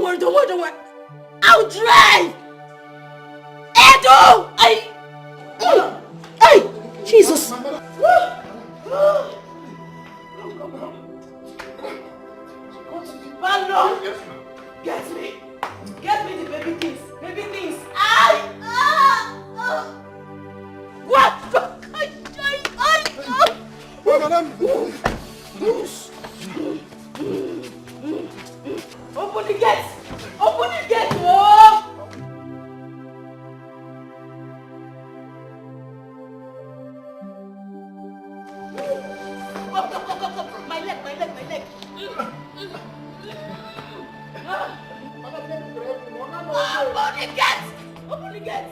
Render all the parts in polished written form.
worry. I'll drive! Edo! Hey! Jesus! Ballo! Get me the baby things! What? Madam! Open the gate! Oh! Come. My leg. Open the gate!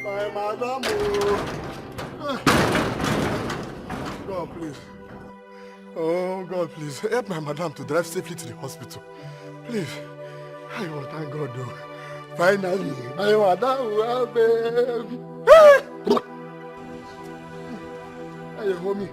My madam. God, please. Oh, God, please. Help my madam to drive safely to the hospital. Please. I want to thank God, though. Finally, my madam will have baby. Hey, mommy.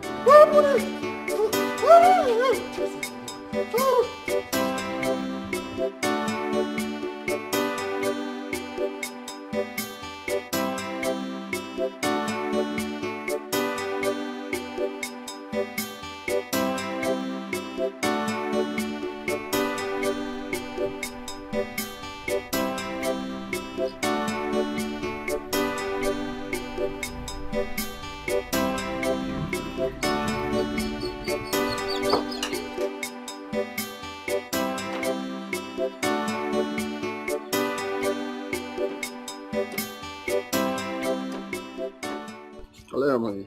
Money.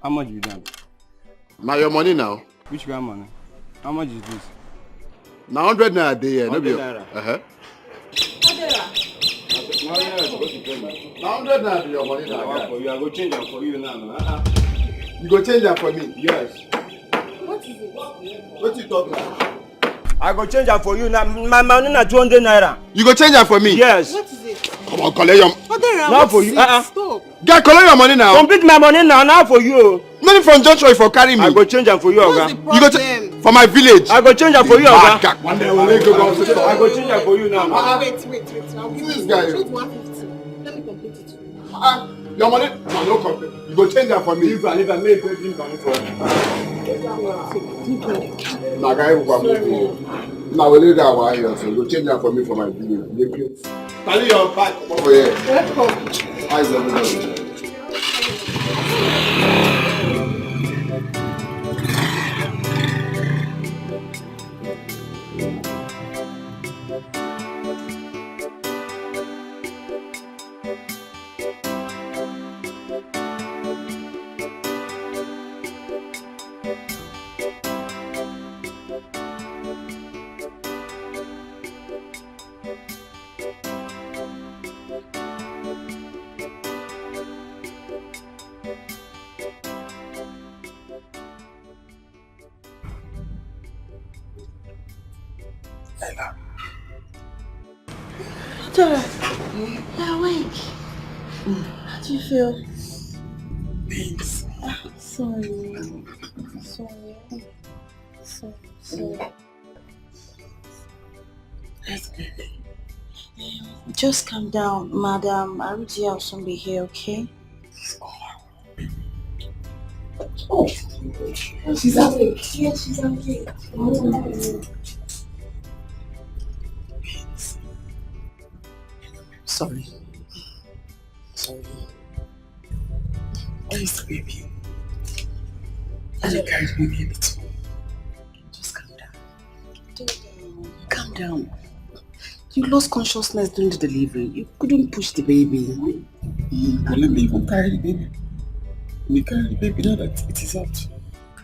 How much you done? Now your money now. Which kind of money? How much is this? Now 100 naira a day. 100 naira. Now 100 naira be your money now. For you, I go change them for you now. You go change them for me? Yes. What is it? What you talking about? I go change them for you now. My money na 200 naira. You go change them for me? Yes. What is it? Come on, collect your... Not for you. Stop. Get collect your money now. Complete my money now. Now for you. Money from Joshua for carrying me. I go change them for you, Oga. You go for my village. I go change them for you, Oga. One day we'll go down to the I go change them for you now. Wait. I'll give This you guy. 150. Let me complete it. Your money? No complete. You go change that for me. If I make it money for you. Nah, guy, now we'll leave that one here. So you go change that for me for my village. Carry your bag over here. Eyes on the Dora, you're awake. How do you feel? Thanks. Sorry. That's good. Just calm down, madam. I'll read you out soon be here, okay? Oh, she's awake. Yes, she's awake. Sorry. Where is the baby? And you carried the baby too. Just calm down. Calm down. You lost consciousness during the delivery. You couldn't push the baby. Well, let me even carry the baby. Let me carry the baby now that it is out.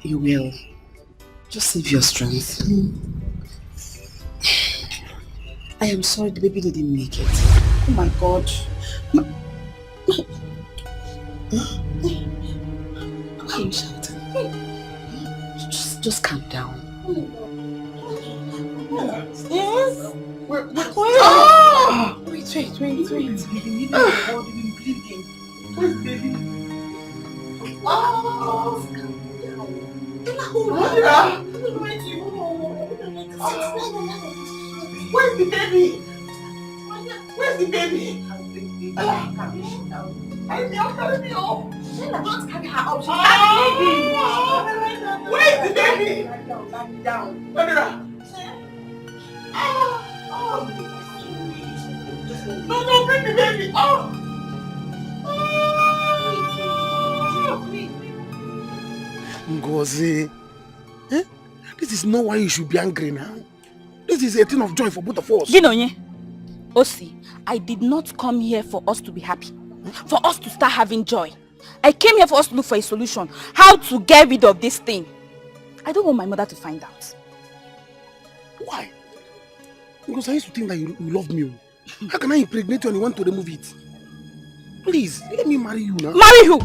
You will. Just save your strength. I am sorry the baby didn't make it. Oh my God. you shouting? Just calm down. Yes? Wait. Where's baby? Where's the baby? Where's the baby? Carry me up. Don't carry her up. Where's the baby? Lie down. No, bring the baby. Ngozi, this is not why you should be angry now. This is a thing of joy for both of us. Ginonye, Osi, I did not come here for us to be happy, for us to start having joy. I came here for us to look for a solution, how to get rid of this thing. I don't want my mother to find out. Why? Because I used to think that you love me. How can I impregnate you and you want to remove it? Please, let me marry you now. Marry who?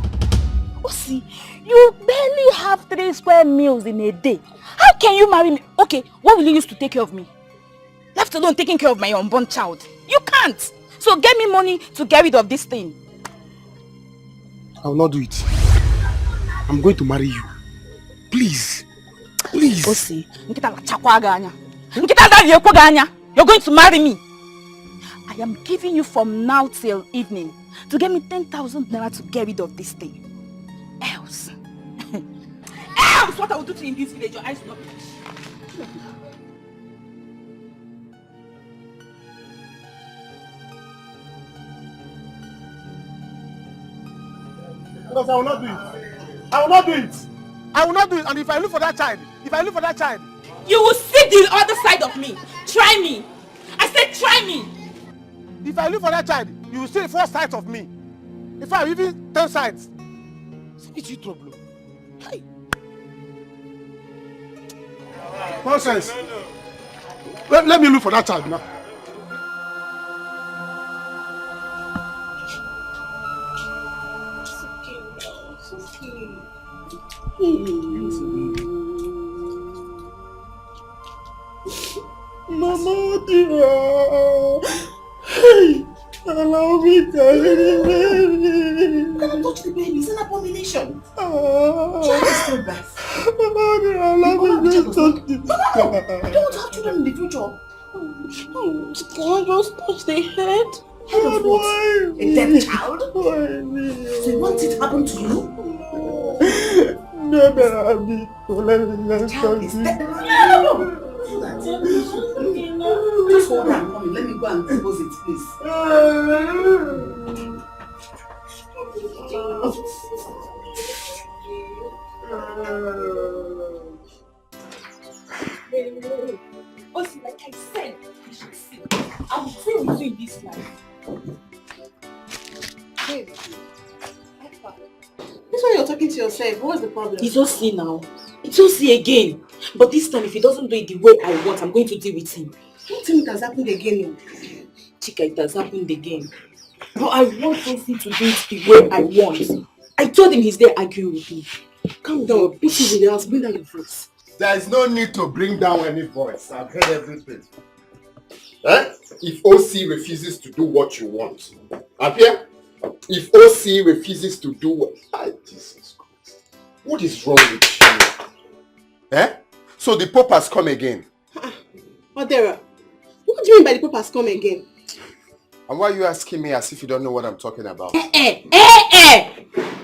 Osi, you barely have 3 square meals in a day. How can you marry me? Okay, what will you use to take care of me? Left alone taking care of my unborn child. You can't. So get me money to get rid of this thing. I will not do it. I'm going to marry you. Please. Osi, you're going to marry me. I am giving you from now till evening to get me 10,000 naira to get rid of this thing. Else, what I will do to you in this village, your eyes will not be. Because I will not do it. And if I look for that child, You will see the other side of me. Try me. I said try me. if I look for that child, you will see 4 sides of me. If I even 10 sides. It's you trouble. Hey. Nonsense. Let me look for that child now. Mama, dear. Hey, allow me to touch the baby. You cannot touch the baby. It's an abomination. Child is still birth. Mama, dear, allow me to touch the I don't want to have children in the future. Can I just touch the head? Head of what? A dead child? Why me? So you want it to happen to you? No, Child is dead. Just hold on, mommy. Let me go and dispose it, please. Also, like I said, you should see. I will stay with you in this life. Hey. This one you're talking to yourself. What's the problem? It's Osi now. It's Osi again. But this time, if he doesn't do it the way I want, I'm going to deal with him. Don't tell me it has happened again. Chika, it has happened again. But I want Osi to do it the way I want. I told him he's there arguing with me. Calm down. This is in the house. Bring down your voice. There is no need to bring down any voice. I've heard everything. If OC refuses to do what you want, Apia? If OC refuses to do what... Jesus Christ. What is wrong with you? So the Pope has come again? Odera, what do you mean by the Pope has come again? And why are you asking me as if you don't know what I'm talking about?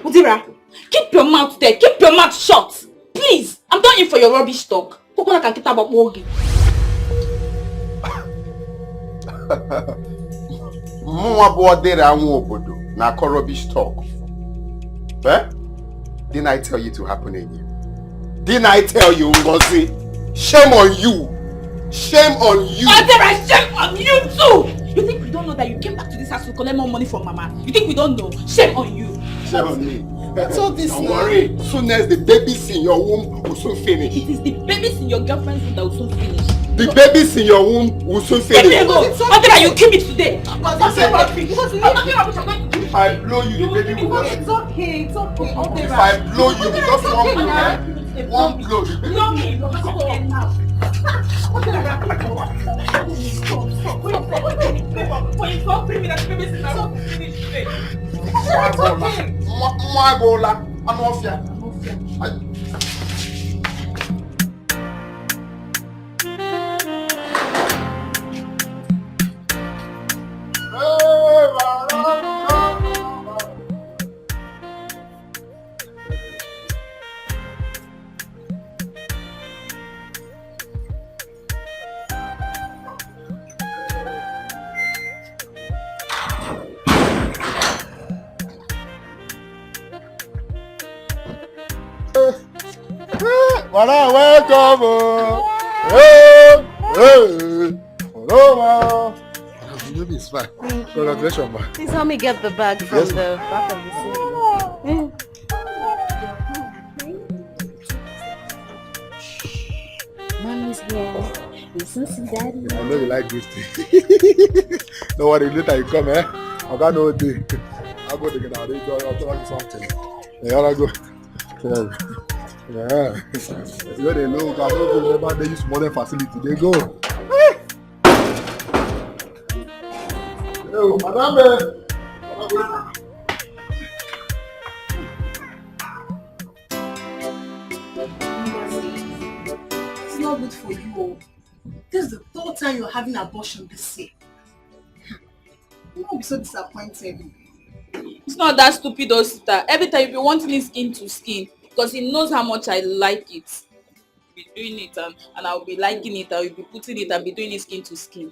Odera, keep your mouth there. Keep your mouth shut. Please, I'm not in for your rubbish talk. Coconut can get about Mogi. Na rubbish talk. Didn't I tell you to happen again? Didn't I tell you, Ngozi? Shame on you! Shame on you! Odera, shame on you too! You think we don't know that you came back to this house to collect more money from Mama? You think we don't know? Shame on you! Shame on me. What's all this Don't now? worry. Soon as the babies in your womb will soon finish. It is the babies in your girlfriend's womb that will soon finish. The babies in your womb will soon finish. Let me go. Until that you kill me today. If I blow you, the baby will just... It's okay. It's okay. If I blow you, just one blow, eh? One blow, the baby will... Welcome. The baby is fine. Congratulations, ma. Please help me get the bag from the back of the seat. Mommy's here. Listen to daddy. I know you like this thing. Don't worry, later you come, eh? I got no day. I'll go together. I'll tell you something. Yeah, I'll go. Yeah. Where they look, I don't remember they use modern facility. They go. Yo, madame. It's not good for you. This is the third time you're having abortion this year. You won't be so disappointed. It's not that stupid, though, sister. Every time you want me skin to skin, because he knows how much I like it. I'll be doing it and I'll be liking it. I'll be putting it and be doing it skin to skin.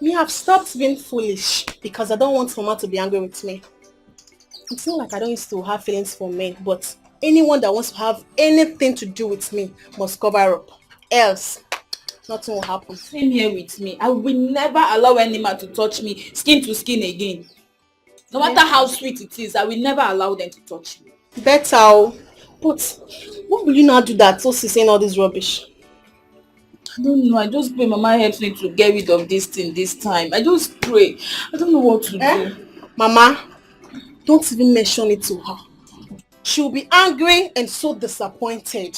Me, I've stopped being foolish because I don't want Mama to be angry with me. It's not like I don't used to have feelings for men, but anyone that wants to have anything to do with me must cover up. Else, nothing will happen. Same here with me. I will never allow any man to touch me skin to skin again. No matter how sweet it is, I will never allow them to touch me. Better. But what will you now do that so she's saying all this rubbish? I don't know. I just pray Mama helps me to get rid of this thing this time. I just pray. I don't know what to do. Mama, don't even mention it to her. She'll be angry and so disappointed.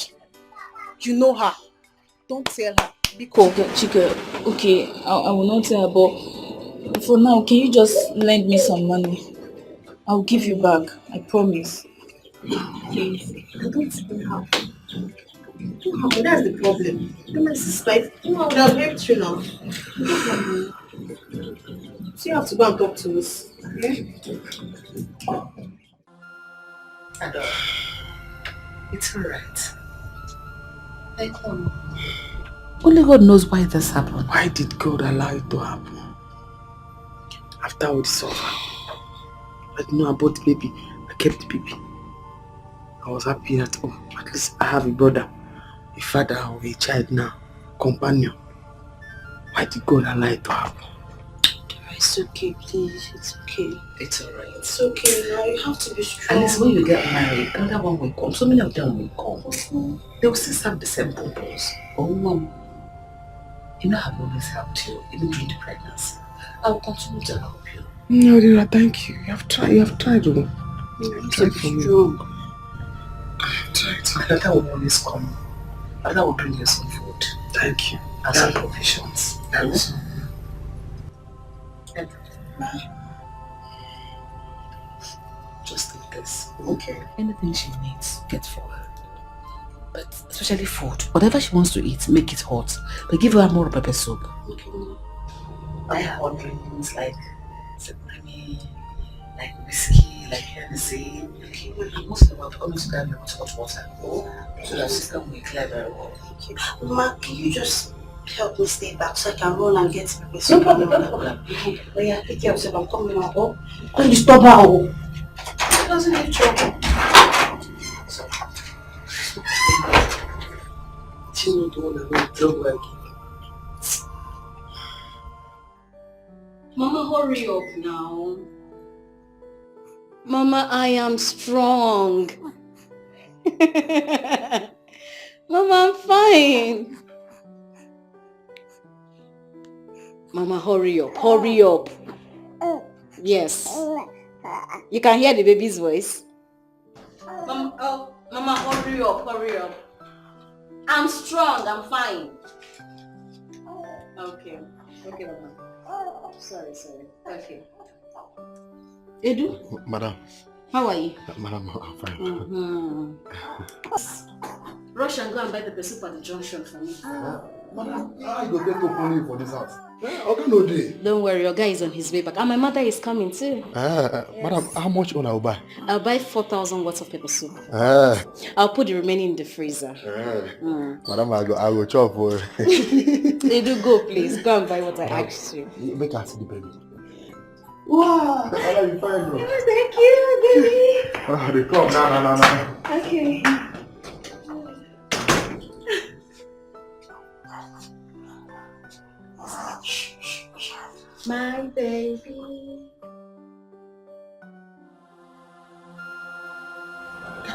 You know her. Don't tell her. Be cool. Chika, okay, I will not tell her, but for now, can you just lend me some money? I'll give you back. I promise. Please. I don't even have. But that's the problem. You're my sister. You know, I would have helped you now. So you have to go and talk to us. Okay? It's alright. Only God knows why this happened. Why did God allow it to happen? After all this suffer, I didn't know about the baby. I kept the baby. I was happy that, at least I have a brother, a father or a child now, companion. Why did God allow it to happen? It's okay, please. It's okay. It's alright. It's okay now. You have to be strong. At least when you get married, another one will come. So many of them will come. They will still serve the same purpose. Oh, Mom. You know I've always helped you, even during the pregnancy. I will continue to help you. No, Dira, thank you. You have tried. You have tried. You have to be strong. I have tried. Another will always come. Another will bring you some food. Thank you. And some provisions. Thanks. Just take this. Okay. Anything she needs, get for her. But especially food. Whatever she wants to eat, make it hot. But give her more pepper soup. Okay. I have ordering things like like whiskey, like Hennessy. Okay, most of them have come into that with hot water. So that system will clear very well. Thank you. Mama, can you just help me stay back so I can run and get pepper No soup? problem, no problem. Oh yeah, take care of yourself. I'm coming now. Oh, don't disturb her. Oh, she doesn't need trouble. She will do one and trouble again. Mama, hurry up now. Mama, I am strong. Mama, I'm fine. Mama, hurry up, hurry up. Yes. You can hear the baby's voice. Mama, Mama, hurry up, hurry up. I'm strong, I'm fine. Okay, okay, Mama. Sorry. Okay. Edu? Madam. How are you? Madam, I'm fine. Rush and go and buy the soup at the junction for me. Madam, I go get money for this house. Okay, no day. Don't worry, your guy is on his way back. And my mother is coming too. Yes. Madam, how much will I buy? I'll buy 4,000 worth of pepper soup. I'll put the remaining in the freezer. Madam, I go chop for They do go, please. Go and buy what I asked you. Make her see the baby. Wow! Madam, you fine, bro. Thank you, baby. Oh, they come. No. Okay. My baby.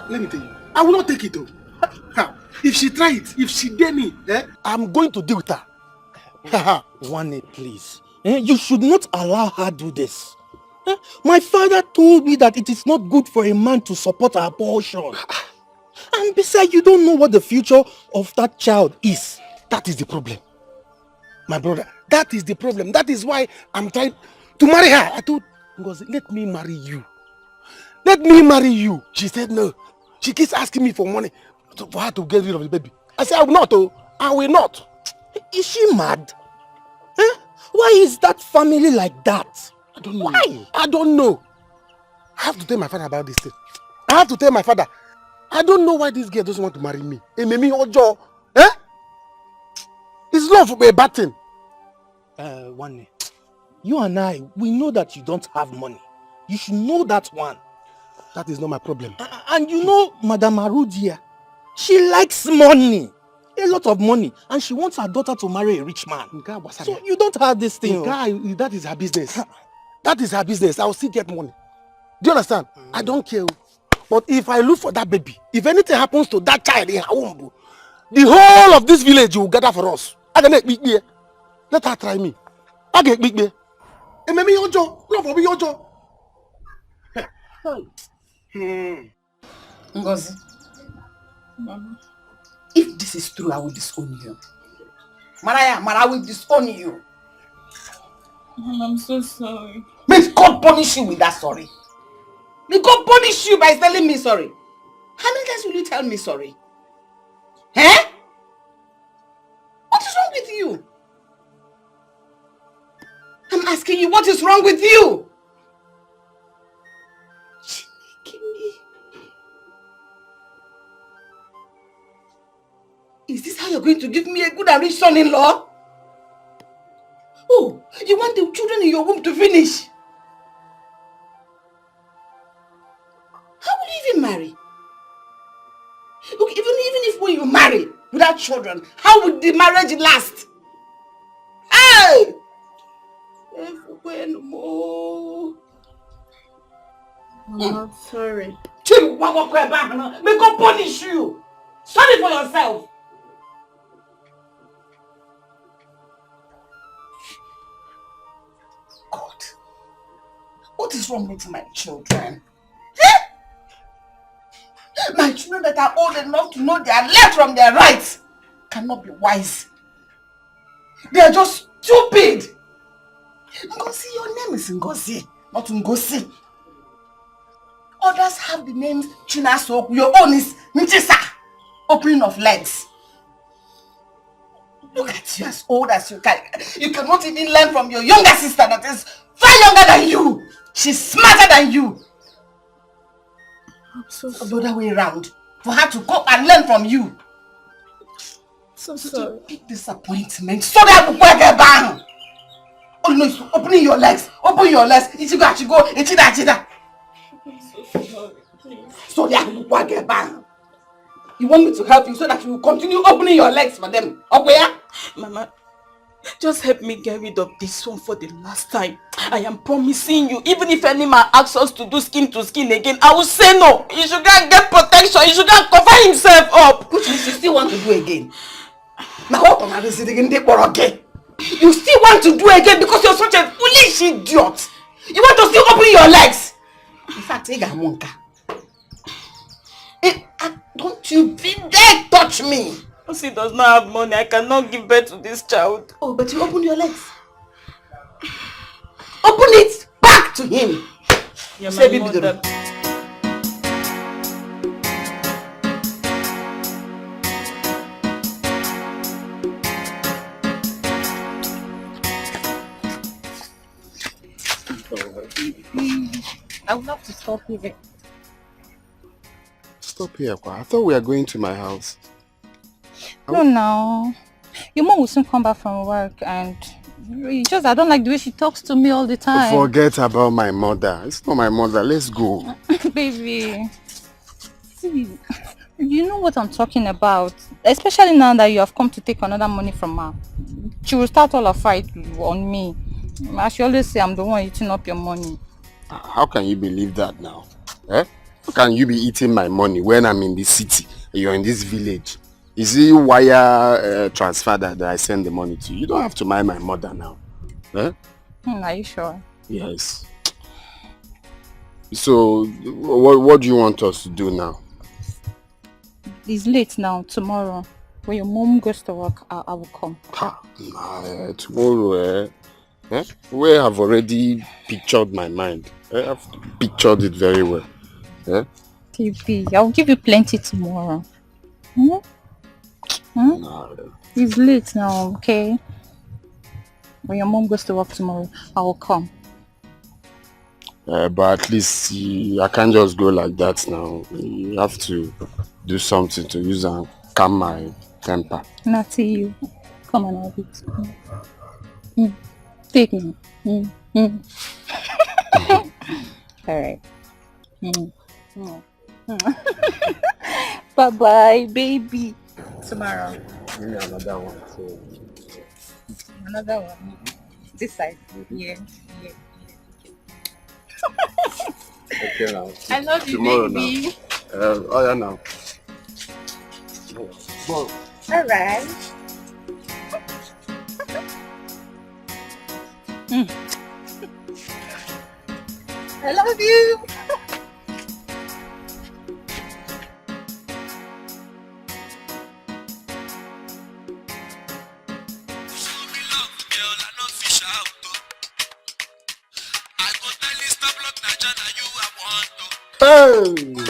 Let me tell you, I will not take it though. If she try it, if she dare me, I'm going to deal with her. One, please. You should not allow her do this. My father told me that it is not good for a man to support abortion. And besides, you don't know what the future of that child is. That is the problem. My brother, that is the problem. That is why I'm trying to marry her. I told Ngozi, let me marry you. Let me marry you. She said no. She keeps asking me for money for her to get rid of the baby. I said, I will not. I will not. Is she mad? Why is that family like that? I don't know. Why? I don't know. I have to tell my father about this thing. I have to tell my father. I don't know why this girl doesn't want to marry me. Ojo. It's not for a bad thing. One, you and I, we know that you don't have money. You should know that one. That is not my problem. And you know, Madame Arudia, she likes money. A lot of money. And she wants her daughter to marry a rich man. So you don't have this thing. That is her business. That is her business. I will still get money. Do you understand? I don't care. But if I look for that baby, if anything happens to that child in her womb, the whole of this village will gather for us. Let her try me. I get big me. And maybe Ojo. Love for me, Ojo. Ngozi, Mama, if this is true, I will disown you. Maraya, I will disown you. Mama, I'm so sorry. May God punish you with that sorry. May God punish you by telling me sorry. How many times will you tell me sorry? What is wrong with you? I'm asking you, what is wrong with you? Is this how you're going to give me a good and rich son-in-law? Oh, you want the children in your womb to finish? How will you even marry? Look, even if when you marry without children, how would the marriage last? Hey! Mama, I'm sorry. May God punish you. Sorry for yourself. God, what is wrong with my children? My children that are old enough to know their left from their right cannot be wise. They are just stupid. Ngozi, your name is Ngozi, not Ngozi. Others have the name Chinasok. Your own is Nchisa, opening of legs. Look at you, as old as you can. You cannot even learn from your younger sister that is far younger than you. She's smarter than you. I'm so sorry. The other way around. For her to go and learn from you. So sorry. Big disappointment. So that will get bang. Oh no, it's opening your legs. Open your legs. Ichigo. Ichida. I'm so sorry. Please. So that will get bang. You want me to help you so that you will continue opening your legs for them? Okay? Mama, just help me get rid of this one for the last time. I am promising you, even if any man asks us to do skin to skin again, I will say no. You should get protection. You should cover himself up. Which means you still want to do again. Now what am I saying again? You still want to do again because you're such a foolish idiot. You want to still open your legs. In fact, don't you dare touch me. He does not have money. I cannot give birth to this child. Oh, but you open your legs. Open it back to him. You're Say, my mother. I would love to stop here. Stop here, Kwa. I thought we were going to my house. No. Your mom will soon come back from work and it's just I don't like the way she talks to me all the time. Forget about my mother. It's not my mother. Let's go. Baby. See, you know what I'm talking about. Especially now that you have come to take another money from her. She will start all a fight on me. As she always say, I'm the one eating up your money. How can you believe that now? Eh? How can you be eating my money when I'm in this city and you're in this village? Is it wire transfer that I send the money to you? You don't have to mind my mother now. Eh? Are you sure? Yes. So, what do you want us to do now? It's late now. Tomorrow, when your mom goes to work, I will come. Tomorrow, we have already pictured my mind. I've pictured it very well. TV, I'll give you plenty tomorrow. It's late now, okay? When your mom goes to work tomorrow, I will come. But at least I can't just go like that now. You have to do something to use and calm my temper. Not to you. Come on, I'll be. Take me. Alright. Bye-bye, baby. Tomorrow. Give me another one. So. Another one. This side. Yeah. Okay now. I love you, Tomorrow baby. Now. Oh yeah now. Alright. I love you. Hey,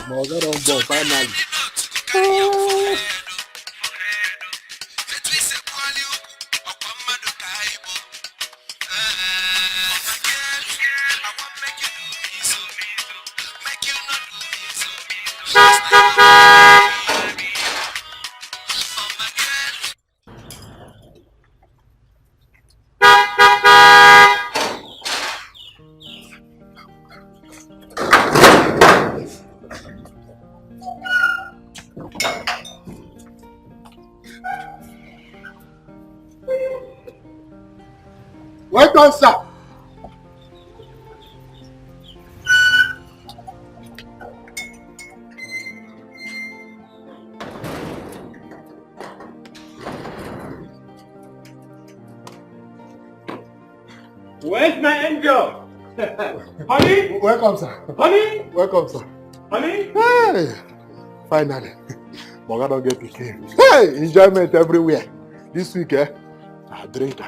my God, on board finally. Welcome, sir. Where's my angel? Honey? Welcome, sir. Honey? Welcome, sir. Honey? Hey, finally. Moga don't get picky. Hey, enjoyment everywhere. This week, I drink.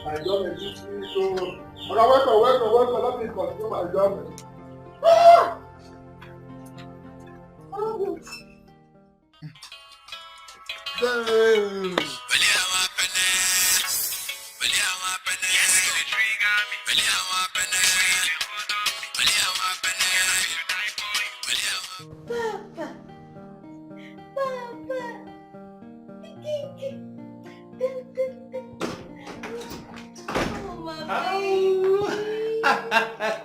Enjoyment this week, so. Welcome. Let me continue my enjoyment.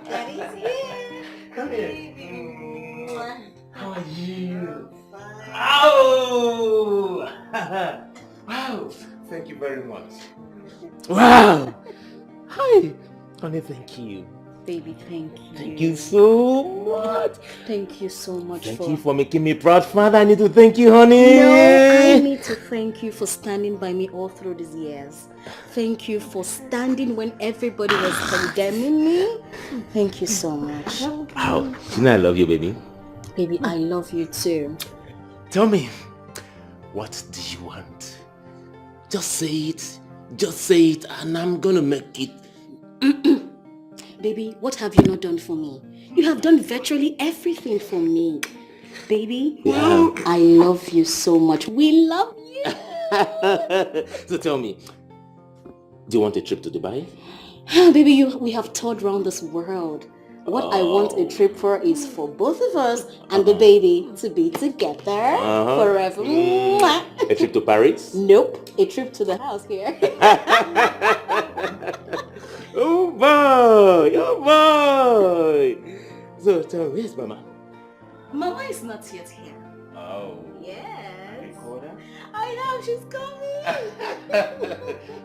Daddy's here. Come here. How are you? Fine. Oh! Wow! Thank you very much. Wow! Hi! Honey, thank you. Baby, thank you. Thank you so much. Thank you so much. Thank you for making me proud, father. I need to thank you, honey. No, I need to thank you for standing by me all through these years. Thank you for standing when everybody was condemning me. Thank you so much. Wow. You know I love you, baby. Baby, I love you too. Tell me, what do you want? Just say it. Just say it and I'm gonna make it. Baby, what have you not done for me? You have done virtually everything for me. Baby, yeah. I love you so much. We love you. So tell me, do you want a trip to Dubai? Baby, we have toured around this world. What I want a trip for is for both of us and the baby to be together forever. A trip to Paris? Nope, a trip to the house here. Oh boy, oh boy. So tell me, where's Mama? Mama is not yet here. Oh. Yes. Recorder? I know, she's coming.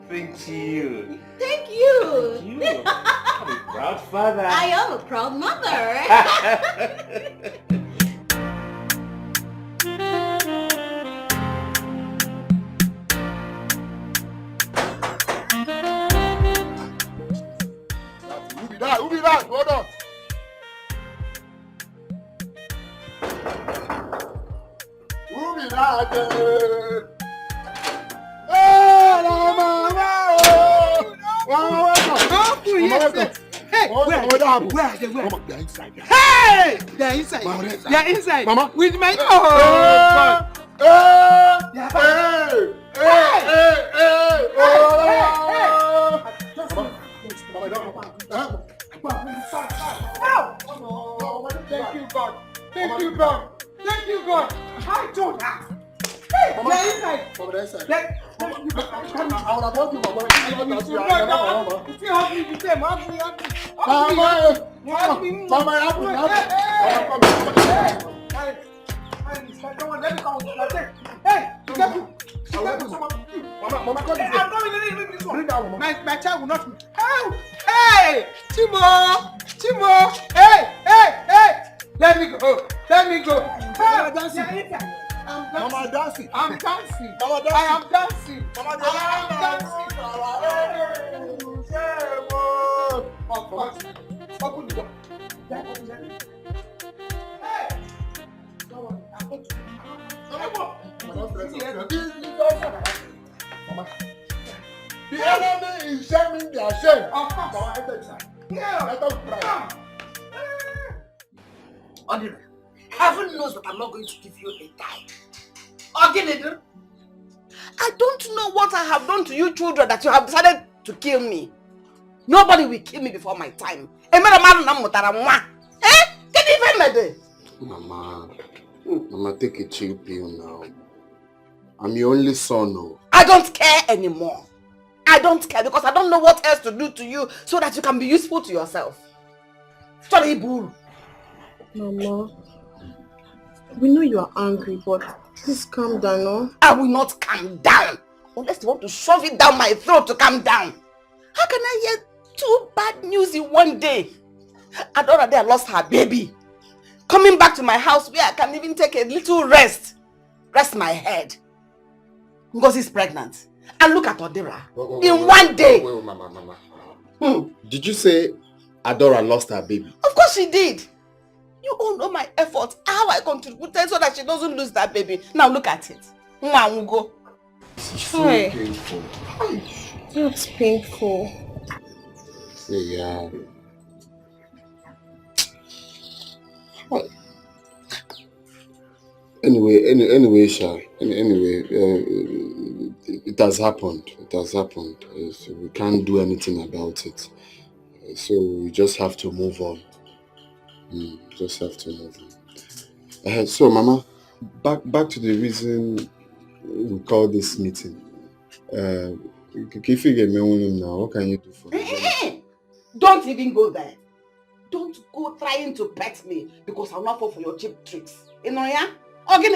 Thank you. Thank you. Thank you. I'm a proud father. I am a proud mother. Who be that? Hold on. Who be that? Hey, Mama! Hey, where are they? Mama, they're inside. Hey! They're inside. Mama, They're inside. Mama. With my... Oh, God. Thank you, God. Thank you, God. Thank you, God. I don't have. Hey, they're inside. Mama, they're inside. I would have told you, Mama. Mama, my child will not. Hey, Timo. Hey. Let me go. Mama dancing. I'm dancing. Mama dancing. I am dancing. Mama Open the door. Hey! The enemy is shaming their shame. Mama, enter inside. Yeah. Odile, heaven knows that I'm not going to give you a dime. Odile, I don't know what I have done to you children that you have decided to kill me. Nobody will kill me before my time. Mama, take a chill pill now. I'm your only son, no. I don't care anymore. I don't care because I don't know what else to do to you so that you can be useful to yourself. Sorry, bull. Mama, we know you are angry, but please calm down, no? I will not calm down unless you want to shove it down my throat to calm down. How can I hear 2 bad news in one day? Adora there lost her baby. Coming back to my house where I can even take a little rest my head. Ngozi is pregnant. And look at Odira. In one day. Wait, Mama. Did you say Adora lost her baby? Of course she did. You all know my efforts, how I contributed so that she doesn't lose that baby. Now look at it. Go. It's so painful. It's painful. Yeah. Anyway, Sha. It has happened. So we can't do anything about it. So we just have to move on. So, Mama, back to the reason we call this meeting. If you get me now, what can you do for me? Don't even go there. Don't go trying to pet me because I'll not fall for your cheap tricks. You know, yeah? Can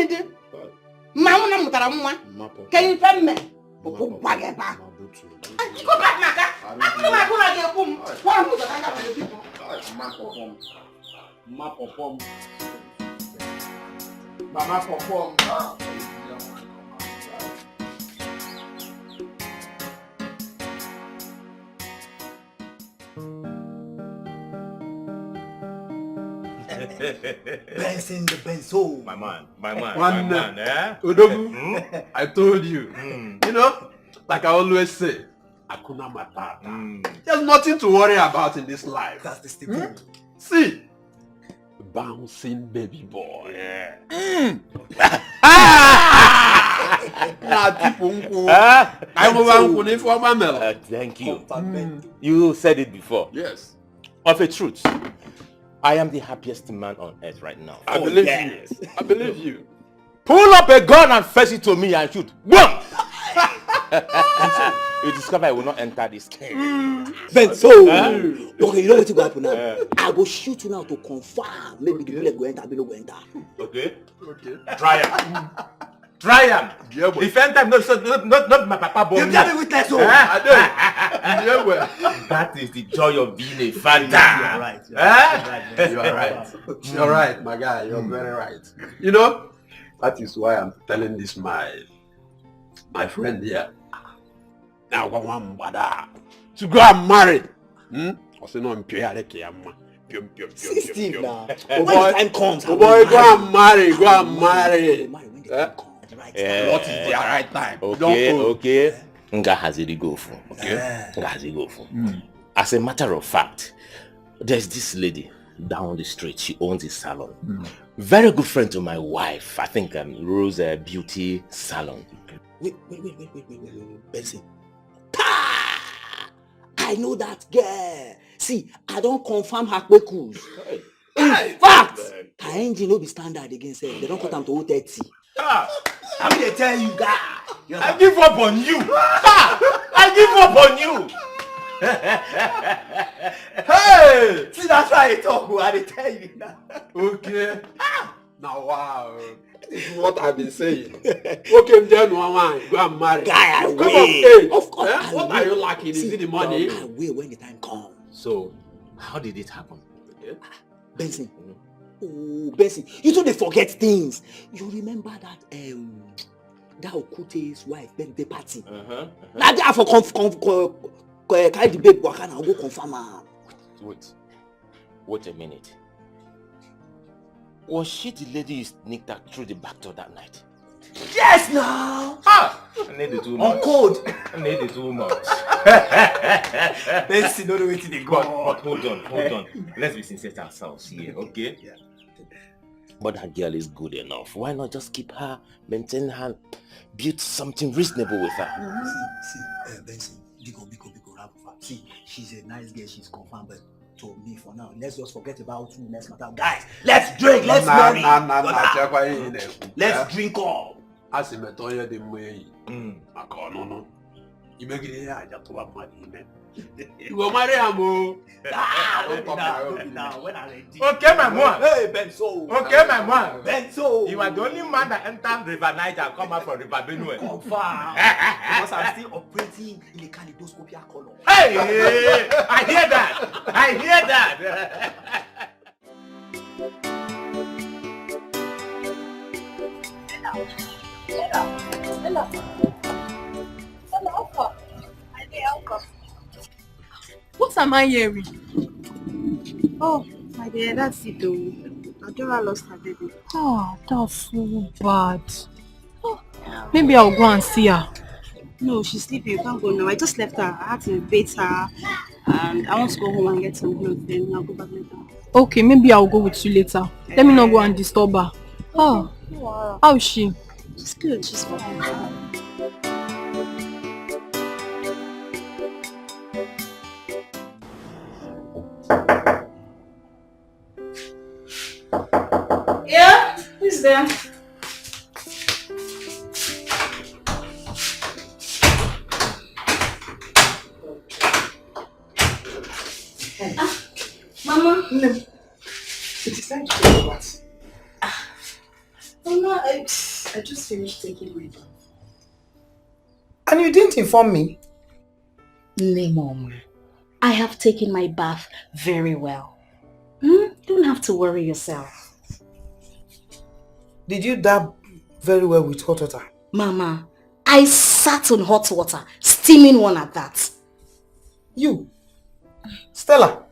you tell me? Go back, Maka. Benson the Benzo. My man, eh? Udogu, I told you. You know, like I always say, Akuna Matata. There's nothing to worry about in this life. That's the stipend. See, bouncing baby boy. Thank you. You said it before. Yes. Of a truth, I am the happiest man on earth right now. I believe you. I believe you. Pull up a gun and fetch it to me and shoot. Boom! You discover I will not enter this cave. Benzo. Okay, you know what will happen now? I will shoot you now to confirm. Maybe the bullet go enter, the go enter. Okay. Try him. Try him. Defend time, not my papa boy. You tell me witness. That is the joy of being a father. You are right. You are right. You're right, my guy. You're very right. You know, that is why I'm telling this my friend here. Now to go and marry. Also no Steve now. When the time comes, boy, go and marry. What is the right time? Okay. Nga has it go for. Nga has it go for. As a matter of fact, there's this lady down the street. She owns a salon. Very good friend to my wife. I think Rose Beauty Salon. Wait, Benson. I know that girl. See, I don't confirm her quickos. In fact, her engine will be standard against her. They don't cut them to 30. I'm going to tell you guys. I give up on you. I give up on you. Hey! See, that's why I talk. I tell you now. Okay. Now, wow. This is what I've been saying. Okay, then go and marry. Guy, I will. Of course. What are you lacking? Is it the money? I will when the time comes. So, how did it happen? Benson. Oh, Benson, you don't forget things. You remember that Okute's wife birthday party? Now they for carry the babe waka and go confirm her. Wait a minute. Was she the lady you sneaked out through the back door that night? Yes, now. I need it too much. On code. I need it too much. Benson, don't wait till they go. But hold on. Let's be sincere to ourselves here, okay? Yeah. But that girl is good enough. Why not just keep her, maintain her, build something reasonable with her? See, Benson, Biko, rap. See, she's a nice girl. She's confirmed, but to me for now, let's just forget about two next matter. Guys, let's drink, let's marry. Let's drink all. As a metoya de way, no. You make it here, I just want money. You go marry Amo. Okay, my man. Hey, Benzo. Okay, my man. Benzo. You are the only man that entered River Niger and come out from River Benue. Confirm. Because I'm still operating in a kaleidoscopic color. Hey, I hear that. What am I hearing? Oh, my dear, that's it though. Adora lost her baby. Oh, that's so bad. Oh, maybe I'll go and see her. No, she's sleeping. You can't go now. I just left her. I had to bathe her. And I want to go home and get some clothes. Then I'll go back later. Okay, maybe I'll go with you later. Let me not go and disturb her. Oh, wow. How is she? She's good. She's fine. Yeah? Who's there? Mama. No. It is time to go what? Mama, I just finished taking my bath. And you didn't inform me? No, Mom. I have taken my bath very well. You don't have to worry yourself. Did you dab very well with hot water? Mama, I sat on hot water, steaming one at that. You? Stella,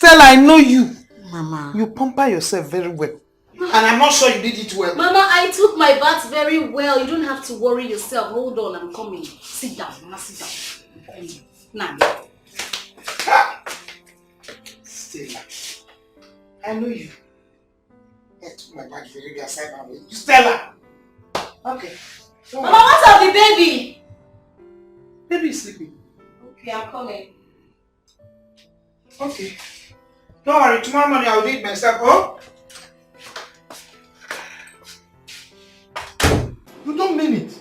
I know you. Mama. You pamper yourself very well. And I'm not sure you did it well. Mama, I took my bath very well. You don't have to worry yourself. Hold on, I'm coming. Sit down, Mama, sit down. Now. Stella, I know you. I took my bath very well. Stella! Okay. Mama, what's up the baby? Baby is sleeping. Okay, I'm coming. Okay. Don't worry, tomorrow morning I'll do it myself, oh? You don't mean it.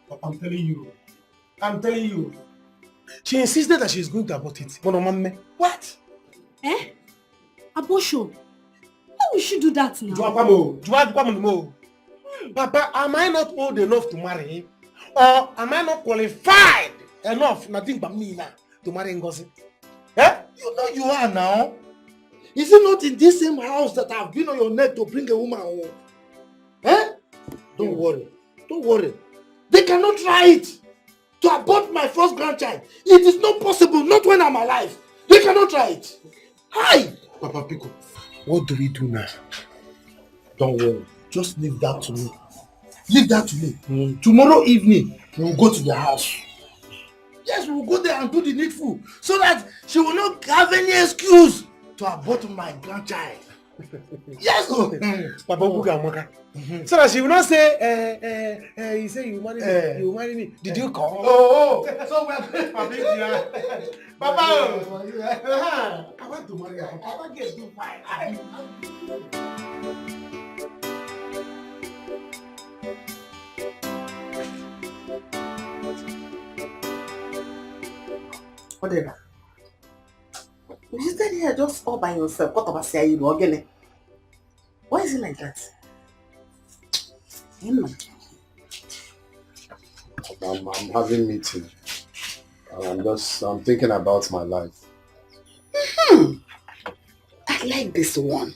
But I'm telling you. She insisted that she's going to abort it. What? Eh? Abortion? How will she do that now? Papa, am I not old enough to marry him? Or am I not qualified enough, nothing but me now, to marry Ngozi? Eh? You know you are now. Is it not in this same house that I've been on your neck to bring a woman home? Eh? Don't worry. They cannot try it to abort my first grandchild. It is not possible, not when I'm alive. They cannot try it. Hi! Papa Pico, what do we do now? Don't worry. Just leave that to me. Tomorrow evening, we will go to the house. Yes, we will go there and do the needful so that she will not have any excuse to abort my grandchild. Yes, Papa Buga. So that she will not say, you say you marry me, Did you come? Oh, so we are going for big deal. Papa, I want to marry her. Papa gets too fine. Whatever. You sit here just all by yourself. What about say you again? Why is it like that? I'm having meeting. I'm thinking about my life. I like this one.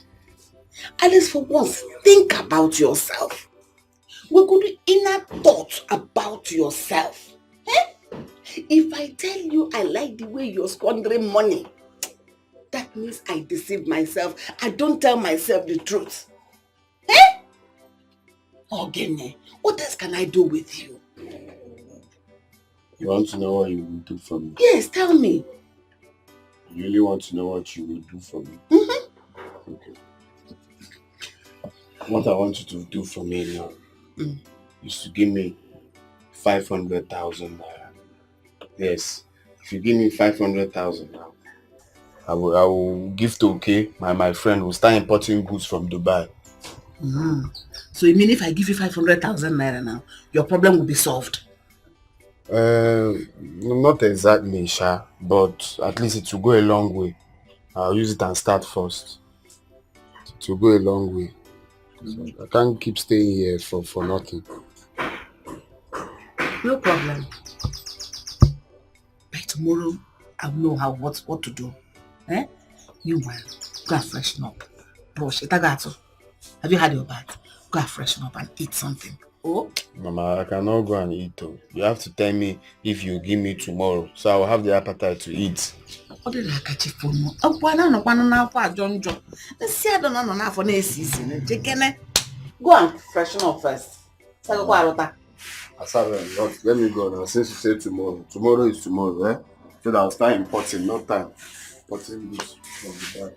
At least for once, think about yourself. We could do inner thought about yourself. Eh? If I tell you I like the way you're squandering money, that means I deceive myself. I don't tell myself the truth. Eh? Ogene, what else can I do with you? You want to know what you will do for me? Yes, tell me. You really want to know what you will do for me? Okay. What I want you to do for me now is to give me 500,000 naira. Yes. If you give me 500,000 now, I will give to Uche, my friend who will start importing goods from Dubai. So you mean if I give you 500,000 naira now, your problem will be solved? Not exactly, Sha, but at least it will go a long way. I'll use it and start first. It will go a long way. So I can't keep staying here for nothing. No problem. By tomorrow, I'll know what to do. Eh? You will go and freshen up. Brush. Have you had your bath? Go and freshen up and eat something. Oh? Mama, I cannot go and eat though. You have to tell me if you give me tomorrow, so I will have the appetite to eat. What did I catch it for? Oh, why not? John. Let's see. I don't know now for next season. Go and freshen up first. So Asabe, let me go now. Since you say tomorrow. Tomorrow is tomorrow, eh? So that I'll start importing, no time. Importing this from Dubai.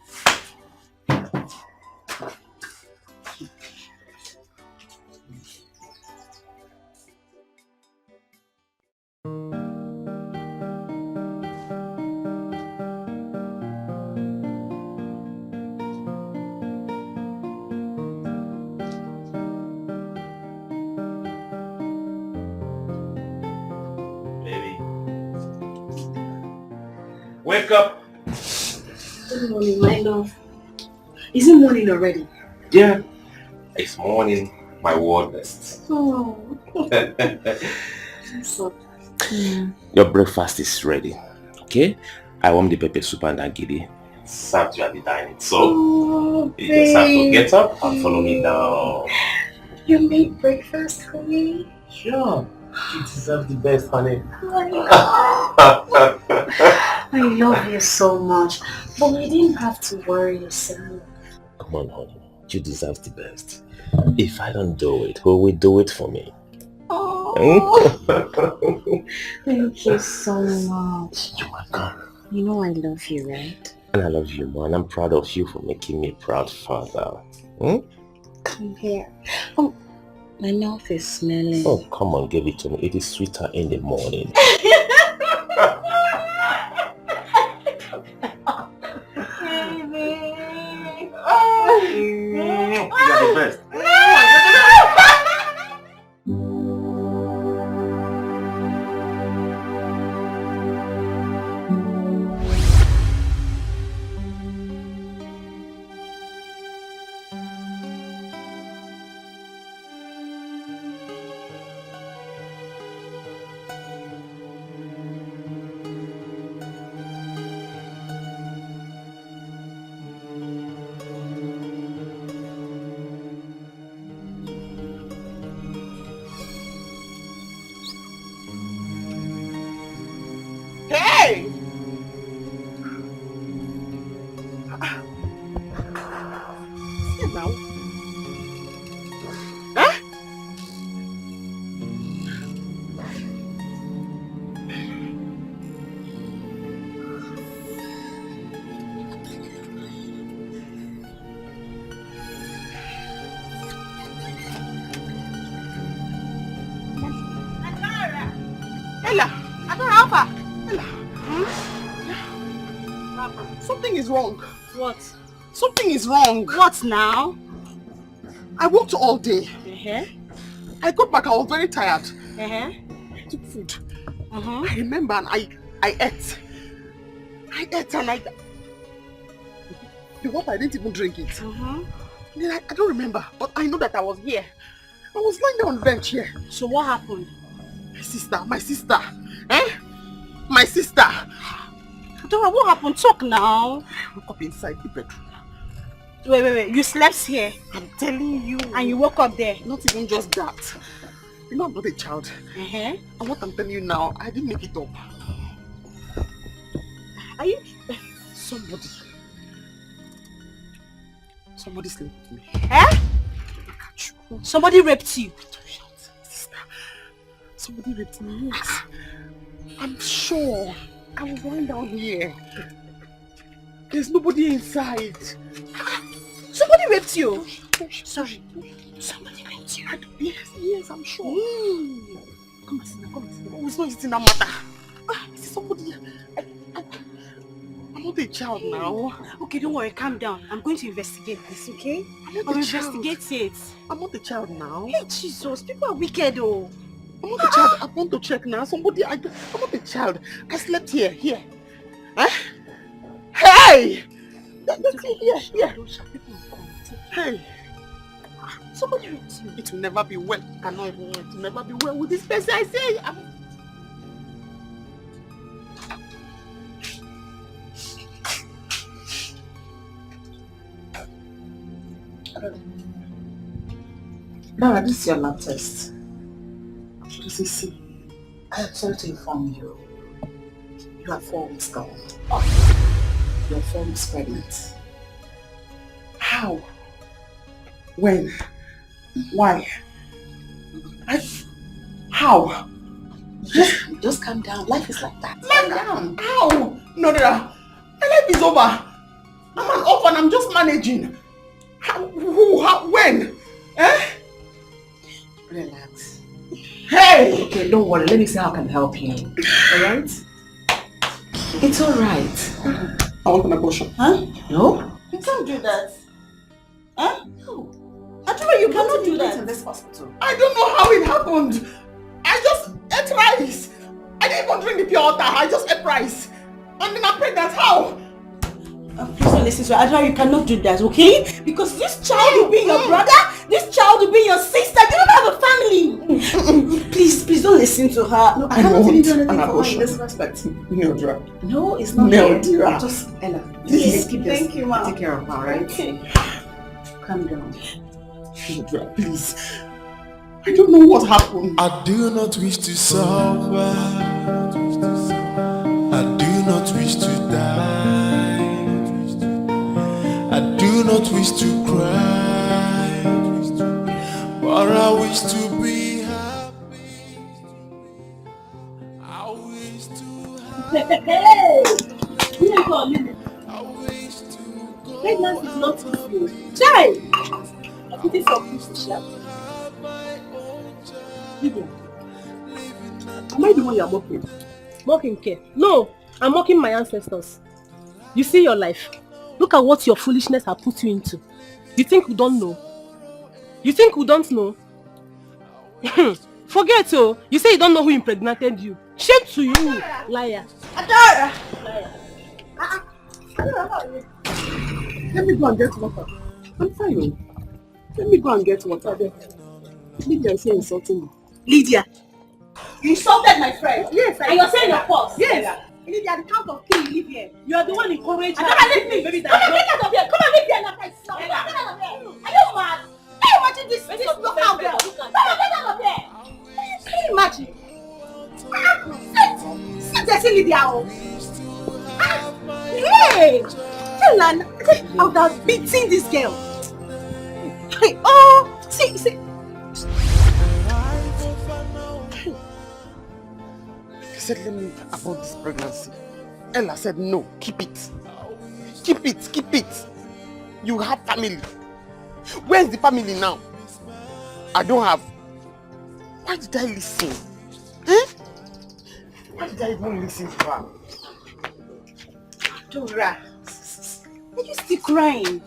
Wake up! Good morning, my love. Is it morning already? Yeah, it's morning, my word best. Oh. So, Your breakfast is ready. Okay? I warm the pepper soup and agidi. Served you at the dining. So, you just have to get up and follow me down. You made breakfast for me? Sure. You deserve the best, honey. I love you so much. But you didn't have to worry yourself. Come on, honey. You deserve the best. If I don't do it, who will do it for me? Thank you so much. You're welcome. You know I love you, right? And I love you, man. I'm proud of you for making me a proud father. Come here. Oh, my mouth is smelling. Oh, come on, give it to me. It is sweeter in the morning. You're the best. Hey! See now. Huh? Ella, Adora, Alpha. Something is wrong. What? Something is wrong. What now? I worked all day. Uh-huh. I got back, I was very tired. Uh-huh. I took food. Uh-huh. I remember and I ate. I ate and the water, I didn't even drink it. Uh-huh. Then I don't remember, but I know that I was here. I was lying down on the bench here. So what happened? My sister. Eh? My sister. Adora, what happened? Talk now. I woke up inside the bedroom. Wait. You slept here? I'm telling you. And you woke up there? Not even just that. You know I'm not a child. Uh-huh. And what I'm telling you now, I didn't make it up. Are you... Somebody slept with me. Eh? Somebody raped you? Sister, somebody raped me, yes. I'm sure. I was lying down here. There's nobody inside. Somebody raped you? Sorry. Somebody raped you? Yes, I'm sure. Come and sit down, Oh, it's not easy that matter. Somebody... I'm not a child now. Okay, don't worry, calm down. I'm going to investigate this, okay? I'll investigate it. I'm not a child now. Hey, Jesus, people are wicked, though. I'm not a child. I want to check now. I'm not a child. I slept here. Eh? Hey! Here. Hey. Somebody raped you. It will never be well. It will never be well with this person. I say. Dara, this is your lab test. See. I am sorry to inform you. You are 4 weeks gone. You are 4 weeks pregnant. How? When? Why? How? Just calm down. Life is like that. Calm down. How? No. My life is over. I'm an orphan. I'm just managing. How? When? Eh? Relax. Hey! Okay, don't worry. Let me see how I can help you. Alright? It's alright. I want an abortion. Huh? No? You can't do that. Huh? No. Adora, you cannot do that in this hospital. I don't know how it happened. I just ate rice. I didn't even drink the pure water. I just ate rice. And then I'm pregnant. How? Please don't listen to her. Adora, you cannot do that, okay? Because this child will be your brother. This child will be your sister. You don't have a family. Please don't listen to her. No, I cannot even do anything an for her in abortion. this respect. Neodra. No, it's not Neodra. Just Ella, Please. keep this. Thank you, Mom. Take care of her, right? Okay. Calm down. Neodra, please. I don't know what happened. I do not wish to suffer. I do not wish to die. I do not wish to cry. But I wish to be happy. I wish to have. Hey! I wish to go. Pregnancy is not easy. Child! It is some push. Lydia, am I the one you are mocking? Mocking care? No, I'm mocking my ancestors. You see your life. Look at what your foolishness has put you into. You think we don't know? You think we don't know? Forget oh. You say you don't know who impregnated you. Shame to you, liar. Adora! Liar. Let me go and get water. I'm fine. Let me go and get water there. Lydia is here insulting me. Lydia, you insulted my friend. Yes, and you're saying your pause. Yes. Lydia, at the count of 3, you live here. You are the one encouraging her. Come and leave me. Come and get out of here. Come and leave here now. Get out of here. Are you mad? Are you watching this local girl? Come and get out of here. Can you imagine? Sit there, see Lydia. Hey! Tell her, I would have beaten this girl. Oh, see. He said, let me abort this pregnancy. Ella said, no, keep it. Keep it. You have family. Where's the family now? I don't have. Why did I listen? Eh? Why did I even listen to her? Dora, are you still crying?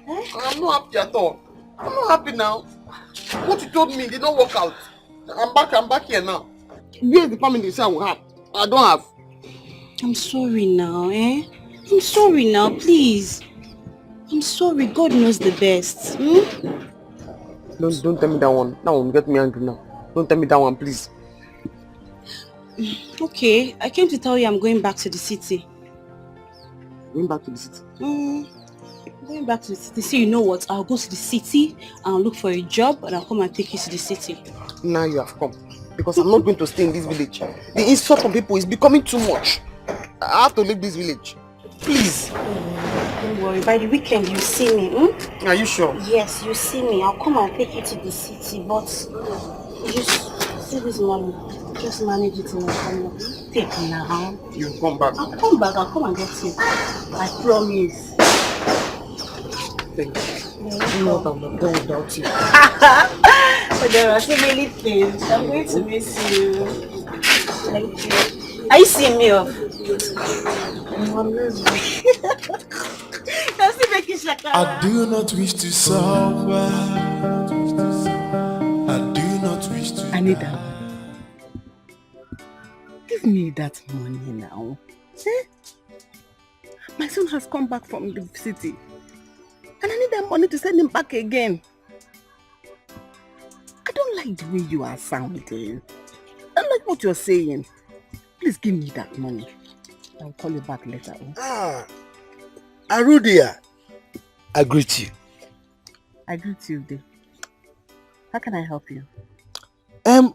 I'm not happy at all. I'm not happy now. What you told me did not work out. I'm back here now. Where's the family say I will have? I don't have. I'm sorry now, eh? I'm sorry now, please. I'm sorry, God knows the best. Don't tell me that one. That one will get me angry now. Don't tell me that one, please. Okay, I came to tell you I'm going back to the city. Going back to the city? Going back to the city. So you know what? I'll go to the city and I'll look for a job and I'll come and take you to the city. Now you have come. Because I'm not going to stay in this village. The insult from people is becoming too much. I have to leave this village. Please. Don't worry, by the weekend you see me. Are you sure? Yes, you see me. I'll come and take you to the city, but just see this money. Just manage it in a corner. Take me now. You'll come back. I'll come back. I'll come and get you. I promise. Thank you. You know what I'm not done without you. But there are so many things. I'm going to miss you. Thank you. Are you seeing me off? I do not wish to suffer. I do not wish to. I need that. Give me that money now. Eh? My son has come back from the city. And I need that money to send him back again. I don't like the way you are sounding. I don't like what you're saying. Please give me that money. I'll call you back later. Arudia, I greet you. I greet you, Dave. How can I help you?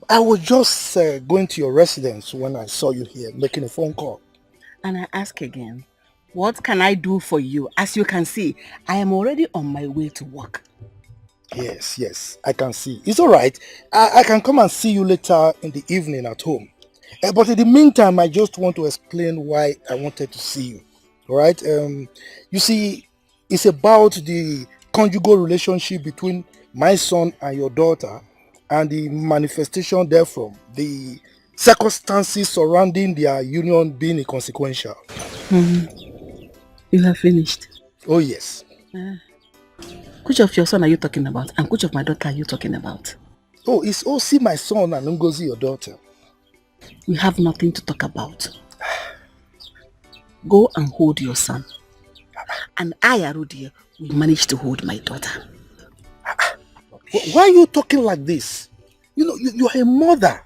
I was just going to your residence when I saw you here making a phone call. And I ask again, what can I do for you? As you can see, I am already on my way to work. Yes, I can see. It's all right. I can come and see you later in the evening at home. But in the meantime, I just want to explain why I wanted to see you. All right? You see, it's about the conjugal relationship between my son and your daughter and the manifestation therefrom, the circumstances surrounding their union being inconsequential. You have finished? Oh, yes. Which of your son are you talking about? And which of my daughter are you talking about? Oh, it's Osi, my son, and Ngozi, your daughter. We have nothing to talk about. Go and hold your son. And I, Arudia, will manage to hold my daughter. Why are you talking like this? You know, you're a mother.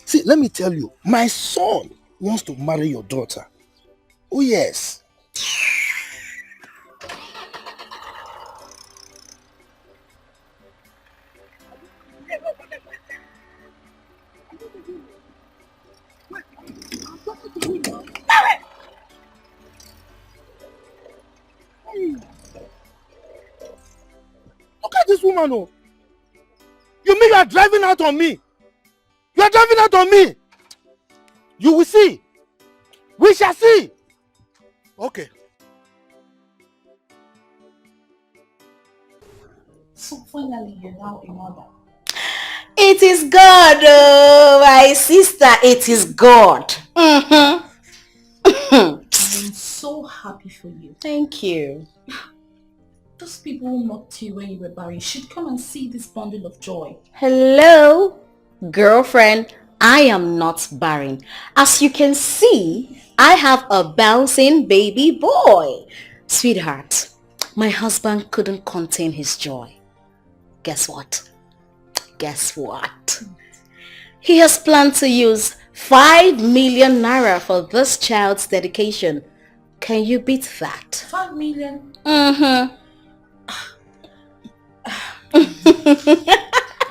See, let me tell you, my son wants to marry your daughter. Oh yes. Look at this woman, oh. You mean you are driving out on me? You are driving out on me. You will see. We shall see. Okay. So finally you're now a mother. It is God, oh, my sister. It is God. I'm so happy for you. Thank you. Those people who mocked you when you were barren should come and see this bundle of joy. Hello, girlfriend. I am not barren. As you can see, I have a bouncing baby boy. Sweetheart, my husband couldn't contain his joy. Guess what? Guess what? He has planned to use 5 million naira for this child's dedication. Can you beat that? 5 million? Mm-hmm.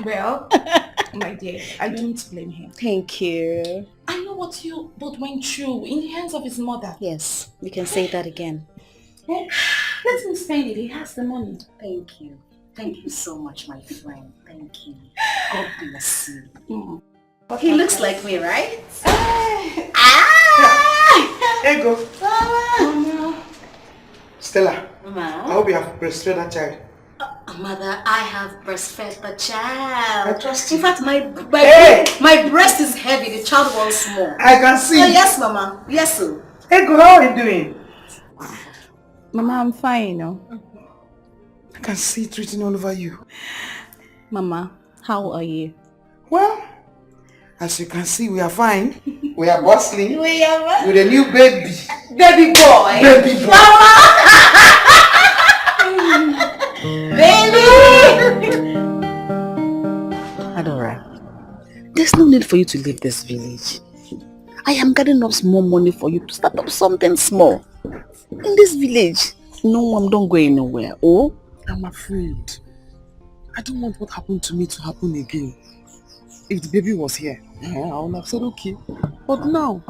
Well, my dear, I don't blame him. Thank you. I know what you both went through in the hands of his mother. Yes, you can say that again. Let him spend it. He has the money. Thank you. Thank you so much, my friend. Thank you. God bless you. He looks like me, right? Here you go. Mama. Stella, Mama. I hope you have breastfed that child. Mother, I have breastfed the child. I trust you. In fact, my breast is heavy. The child wants more. I can see. Oh, yes, Mama. Yes, sir. Hey, girl, how are you doing? Mama, I'm fine, you know. I can see it written all over you. Mama, how are you? Well, as you can see, we are fine. We are bustling. We are with a new baby. Baby boy. Baby boy. Mama! Baby! Adora, there's no need for you to leave this village. I am gathering up small money for you to start up something small. In this village, no, I don't go anywhere. Oh, I'm afraid. I don't want what happened to me to happen again. If the baby was here, I would have said okay. But now,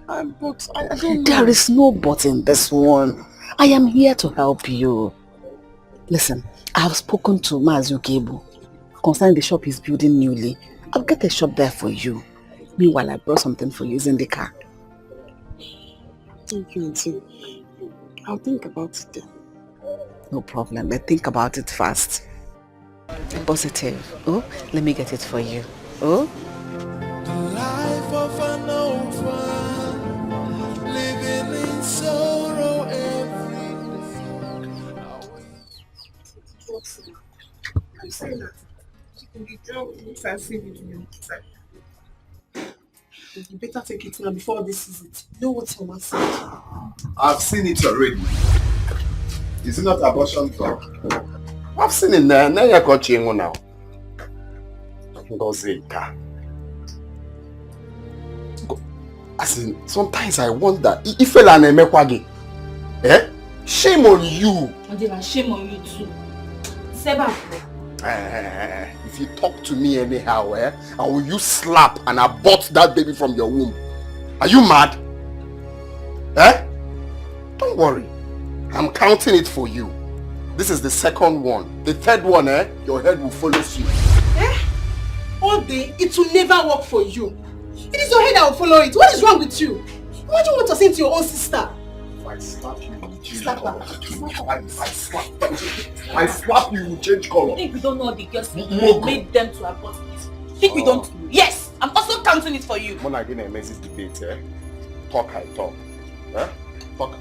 I don't know. There is no but in this one. I am here to help you. Listen, I have spoken to Mazi Ukebu concerning the shop he's building newly. I'll get a shop there for you. Meanwhile, I brought something for you in the car. Thank you, Auntie. I'll think about it then. No problem, but think about it fast. Positive. Oh, let me get it for you. Oh? The life of an orphan, living in sorrow every day. I'm saying that the job looks as if you better take it now before this is it. You know what someone said? I've seen it already. Is it not abortion talk? I've seen it there. Now you're coaching now. As in, sometimes I wonder if you are a eh? Shame on you. Shame on you too. Seba. If you talk to me anyhow, I will use slap and abort that baby from your womb. Are you mad? Don't worry. I'm counting it for you. This is the second one. The third one, your head will follow you. All day, it will never work for you. It is your head that will follow it. What is wrong with you? Imagine what you're saying to your own sister. If I slap you, you will change Slap color. her. I slap you, you will change color. You think we don't know the girls you made them to abort this? Think we don't know? Yes! I'm also counting it for you. When I didn't make this debate, talk I talk. Talk.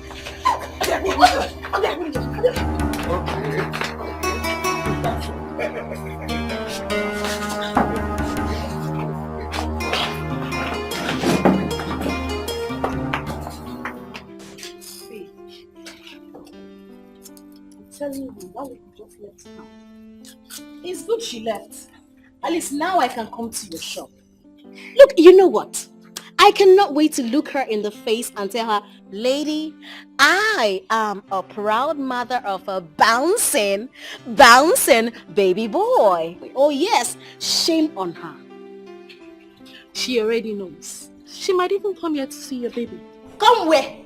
Telling you, why would you just left now? It's good she left. At least now I can come to your shop. Look, you know what? I cannot wait to look her in the face and tell her, lady, I am a proud mother of a bouncing baby boy. Oh yes, shame on her. She already knows. She might even come here to see your baby. Come where?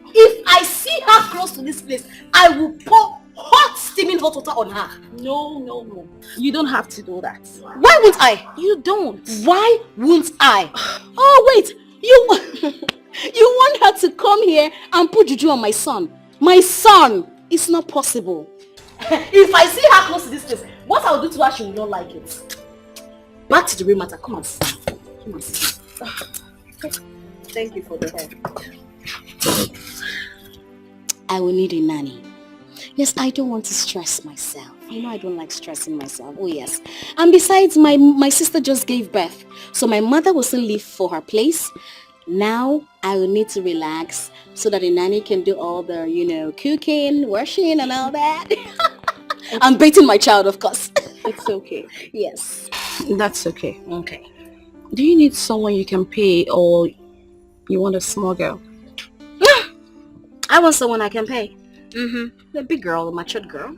If I see her close to this place, I will pour hot steaming hot water on her. No. You don't have to do that. Why won't I? You don't. Why won't I? Oh wait, you want her to come here and put juju on my son? My son! It's not possible. If I see her close to this place, what I'll do to her, she will not like it. Back to the real matter. Come on. Come on. Thank you for the help. I will need a nanny. Yes, I don't want to stress myself. You know I don't like stressing myself. Oh yes. And besides, my sister just gave birth. So my mother will still leave for her place. Now I will need to relax so that the nanny can do all the, cooking, washing and all that. I'm baiting my child, of course. It's okay. Yes. That's okay. Okay. Do you need someone you can pay or you want a small girl? I want someone I can pay. A big girl, a matured girl.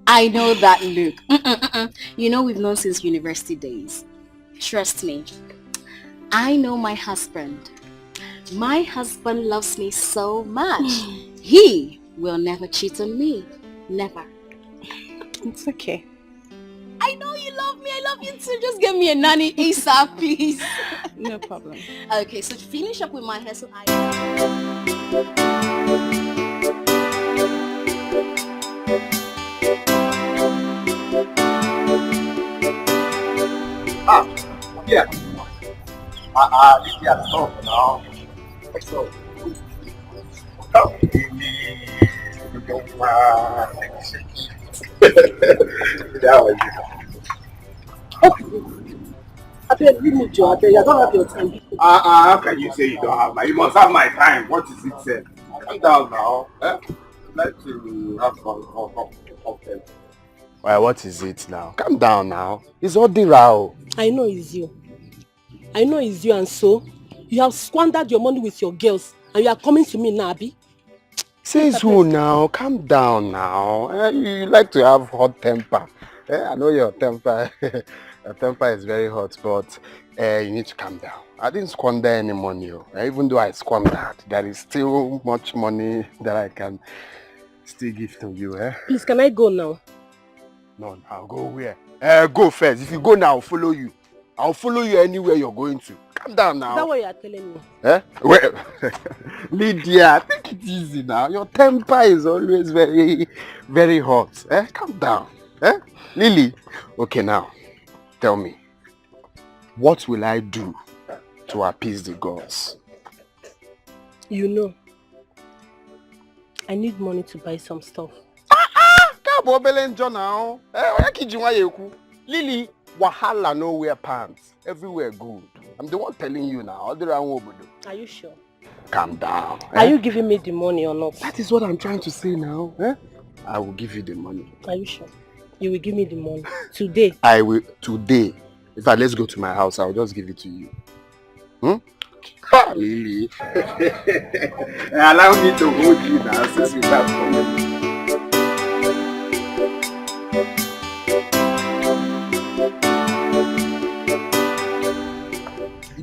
I know that look. You know we've known since university days. Trust me. I know my husband. My husband loves me so much. He will never cheat on me. Never. It's okay. I know you love me. I love you too. Just get me a nanny ASAP, please. No problem. Okay, so to finish up with my hair, so I... Yeah. This is a song now. So, that was Leave me, Joe. I don't have your time. how can you say you don't have my? You must have my time. What is it said? Calm down now. Like to have fun. Well, what is it now? Calm down now. It's all the row. I know it's you. And so you have squandered your money with your girls and you are coming to me now, Abi? Says who now? Calm down now. You like to have hot temper. I know your temper. Your temper is very hot, but you need to calm down. I didn't squander any money. Even though I squandered, there is still much money that I can still give to you. Please, can I go now? No, I'll go where? Go first. If you go now, I'll follow you. I'll follow you anywhere you're going to. Calm down now. Is that what you are telling me? Well, Lydia, take it easy now. Your temper is always very, very hot. Calm down. Lily, okay now, tell me, what will I do to appease the gods? You know, I need money to buy some stuff. Lily, wahala no wear pants. Everywhere good. I'm the one telling you now. Are you sure? Calm down. Are you giving me the money or not? That is what I'm trying to say now. I will give you the money. Are you sure? You will give me the money today? I will today. In fact, let's go to my house. I'll just give it to you. Lily. Allow me to hold you now since you have come.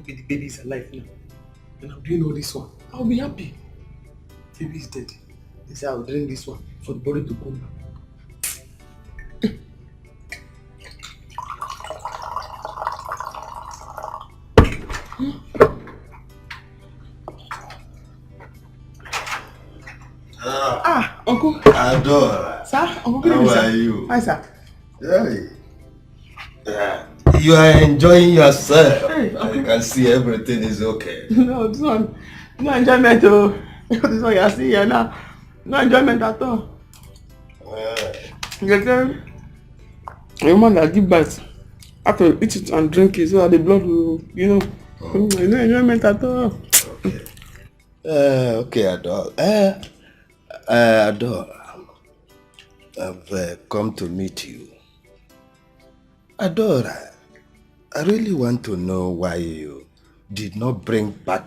The baby is alive now. And I'm doing all this one. I'll be happy. The baby is dead. They say I'll drink this one for the body to come back. Uncle. Adore. Sir, Uncle. How are you? Hi, sir. You are enjoying yourself. Hey, I can see everything is okay. No, this one, no enjoyment. This one you are seeing here now, no enjoyment at all. You tell a woman that give birth, have to eat it and drink it so that the blood will, no enjoyment at all. Okay, Adore. Adore. I've come to meet you. Adora, I really want to know why you did not bring back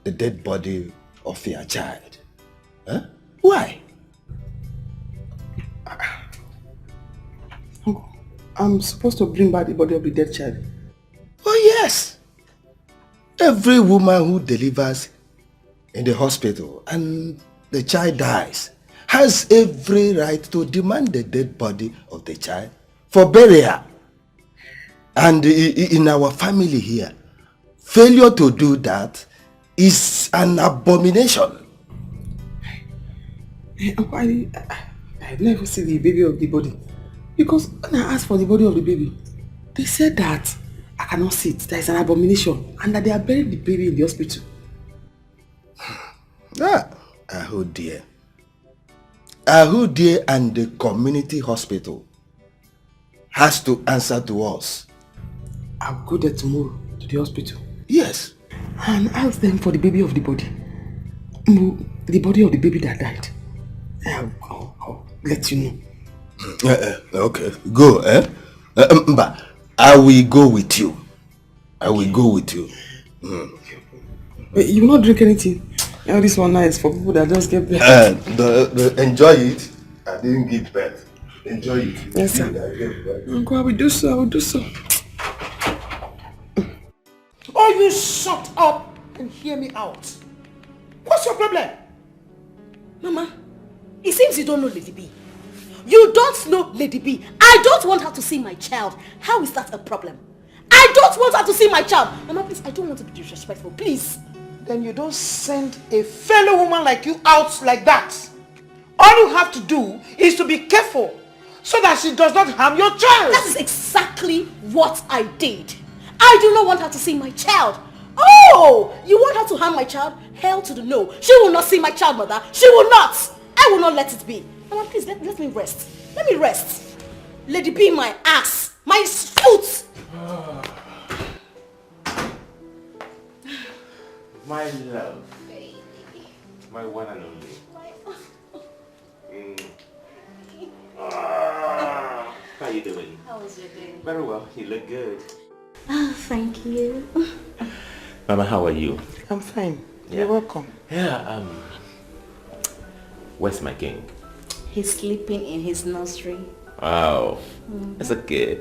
the dead body of your child. Huh? Why? I'm supposed to bring back the body of the dead child. Oh yes! Every woman who delivers in the hospital and the child dies has every right to demand the dead body of the child for burial. And in our family here, failure to do that is an abomination. I never see the baby of the body. Because when I asked for the body of the baby, they said that I cannot see it. There is an abomination. And that they are burying the baby in the hospital. Aho dear. Aho dear and the community hospital has to answer to us. I'll go there tomorrow to the hospital. Yes. And ask them for the baby of the body. The body of the baby that died. I'll let you know. Okay, go, but I will go with you. I will go with you. You will not drink anything. This one now is for people that just get birth. Enjoy it. I didn't give birth. Enjoy it. Yes, sir. Uncle, I will do so. I will do so. Oh, you shut up and hear me out. What's your problem? Mama, it seems you don't know Lady B. You don't know Lady B. I don't want her to see my child. How is that a problem? I don't want her to see my child. Mama, please, I don't want to be disrespectful. Please. Then you don't send a fellow woman like you out like that. All you have to do is to be careful so that she does not harm your child. That is exactly what I did. I do not want her to see my child. Oh, you want her to harm my child? Hell to the no. She will not see my child, mother. She will not. I will not let it be. Mama, please, let me rest. Let me rest. Lady B, my ass. My foot. My love. My one and only. How are you doing? How was your day? Very well. You look good. Oh, thank you. Mama, how are you? I'm fine. Yeah. You're welcome. Yeah, where's my king? He's sleeping in his nursery. Wow. It's okay.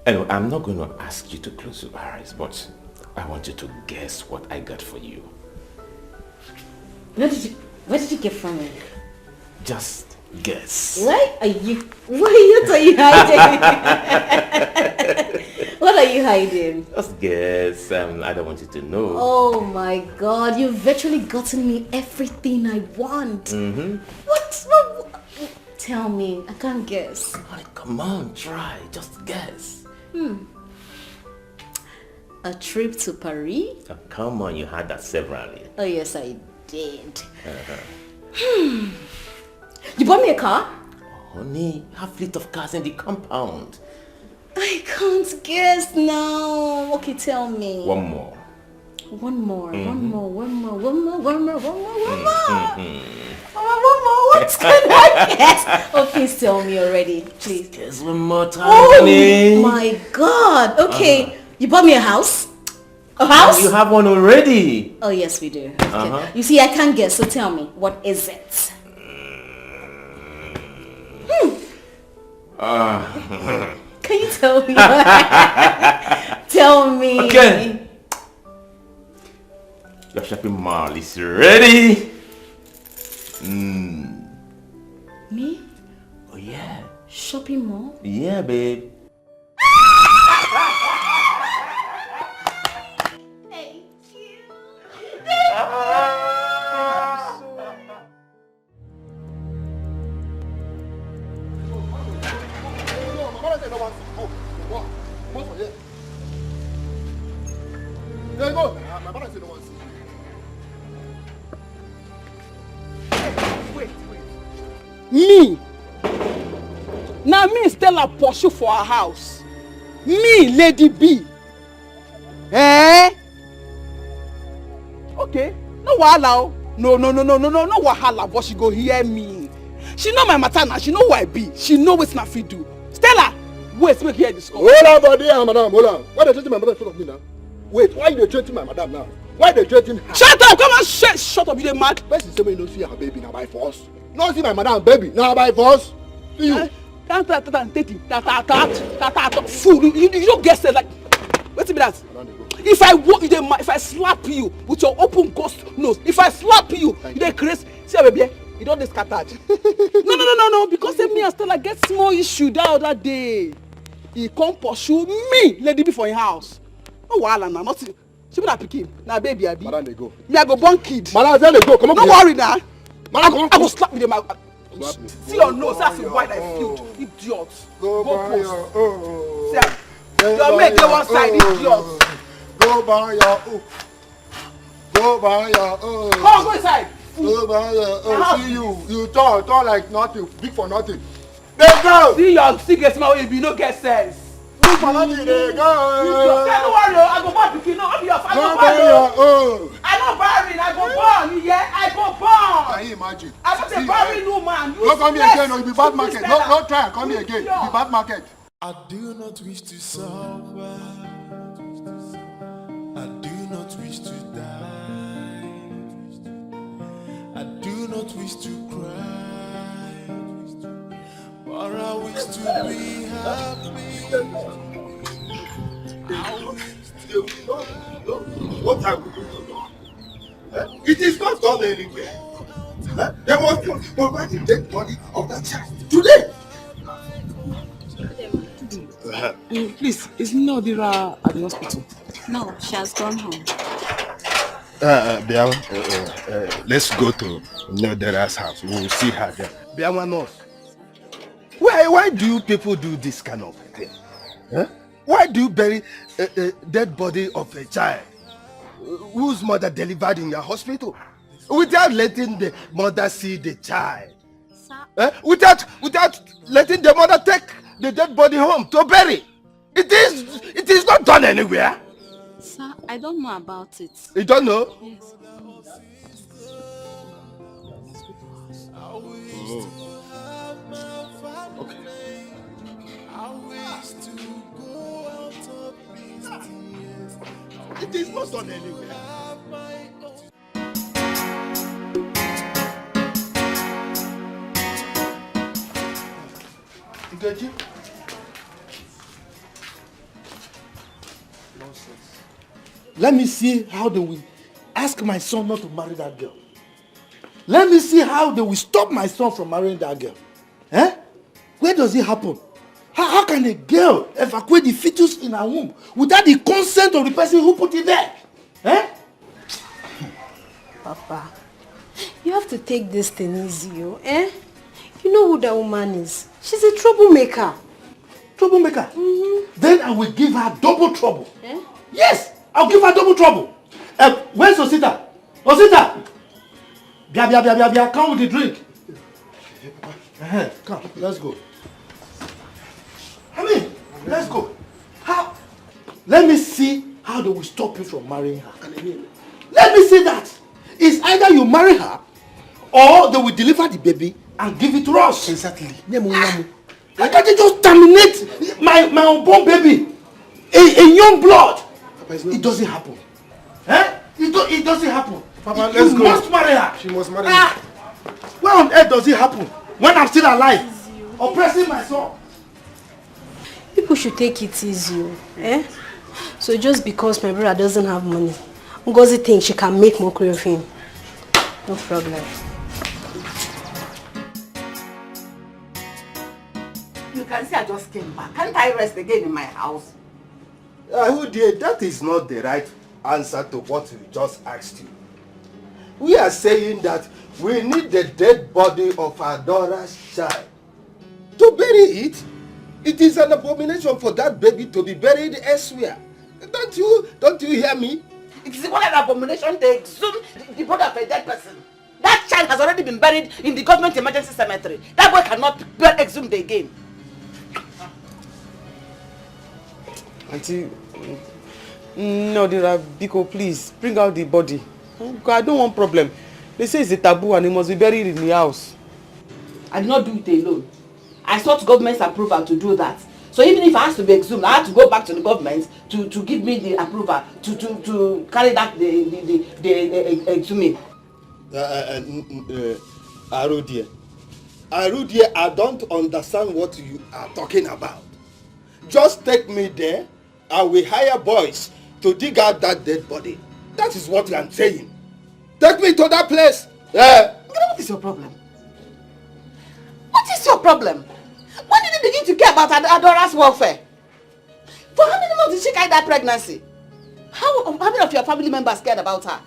Anyway, I'm not going to ask you to close your eyes, but I want you to guess what I got for you. Where did you get from it? Just guess. What are you hiding? What are you hiding? Just guess. I don't want you to know. Oh my God, you've virtually gotten me everything I want. What? Tell me, I can't guess. Come on, try. Just guess. A trip to Paris? Oh, come on, you had that severally. Oh yes, I did. You bought me a car? Oh, honey, have fleet of cars in the compound. I can't guess now. Okay, tell me. One more. One more. What can I guess? Oh, please tell me already, please. Guess one more time, Oh honey. my God. Okay, you bought me a house? A house? You have one already. Oh yes, we do. Okay. You see, I can't guess, so tell me, what is it? Can you tell me? Tell me. Okay. Your shopping mall is ready. Me? Oh yeah. Shopping mall? Yeah, babe. Me. Now me Stella pursue for her house. Me, Lady B. Eh? Okay, no wahala. No wahala, but she go hear me. She know my matter now, she know who I be. She know wetin I fit do. Stella, wait, make here discuss. Hold on, body, madam, hold on. Why they treating my mother in front of me now? Wait, why you treating my madam now? Why they treating her? Shut up, come on, shut up, you dey mad? First you say me no see her baby now by force. No see my madam baby now by force. See you. Fool, you don't get it like. Wait a minute. If I slap you with your open ghost nose, if I slap you, you dey crazy. See baby, you don't dey scattered. No, because me and Stella get small issue that other day. He come pursue me, lady be for him house. No wahala na, nothing. She be that pikin, na baby I be. Madam, they go. Me I go born kid. Madam, tell they go. Come on. Don't worry now. Madam, I go slap with them. See your nose, that's the white I feel. Idiot. Go post. Your mate get one side, idiot. Go by your Go by your Come on, go inside. Go by your See you. You talk like nothing. Big for nothing. They go. See your cigarette smell if you no get sense. Big for nothing. They go. Don't worry, I go born pikin. No, your father. Go by your I no barren. I go born. Yeah, I go born. Can you imagine? I'm not a barren woman. Don't come here again. Or you be bad market. No try. Come here again. You be bad market. I do not wish to suffer. I do not wish to die. I do not wish to cry. But I wish to be happy. What are we going to do? It is not gone anywhere. They must provide the dead body of that child today. Please, is Nodira at the hospital? No, she has gone home. Let's go to Nodira's house. We will see her there. Biawa nurse. Why do you people do this kind of thing? Huh? Why do you bury a dead body of a child whose mother delivered in your hospital without letting the mother see the child? Without letting the mother take the dead body home to bury? It is not done anywhere. Sir, I don't know about it. You don't know? Yes. Oh. Okay. It is not done anywhere. Uche. Let me see how they will ask my son not to marry that girl. Let me see how they will stop my son from marrying that girl. Eh? Where does it happen? How can a girl evacuate the fetus in her womb without the consent of the person who put it there? Eh? Papa, you have to take this thing easy, eh? You know who that woman is. She's a troublemaker. Troublemaker? Mm-hmm. Then I will give her double trouble. Eh? Yes, I'll give her double trouble. Where's Osita? Osita! Bia, come with the drink. Come, let's go. Let's go. How? Let me see how they will stop you from marrying her. Let me see that. It's either you marry her or they will deliver the baby and give it to us. Exactly. Why can't they just terminate my unborn baby? A young blood. Papa, it doesn't happen. Eh? It doesn't happen. Papa, let's go. You must marry her. She must marry her. Where on earth does it happen? When I'm still alive? Oppressing my son. People should take it easy, eh? So just because my brother doesn't have money, Ngozi thinks she can make mockery of him. No problem. You can see I just came back. Can't I rest again in my house? Who did? That is not the right answer to what we just asked you. We are saying that we need the dead body of our daughter's child to bury it. It is an abomination for that baby to be buried elsewhere. Don't you hear me? It is what an abomination to exhume the body of a dead person. That child has already been buried in the government emergency cemetery. That boy cannot be exhumed again. Auntie, no, Biko, please bring out the body. I don't want problem. They say it's a taboo and it must be buried in the house. I did not do it alone. I sought government's approval to do that. So even if I have to be exhumed, I have to go back to the government to give me the approval to carry that the exhumation. Arudie, I don't understand what you are talking about. Just take me there, and we hire boys to dig out that dead body. That is what I'm saying. Take me to that place. What is your problem? What is your problem? When did you begin to care about Adora's welfare? For how many months did she carry that pregnancy? How many of your family members cared about her?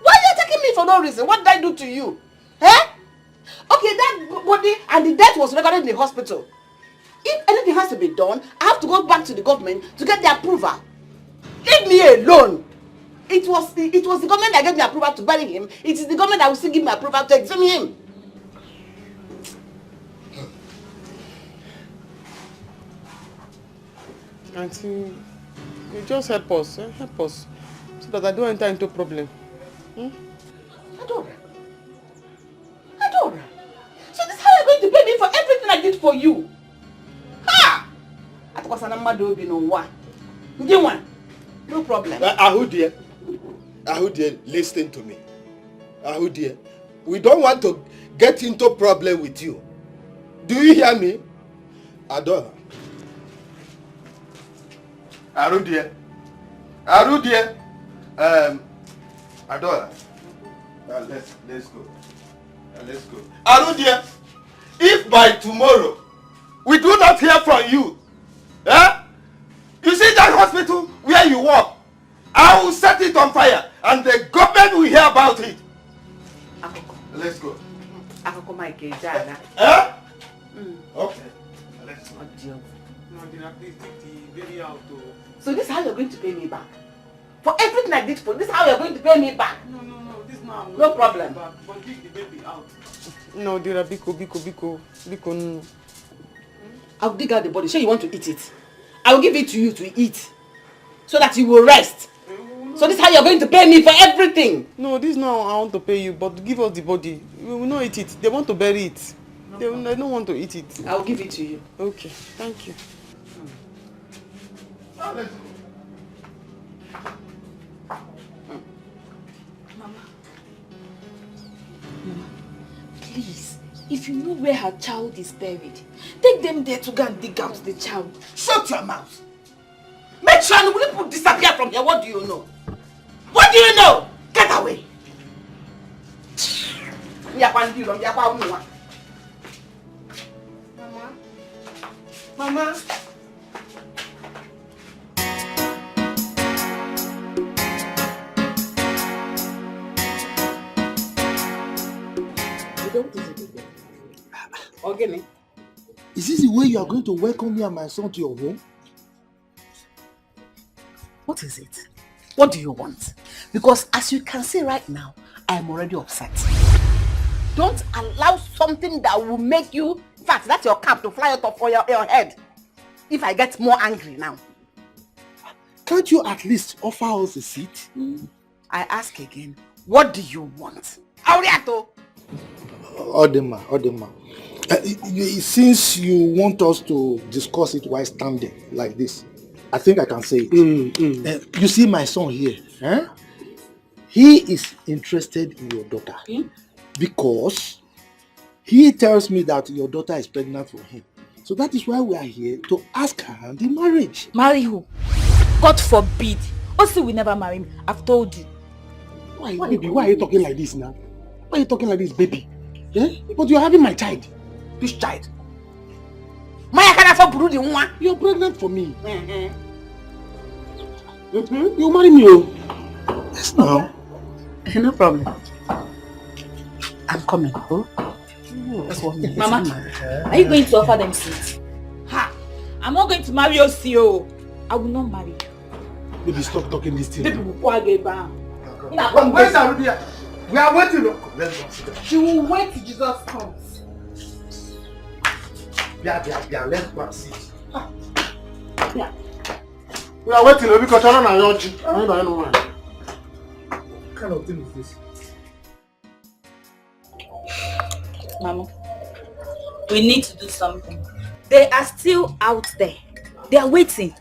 Why are you attacking me for no reason? What did I do to you? Eh? Okay, that body and the death was recorded in the hospital. If anything has to be done, I have to go back to the government to get the approval. Leave me alone. It was the government that gave me approval to bury him. It is the government that will still give me approval to exhume him. Auntie, you just help us, help us, so that I don't enter into problem. Adora. So this is how you're going to pay me for everything I did for you? Ha! No problem. Ahudie, listen to me. Ahudie, we don't want to get into problem with you. Do you hear me? Adora. Arudie. Adora. Let's go. Let's go. Arudie, if by tomorrow we do not hear from you, you see that hospital where you work, I will set it on fire and the government will hear about it. Let's go. Okay. Let's go. So this is how you're going to pay me back? For everything I did for you, this is how you're going to pay me back? No, this man. No problem. But dig the baby out. No, dear, biko, no. I'll dig out the body. Sure you want to eat it? I will give it to you to eat. So that you will rest. So this is how you're going to pay me for everything? No, this is not how I want to pay you, but give us the body. We will not eat it. They want to bury it. They don't want to eat it. I'll give it to you. Okay, thank you. Mama, please, if you know where her child is buried, take them there to go and dig out the child. Shut your mouth. Make sure no people disappear from here. What do you know? What do you know? Get away. Mama. Okay. Is this the way you are going to welcome me and my son to your home? What is it? What do you want? Because as you can see right now, I am already upset. Don't allow something that will make you, in fact, that's your cap to fly out of your head. If I get more angry now. Can't you at least offer us a seat? I ask again, what do you want? Auriato! Odema. Since you want us to discuss it while standing like this, I think I can say it. You see my son here, he is interested in your daughter because he tells me that your daughter is pregnant for him. So that is why we are here to ask her the marriage. Marry who? God forbid. Also, we never marry him. I've told you. Why are you talking like this now? Why are you talking like this, baby? But you're having my child. Which child? You're pregnant for me. You marry me, oh? Yes, no. No problem. I'm coming. Mama, are you going to offer them seats? Ha! I'm not going to marry your CEO. I will not marry you. Baby, stop talking this thing. We are waiting. She will wait till Jesus comes. Yeah, let's go and sit. Yeah. We are waiting because I don't know. What kind of thing is this? Mama, we need to do something. They are still out there. They are waiting.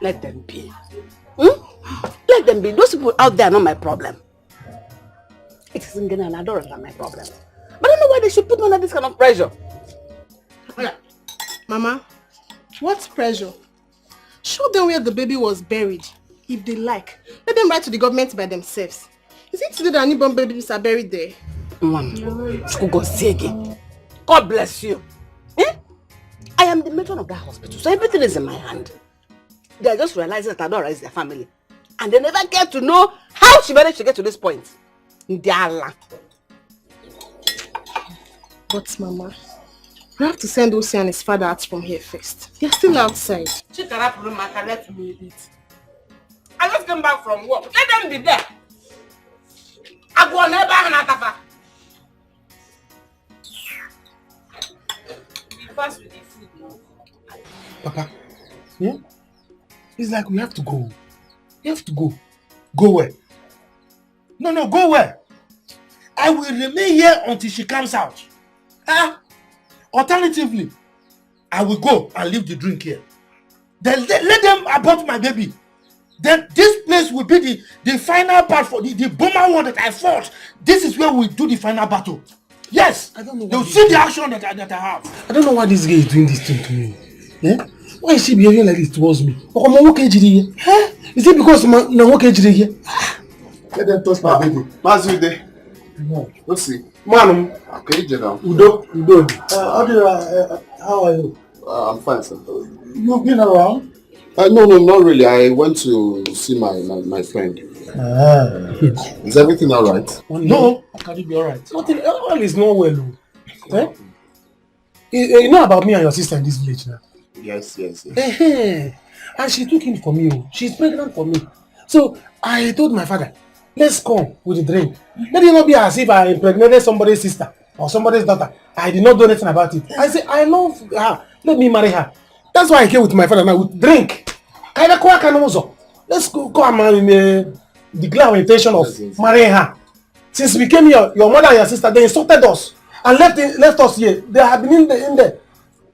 Let them be. Let them be. Those people out there are not my problem. It is Ngene and Adora that are my problem. But I don't know why they should put me under this kind of pressure. Mama, what pressure? Show them where the baby was buried, if they like. Let them write to the government by themselves. Is it today that newborn babies are buried there? God bless you. I am the matron of that hospital, so everything is in my hand. They are just realizing that Adora is their family. And they never get to know how she managed to get to this point. Ndiala. But Mama, we have to send Uche and his father out from here first. They're still outside. Let me eat. I just came back from work. Let them be there. I go never have fast with the food now. Papa, it's like we have to go. We have to go. Go where? No, go where? I will remain here until she comes out. Alternatively, I will go and leave the drink here. Then let them abort my baby. Then this place will be the final part for the bomber one that I fought. This is where we do the final battle. Yes, I don't know. They'll see the action that I have. I don't know why this guy is doing this thing to me. Why is she behaving like this towards me? Is it because here? Let them touch my baby. Mazude. No. Let's see. Man, okay, General. Udo. How are you? I'm fine, sir. You've been around? No, not really. I went to see my friend. Is everything all right? No. Can it be all right? Nothing. All is not well. You know about me and your sister in this village now? Yes. And she took him for me. She's pregnant for me. So I told my father, let's come with the drink. Let it not be as if I impregnated somebody's sister or somebody's daughter. I did not do anything about it. I said, I love her. Let me marry her. That's why I came with my father now with drink. Let's go and marry, declare our intention of marrying her. Since we came here, your mother and your sister, they insulted us and left us here. They have been in there,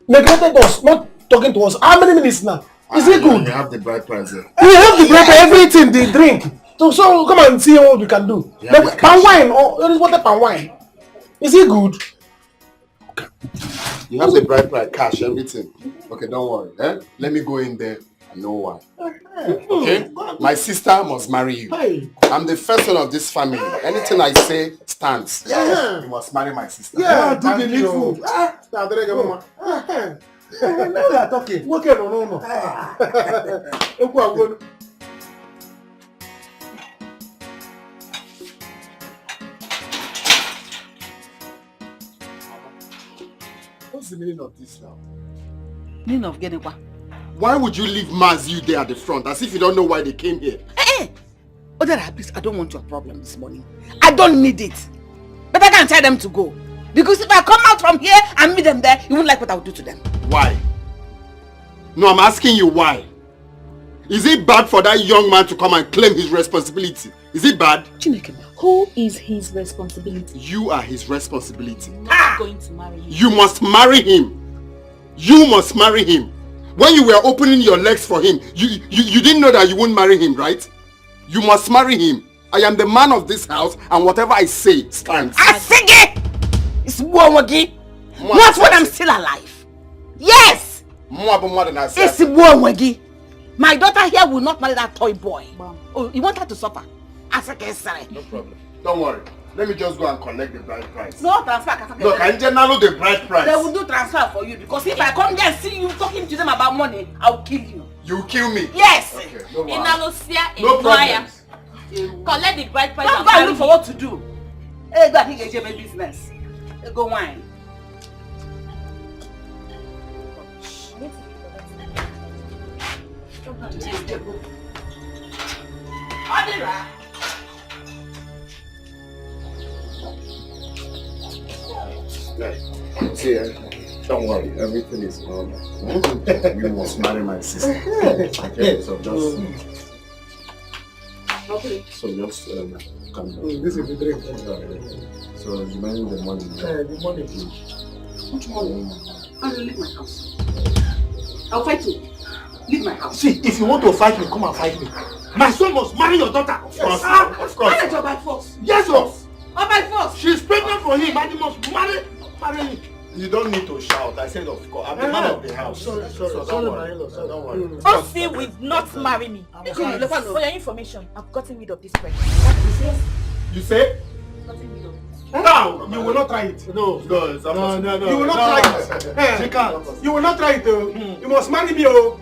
neglected us, not talking to us. How many minutes now? Is it good? You have the bride price there. We have the bride, everything, the drink. So come and see what we can do. Palm wine, there is water palm wine. Is it good? You have the bride price, cash, everything. Okay, don't worry. Let me go in there and know why. Okay? My sister must marry you. I'm the first one of this family. Anything I say stands. You must marry my sister. Yeah, do the needful. Now we are talking. No. What's the meaning of this now? Meaning of getting what? Why would you leave Mazu there at the front as if you don't know why they came here? Odara, please, I don't want your problem this morning. I don't need it. But I can tell them to go. Because if I come out from here and meet them there, you won't like what I will do to them. Why? No, I'm asking you why. Is it bad for that young man to come and claim his responsibility? Is it bad? Chineke, who is his responsibility? You are his responsibility. I'm not going to marry him. You must marry him. You must marry him. When you were opening your legs for him, you didn't know that you wouldn't marry him, right? You must marry him. I am the man of this house, and whatever I say stands. Asige! It's Mwawagi. Not when I'm still alive. Yes! More than I said. It's Mwawagi. My daughter here will not marry that toy boy. Oh, you want her to suffer? Asige, no problem. Don't worry. Let me just go and collect the bride price. No transfer. Look, I didn't know the bride price. They will do transfer for you because if I come there and see you talking to them about money, I'll kill you. You will kill me? Yes. Okay, no problem. Collect the bride price. Don't go and look for what to do. Hey, go and think it's my business. Go wine. Adira. See, don't worry, everything is normal. You must marry my sister. Okay, so just This is the drink. So you mean the money? The money. Which money? I will leave my house. I'll fight you. Leave my house. See, if you want to fight me, come and fight me. My son must marry your daughter. Of course. Of course. Marriage or by force? Yes, sir. Or by force? She's pregnant for him and he must marry him. You don't need to shout. I said of course. I'm the man of the house. Sorry, don't worry. Osi will not marry me. For your information, I've gotten rid of this pregnancy. You say? No, you will not try it. No. No. You will not try it. She can't. You will not try it. You must marry me. You will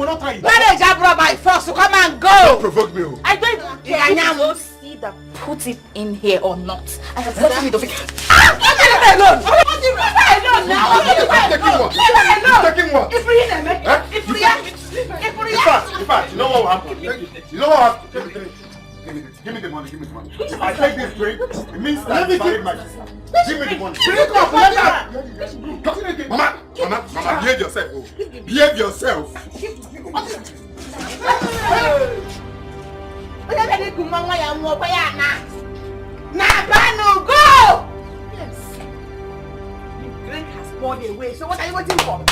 not try it. Marriage abroad by force. Come and go. Don't provoke me. I don't care if you see that put it in here or not. I have gotten rid of it. Leave me alone. Leave me alone now. Taking what? In fact, you know what will happen? You know what will happen? Give me the money. If I take this drink, it means that I married my sister. Give me the money. Mama, behave yourself. Behave yourself. Go! Yes. The drink has poured away, so what are you waiting for?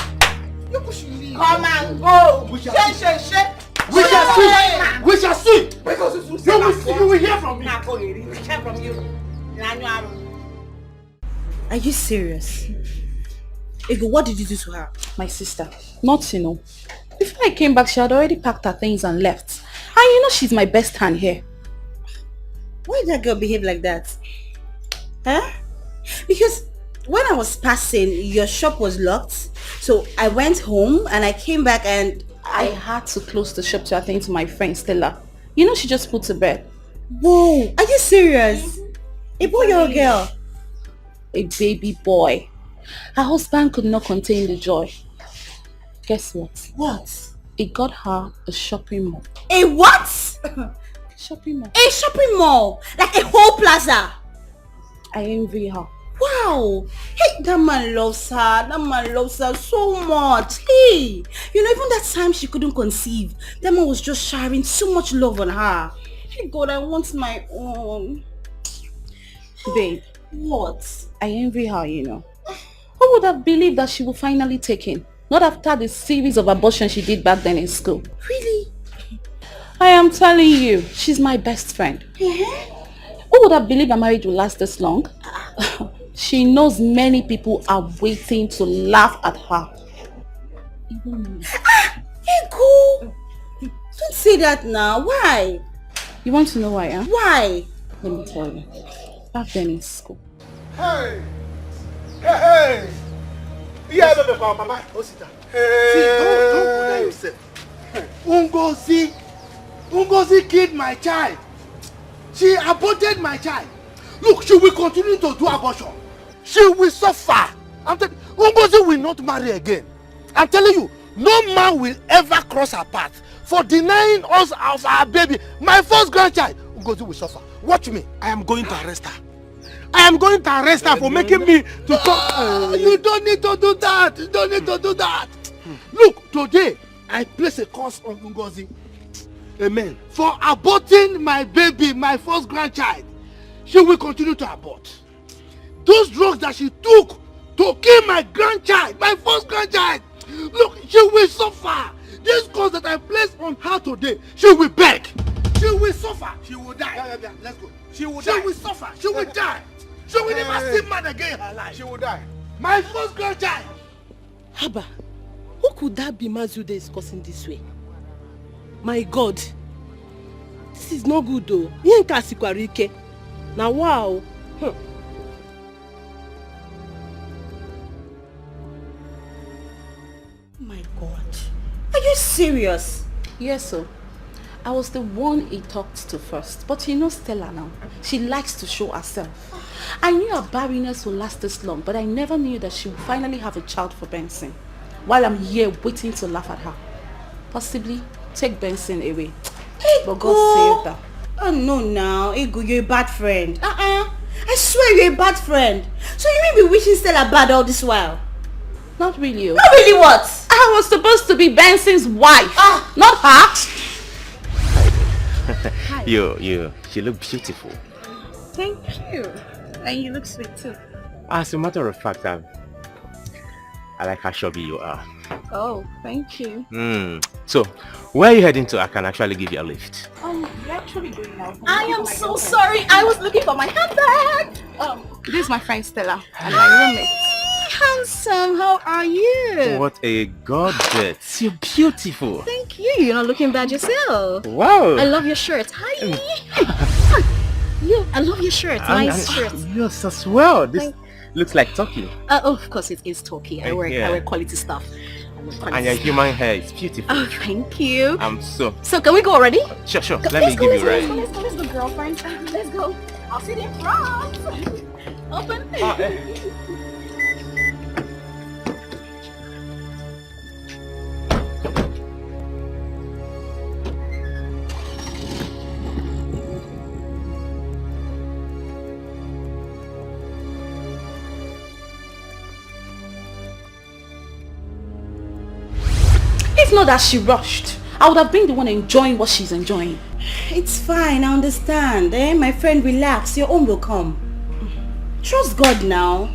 You push me. Come and go. We shall see. We shall see. You will hear from me. Are you serious? Ego, what did you do to her? My sister. Nothing. Before I came back, she had already packed her things and left. And she's my best hand here. Why did that girl behave like that? Huh? Because when I was passing, your shop was locked. So I went home and I came back and I had to close the shop to attend to my friend Stella. She just put to bed. Whoa, are you serious? A boy or a girl? A baby boy. Her husband could not contain the joy. Guess what? What? It got her a shopping mall. A what? Shopping mall. A shopping mall? Like a whole plaza? I envy her. Wow. Hey, that man loves her. That man loves her so much. Hey, even that time she couldn't conceive, that man was just showering so much love on her. Hey God, I want my own. Babe. What? I envy her, Who would have believed that she would finally take in? Not after the series of abortions she did back then in school. Really? I am telling you, she's my best friend. Who would have believed a marriage will last this long? She knows many people are waiting to laugh at her. Ego! Don't say that now. Why? You want to know why, huh? Why? Let me tell you. Back then in school. Hey! Yeah, Mama. See, don't bother yourself. Ngozi killed my child. She aborted my child. Look, she will continue to do abortion. She will suffer. Ngozi will not marry again. I'm telling you, no man will ever cross her path for denying us of our baby, my first grandchild. Ngozi will suffer. Watch me. I am going to arrest her. I am going to arrest her for making me to come. You don't need to do that. You don't need to do that. Look, today I place a curse on Ngozi. Amen. For aborting my baby, my first grandchild. She will continue to abort. Those drugs that she took to kill my grandchild, my first grandchild. Look, she will suffer. This curse that I placed on her today, she will beg. She will suffer. She will die. Yeah, let's go. She will die. She will suffer. She will die. She will never see man again in her life. She will die. My first grandchild. Haba, who could that be Mazude is cursing this way? My God. This is not good though. Now wow. Oh my God. Are you serious? Yes, sir. I was the one he talked to first. But Stella now. She likes to show herself. I knew her barrenness would last this long, but I never knew that she would finally have a child for Benson. While I'm here waiting to laugh at her. Possibly take Benson away. But God saved her. Oh no now, Ego, you're a bad friend. I swear you're a bad friend. So you may be wishing Stella bad all this while? Not really. Not really what? I was supposed to be Benson's wife, not her. Hi. You look beautiful. Thank you. And you look sweet too. As a matter of fact, I like how chubby you are. Oh, thank you. So, where are you heading to? I can actually give you a lift. We're actually going out. I am so sorry. I was looking for my handbag. This is my friend Stella and my roommate. Handsome, how are you? What a goddess. You're beautiful. Thank you. You're not looking bad yourself. Wow. I love your shirt. Hi. I love your shirt. Nice shirt. Yours as well. This looks like turkey. Oh, of course it is turkey. I wear quality stuff. And your human hair is beautiful. Oh, thank you. So can we go already? Sure. Let me give you a ride. Let's go, girlfriend. Let's go. I'll sit in front. Open. It's not that she rushed. I would have been the one enjoying what she's enjoying. It's fine, I understand. My friend, relax. Your own will come. Trust God now.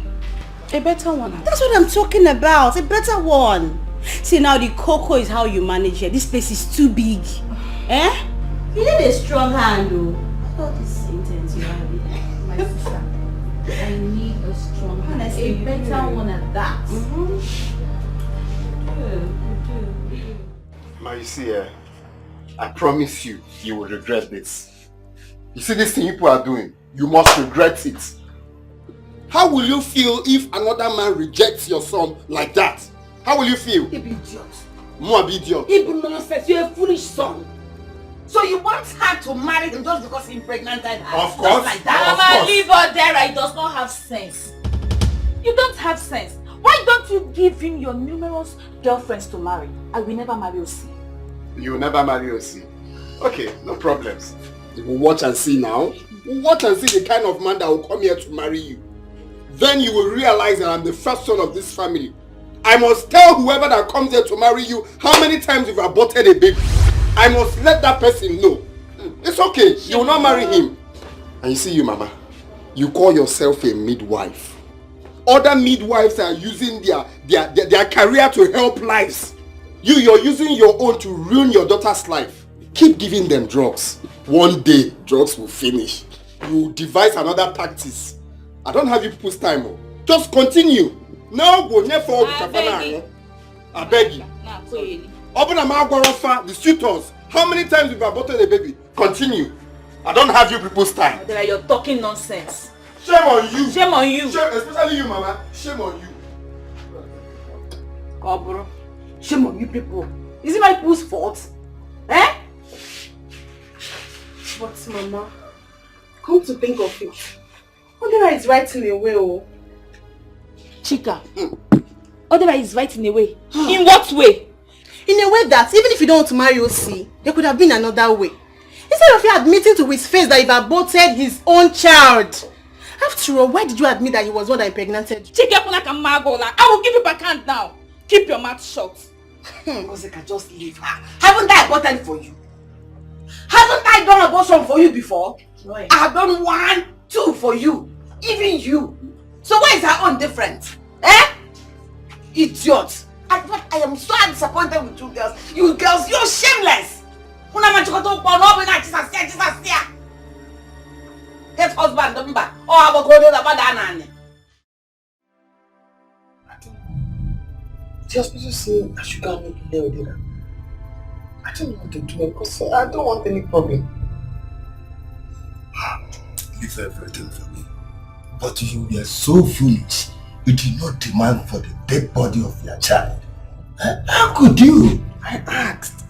A better one. That's what I'm talking about. A better one. See, now the cocoa is how you manage it. This place is too big. You need a strong hand, though. I thought this is intense. You have my sister. I need a strong hand. A better one at that. Ma, you see, I promise you, you will regret this. You see this thing people are doing, you must regret it. How will you feel if another man rejects your son like that? How will you feel? You be idiot. More be idiot. You nonsense. You're a foolish son. So you want her to marry him just because he impregnated her? Of course. Like that? Mama, leave her there. He does not have sense. You don't have sense. Why don't you give him your numerous girlfriends to marry? I will never marry Osi. You will never marry Osi. Okay, no problems. You will watch and see now. Watch and see the kind of man that will come here to marry you. Then you will realize that I'm the first son of this family. I must tell whoever that comes here to marry you how many times you've aborted a baby. I must let that person know. It's okay. You will not marry him. And you see you, Mama. You call yourself a midwife. Other midwives are using their career to help lives. You're using your own to ruin your daughter's life. Keep giving them drugs. One day, drugs will finish. You will devise another practice. I don't have you people's time. Just continue. No, go never fall. I beg you. Open a mouth, the suitors. How many times you've aborted a baby? Continue. I don't have you people's time. You're talking nonsense. Shame on you. Shame on you. Shame, especially you, Mama. Shame on you. Oh, bro. Shame on you people. Is it my people's fault? Eh? But Mama, come to think of it, Odera is right in a way, oh. Chika, Odera is right in a way. In what way? In a way that even if you don't want to marry Osi, there could have been another way. Instead of you admitting to his face that you've aborted his own child. After all, why did you admit that he was one that impregnated you? Chika, I will give you back hand now. Keep your mouth shut. Osika, just leave her. Haven't I aborted for you? Haven't I done abortion for you before? I have done 1, 2 for you. Even you. So why is her own different? Idiot. I am so disappointed with you girls. You girls, you're shameless. Get husband, number. Oh, I will go to the banana. The hospital say I should go and make a with dinner. I don't know what to do because I don't want any problem. Leave everything for me. But you were so foolish. You did not demand for the dead body of your child. How could you? I asked.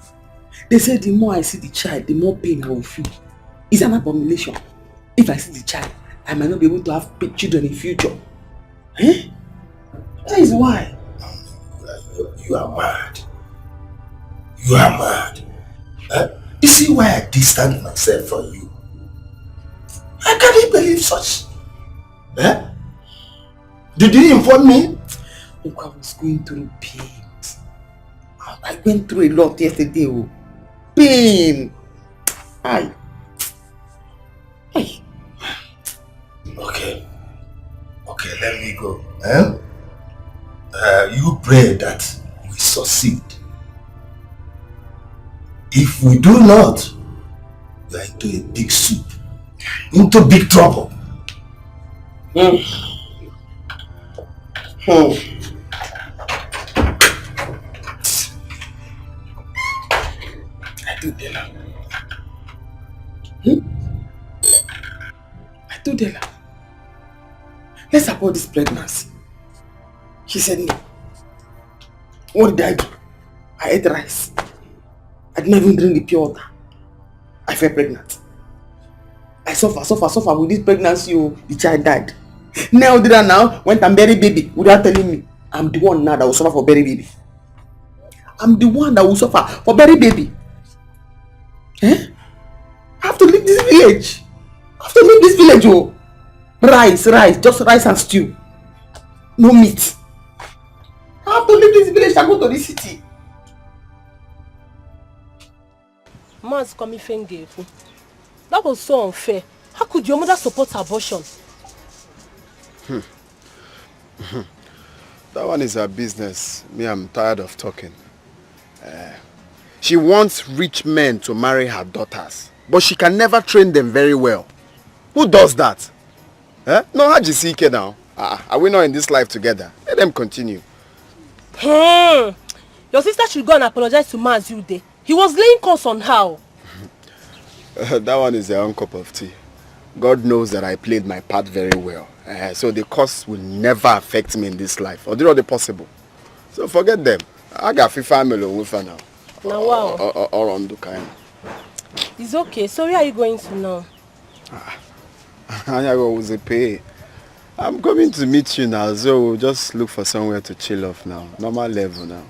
They said the more I see the child, the more pain I will feel. It's an abomination. If I see the child, I might not be able to have children in future. That is why. You are mad. You are mad. You see why I distance myself from you? I can't believe such. Did you inform me? Look, I was going through pain. I went through a lot yesterday. Pain. pray that we succeed. If we do not, we are into a big soup, into big trouble. I told Della. I told Della, let's abort this pregnancy. She said no. What did I do? I ate rice. I didn't even drink the pure water. I fell pregnant. I suffer with this pregnancy. The child died. Now did I now went and bury baby without telling me. I'm the one now that will suffer for bury baby. I'm the one that will suffer for bury baby. I have to leave this village. Oh. Rice, just rice and stew. No meat. I have to leave this village and go to the city. Man's coming finger. That was so unfair. How could your mother support abortion? That one is her business. Me, I'm tired of talking. She wants rich men to marry her daughters, but she can never train them very well. Who does that? No, Hajisike now. Are we not in this life together? Let them continue. Your sister should go and apologize to Mazude. He was laying curse on her. That one is their own cup of tea. God knows that I played my part very well. So the curse will never affect me in this life. Or do all the possible. So forget them. I got family with her now. Now wow. Or on the kind. It's okay. So where are you going to now? I'm coming to meet you now, so we'll just look for somewhere to chill off now. Normal level now.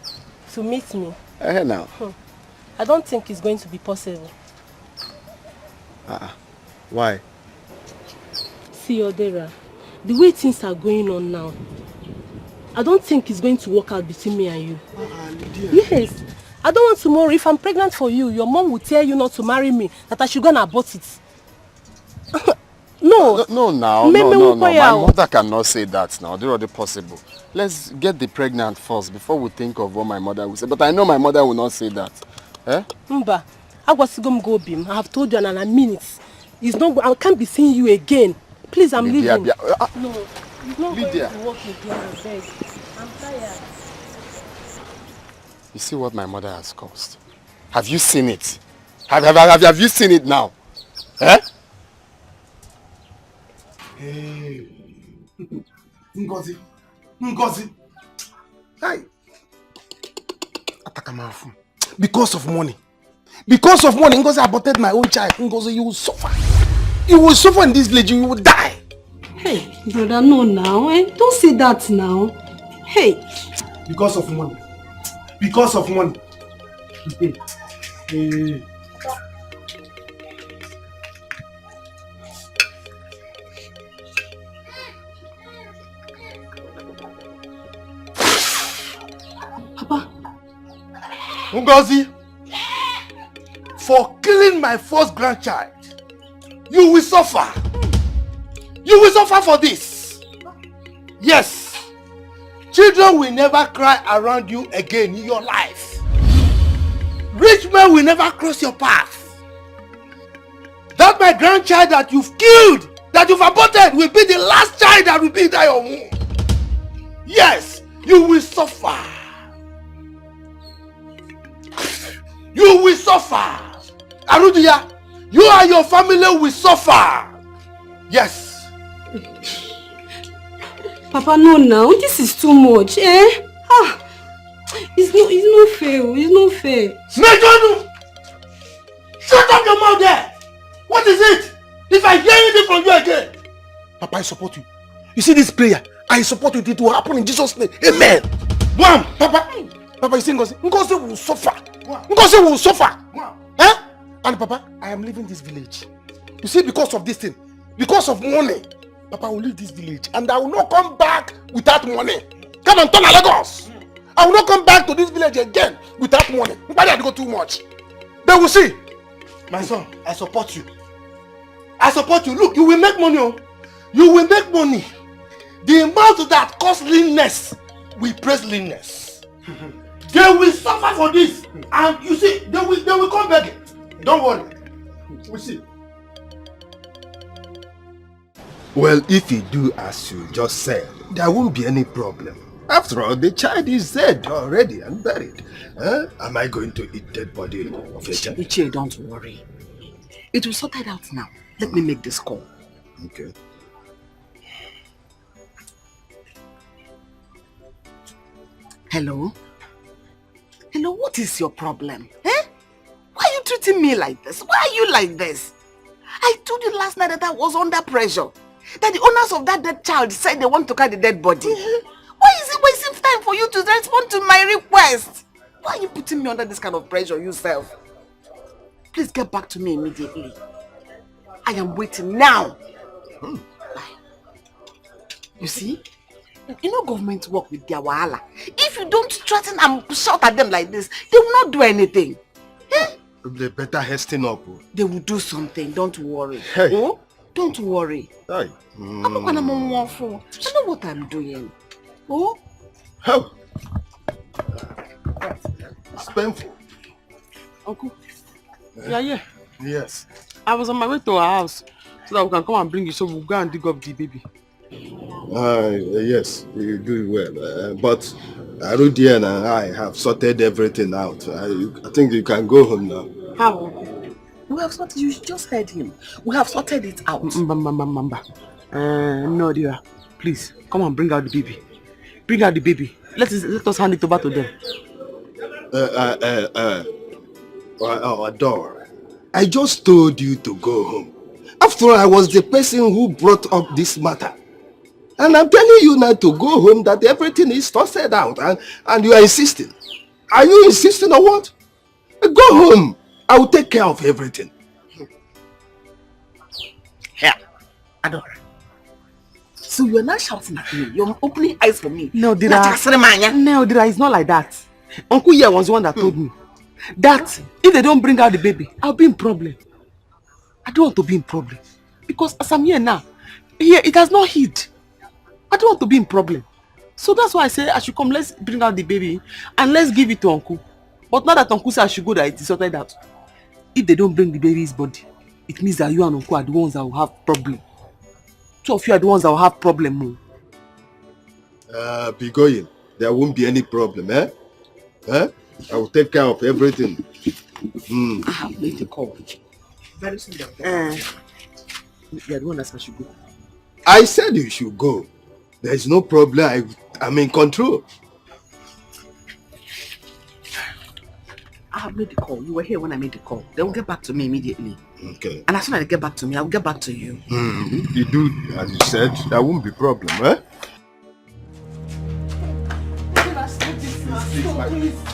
To meet me? Now. I don't think it's going to be possible. Why? See, Odera, the way things are going on now, I don't think it's going to work out between me and you. Yes. I don't want tomorrow, if I'm pregnant for you, your mom will tell you not to marry me, that I should go and abort it. No. No, my mother cannot say that now. Do all the possible. Let's get the pregnant first before we think of what my mother will say. But I know my mother will not say that. Mba, I have told you and I mean it. It's not, I can't be seeing you again. Please, I'm leaving. No, it's not going to work again, I beg. I'm tired. You see what my mother has caused? Have you seen it? Have you seen it now? Hey. Ngozi. Hey. Atakamafu. Because of money, Ngozi aborted my own child. Ngozi, you will suffer. You will suffer in this village. You will die. Hey, brother, no now. Don't say that now. Hey. Because of money. Hey. Papa. Ngozi, for killing my first grandchild, you will suffer. You will suffer for this. Yes. Children will never cry around you again in your life. Rich men will never cross your path. That my grandchild that you've killed, that you've aborted, will be the last child that will be in your womb. Yes, you will suffer. You will suffer. Arudia, you and your family will suffer. Yes. Papa, no now. This is too much, It's not fair. It's not fair. Mejonu! Shut up your mouth there! What is it? If I hear anything from you again. Papa, I support you. You see this prayer? I support you. It will happen in Jesus' name. Amen. One, Papa, you see Ngozi will suffer. Ngozi will suffer. And Papa, I am leaving this village. You see, because of this thing, because of money, Papa, I will leave this village and I will not come back without money. Come and turn to Lagos. I will not come back to this village again without money. Nobody had to go too much. They will see. My son, I support you. I support you. Look, you will make money. You will make money. The amount that costs leanness, we praise leanness. They will suffer for this. And you see, they will come back. Don't worry. We'll see. Well, if you do as you just said, there won't be any problem. After all, the child is dead already and buried. Am I going to eat dead body of a child? Uche, don't worry. It will sort it out now. Let me make this call. Okay. Hello? Hello, what is your problem? Eh? Why are you treating me like this? Why are you like this? I told you last night that I was under pressure. That the owners of that dead child said they want to carry the dead body. Why is it wasting time for you to respond to my request? Why are you putting me under this kind of pressure yourself? Please get back to me immediately. I am waiting now. You see? You know government work with their wahala. If you don't threaten and shout at them like this, they will not do anything. Eh? They better hasten up. They will do something, don't worry. Hey. Oh? Don't worry. Hey. I know what I'm doing. Oh? How? It's painful. Uncle, yeah. Yes. I was on my way to our house so that we can come and bring you, so we'll go and dig up the baby. Yes, you do well. But Arudi and I have sorted everything out. I think you can go home now. How? We have sorted, you just heard him. We have sorted it out. No, dear. Please, come and bring out the baby. Bring out the baby. Let us hand it over to them. Adore, I just told you to go home. After all, I was the person who brought up this matter. And I'm telling you now to go home, that everything is sorted out, and you are insisting. Are you insisting or what? Go home. I will take care of everything. Here, Adora. So you're not shouting at me. You're opening eyes for me. No, Dira. It's not like that. Uncle here was the one that told me that if they don't bring out the baby, I'll be in problem. I don't want to be in problem. Because as I'm here now, here it has not hit. I don't want to be in problem. So that's why I say I should come, let's bring out the baby and let's give it to Uncle. But now that Uncle said I should go, that it is sorted out. If they don't bring the baby's body, it means that you and Uncle are the ones that will have problem. Two of you are the ones that will have problem. Be going. There won't be any problem, eh? I will take care of everything. I have made a call. Very soon. You are the one that I should go. I said you should go. There is no problem. I'm in control. I have made the call. You were here when I made the call. They will get back to me immediately. Okay. And as soon as they get back to me, I will get back to you. You do as you said. There won't be problem, eh?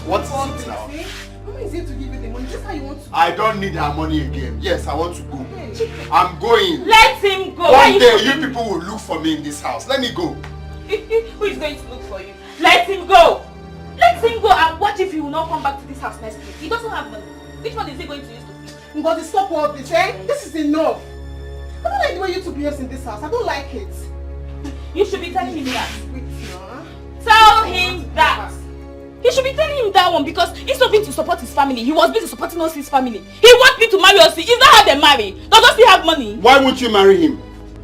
What's it now? Mama is here to give you the money. Just how you want to. I don't need her money again. Yes, I want to go. I'm going. Let him go. One day you people will look for me in this house. Let me go. Who is going to look for you? Let him go. Let him go and watch if he will not come back to this house next week. He doesn't have money. Which one is he going to use to feed? But stop all this, eh? This is enough. I don't like the way you two behave in this house. I don't like it. You should be telling him that. Wait, no. Tell him that. He should be telling him that one because he's not being to support his family. He was busy supporting us, his family. He wants me to marry us. Is that how they marry? Does he have money? Why won't you marry him?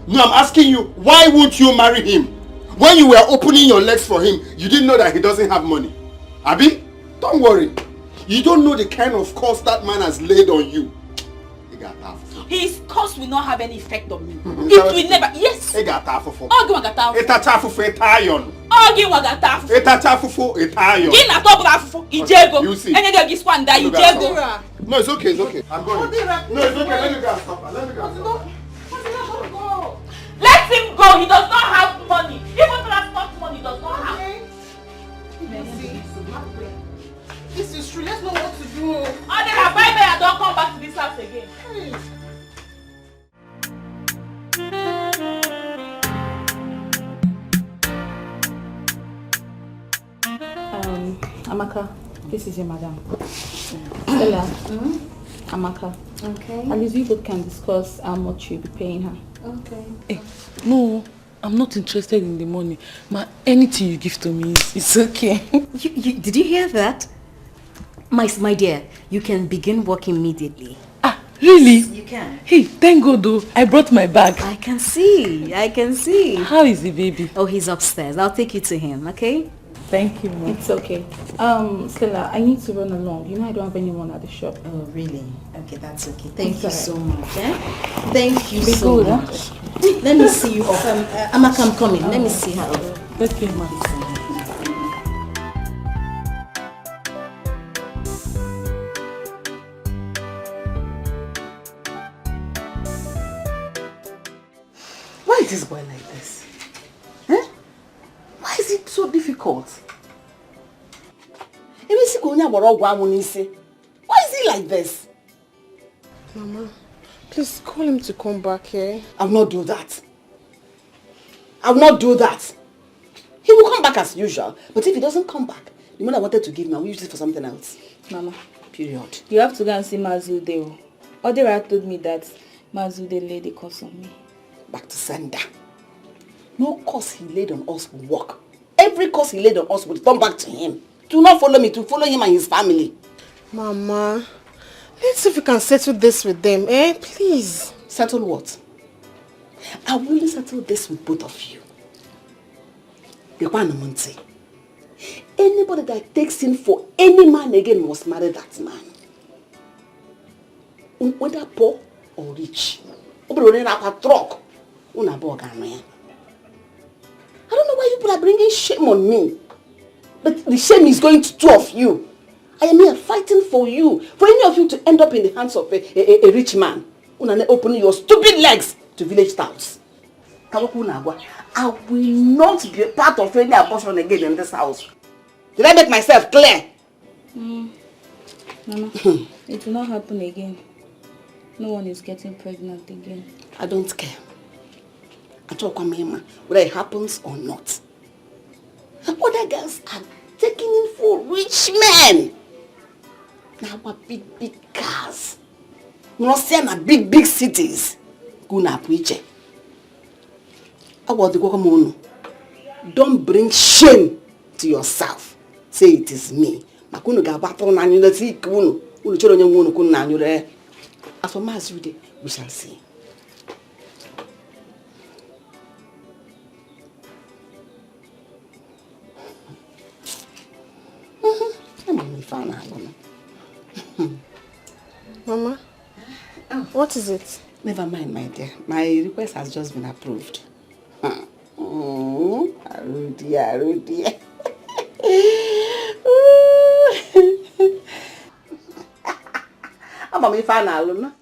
No, I'm asking you, why won't you marry him? When you were opening your legs for him, you didn't know that he doesn't have money. Abi, don't worry. You don't know the kind of curse that man has laid on you. His curse will not have any effect on me. It will never. Yes. Ogi wagata. Etatafufu etayon. Ogi wagata. Etatafufu etayon. Gina top afufu. Ijego. You see. Any of this one that Ijego. No, it's okay. It's okay. I'm going. No, it's okay. Let me go and stop her. Let me go and stop her. Let him go. He does not have money. Even transport money, he does not have. This is true. Let's know what to do. Bye bye and don't come back to this house again. Amaka, this is your madam. Stella, Amaka. Okay. At least you both can discuss how much you'll be paying her. Okay. Hey, no, I'm not interested in the money. Ma, anything you give to me, it's okay. Did you hear that? My dear, you can begin work immediately. Ah, really? You can. Hey, thank God though. I brought my bag. I can see. How is the baby? Oh, he's upstairs. I'll take you to him, okay? Thank you, Mom. It's okay. Stella, I need to run along. You know I don't have anyone at the shop. Oh, really? Okay, that's okay. Thank you so much. Eh? Thank you so good, much. Huh? Let me see you off. Amaka, I'm coming. Let me see her off. Okay, Mom. Why is this boy like this? Huh? Why is it so difficult? Why is he like this? Mama, please call him to come back, eh? I will not do that. I will not do that. He will come back as usual. But if he doesn't come back, the money I wanted to give him, I will use it for something else. Mama. Period. You have to go and see Mazude. Odera told me that Mazude laid a curse on me. Back to sender. No curse he laid on us will work. Every curse he laid on us will come back to him. Do not follow me, to follow him and his family. Mama, let's see if we can settle this with them, eh? Please. Settle what? I will only settle this with both of you. Anybody that takes in for any man again must marry that man. Whether poor or rich. I don't know why people are bringing shame on me. But the shame is going to two of you. I am here fighting for you. For any of you to end up in the hands of a rich man. Open your stupid legs to village towns. I will not be a part of any abortion again in this house. Did I make myself clear? Mama, it will not happen again. No one is getting pregnant again. I don't care. I talk whether it happens or not. Other girls are taking in for rich men. Now what big cars. Not saying big cities. Guna Uche. Don't bring shame to yourself. Say it is me. As for Mazude, we shall see. Mama, what is it? Never mind, my dear. My request has just been approved. Rudy. I'm a fan alone.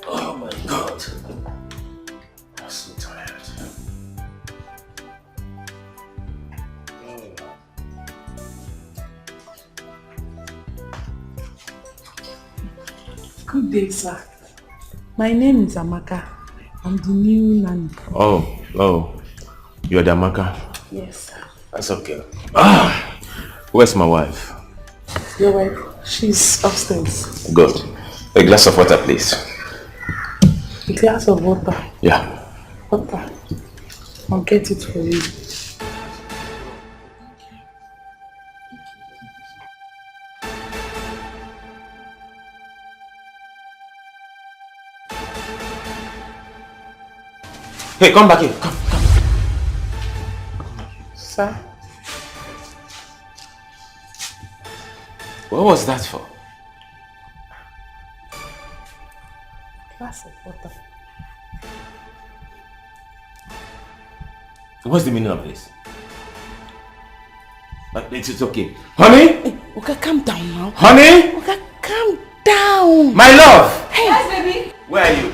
Oh my God. I'm so tired. Good day, sir. My name is Amaka. I'm the new nanny. Oh. You're the Amaka? Yes, sir. That's okay. Where's my wife? Your wife? She's upstairs. Good. A glass of water, please. A glass of water? Yeah. Water. I'll get it for you. Hey, come back here. Come. Sir? What was that for? Glass of water. What's the meaning of this? It's okay. Honey? Hey, okay, calm down now. Honey? Okay, calm down. My love! Hey! Yes, baby! Where are you?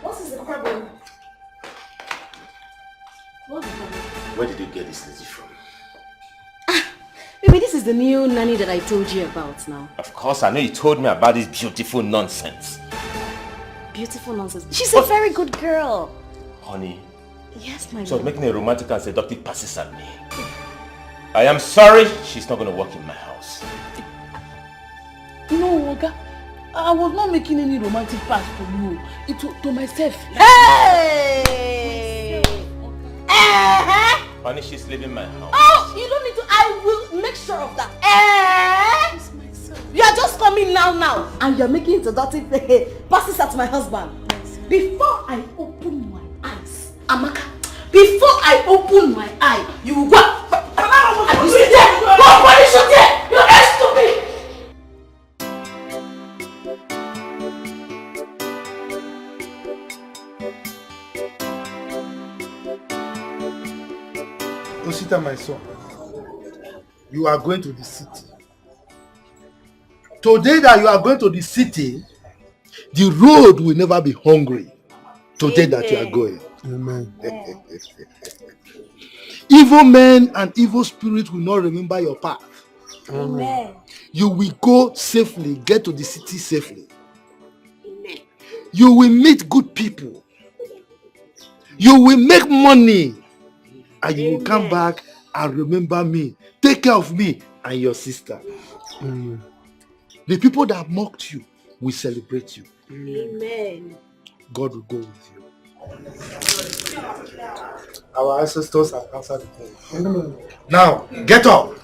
What is the problem? Where did you get this lady from? Baby, this is the new nanny that I told you about now. Of course, I know you told me about this beautiful nonsense. Beautiful nonsense. She's a very good girl. Honey, Yes, my So lord. making a romantic and seductive passes at me. I am sorry, she's not going to work in my house. No, Oga. I was not making any romantic pass to you. It was to myself. Hey! Honey, she's leaving my house. Oh, you don't need to. I will make sure of that. You are just coming now, and you are making seductive passes at my husband. Before I open my eyes, Amaka, before I open my eye, you will go. And you sit there. Go punish you there. You're very stupid. Osita, my son, you are going to the city. Today that you are going to the city, the road will never be hungry. Today that you are going. Amen. Evil men and evil spirits will not remember your path. Amen. You will go safely, get to the city safely. Amen. You will meet good people. You will make money. And you will come back and remember me. Take care of me and your sister. Amen. The people that mocked you will celebrate you. Amen. God will go with you. Our ancestors have answered the prayer. Now, get up.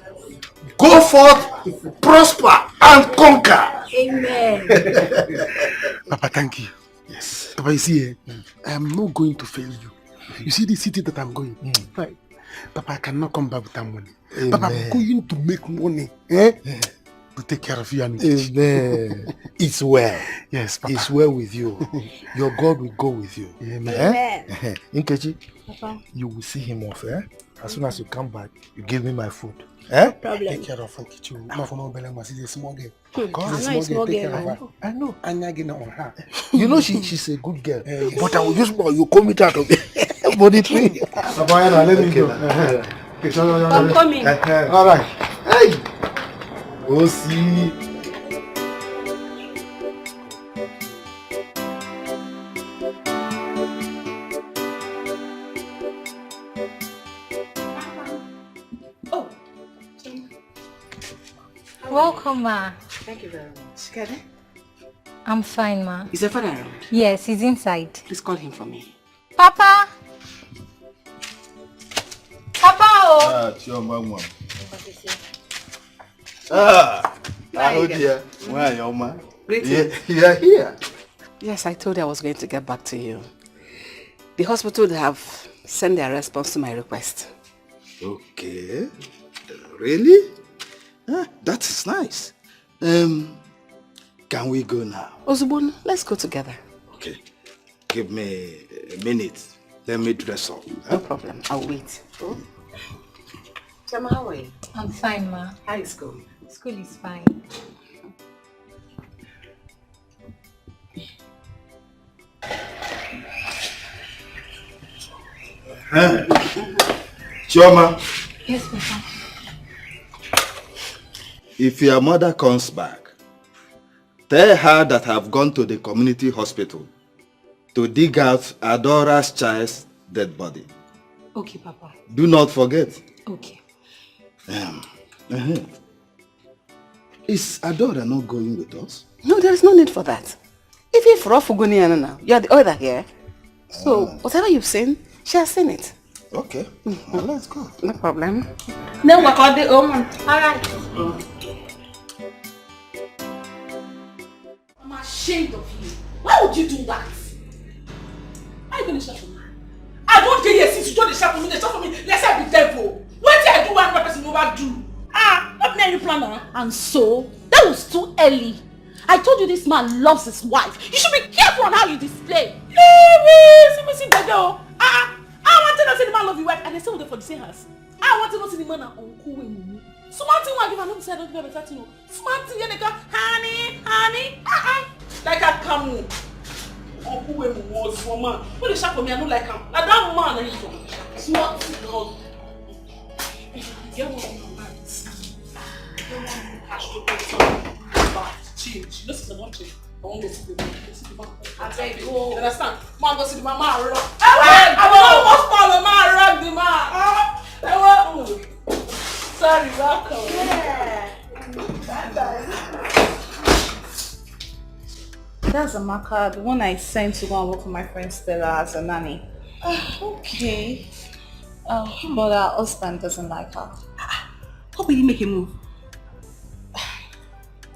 Go forth, prosper, and conquer. Amen. Papa, thank you. Yes. Papa, you see, I am not going to fail you. You see the city that I'm going? Right. Papa, I cannot come back without money. Amen. Papa, I'm going to make money. To take care of you and Amen. It's well. Yes, Papa. It's well with you. Your God will go with you. Amen. Nkechi, Papa. you will see him off. As soon as you come back, you give me my food. Problem. Take care of Nkechi. My former Belema is a small girl. God, She's I know a small Take care girl. of her. I know. I'm not getting on her. You know she's a good girl. But I will use more. You come it out of it. Body tree. Papa, let me go. I'm coming. All right. Hey. We'll see. Welcome, ma. Thank you very much. Kede? I'm fine, ma. Is your father around? Yes, he's inside. Please call him for me. Papa! Papa! Oh! Chioma. Hello, dear. Where are you, ma? Greetings. You are here. Yes, I told you I was going to get back to you. The hospital have sent their response to my request. Okay. Really? That is nice. Can we go now? Ozubon, let's go together. Okay. Give me a minute. Let me dress up. No problem. I'll wait. Chama, how are you? I'm fine, ma. How is school? School is fine. Chioma, Yes, Papa. if your mother comes back, tell her that I've gone to the community hospital to dig out Adora's child's dead body. Okay, Papa. Do not forget. Okay. Is Adora not going with us? No, there is no need for that. If you're Fuguniana now, you are the other here. So, whatever you've seen, she has seen it. Okay. Well, let's go. No problem. No, we're called the woman. Alright. I'm ashamed of you. Why would you do that? Why are you going to shout for me? I don't care here since you told the shout for me. They shout for me. Let's say I be devil. What did I do one person overdo? Not any planner. And so, that was too early. I told you this man loves his wife. You should be careful on how you display. I want to see the man love your wife and they say we're for the same house. I want to see the man and uncle with smart thing I give her no say I don't give her better thing. Smart thing they go, honey. Like I come uncle with was woman. When they shout for me, I don't like him. Like that man is smart thing dog. Get one of my rights. Get one of cash to pay some change. You know see the one change. I want to see the man. I tell you, you understand? Man, go see the mama. I will not follow Sorry, welcome. Yeah. That's Amaka, the one I sent to go and work for my friend Stella as a nanny. Okay. But her husband doesn't like her. How will you make a move?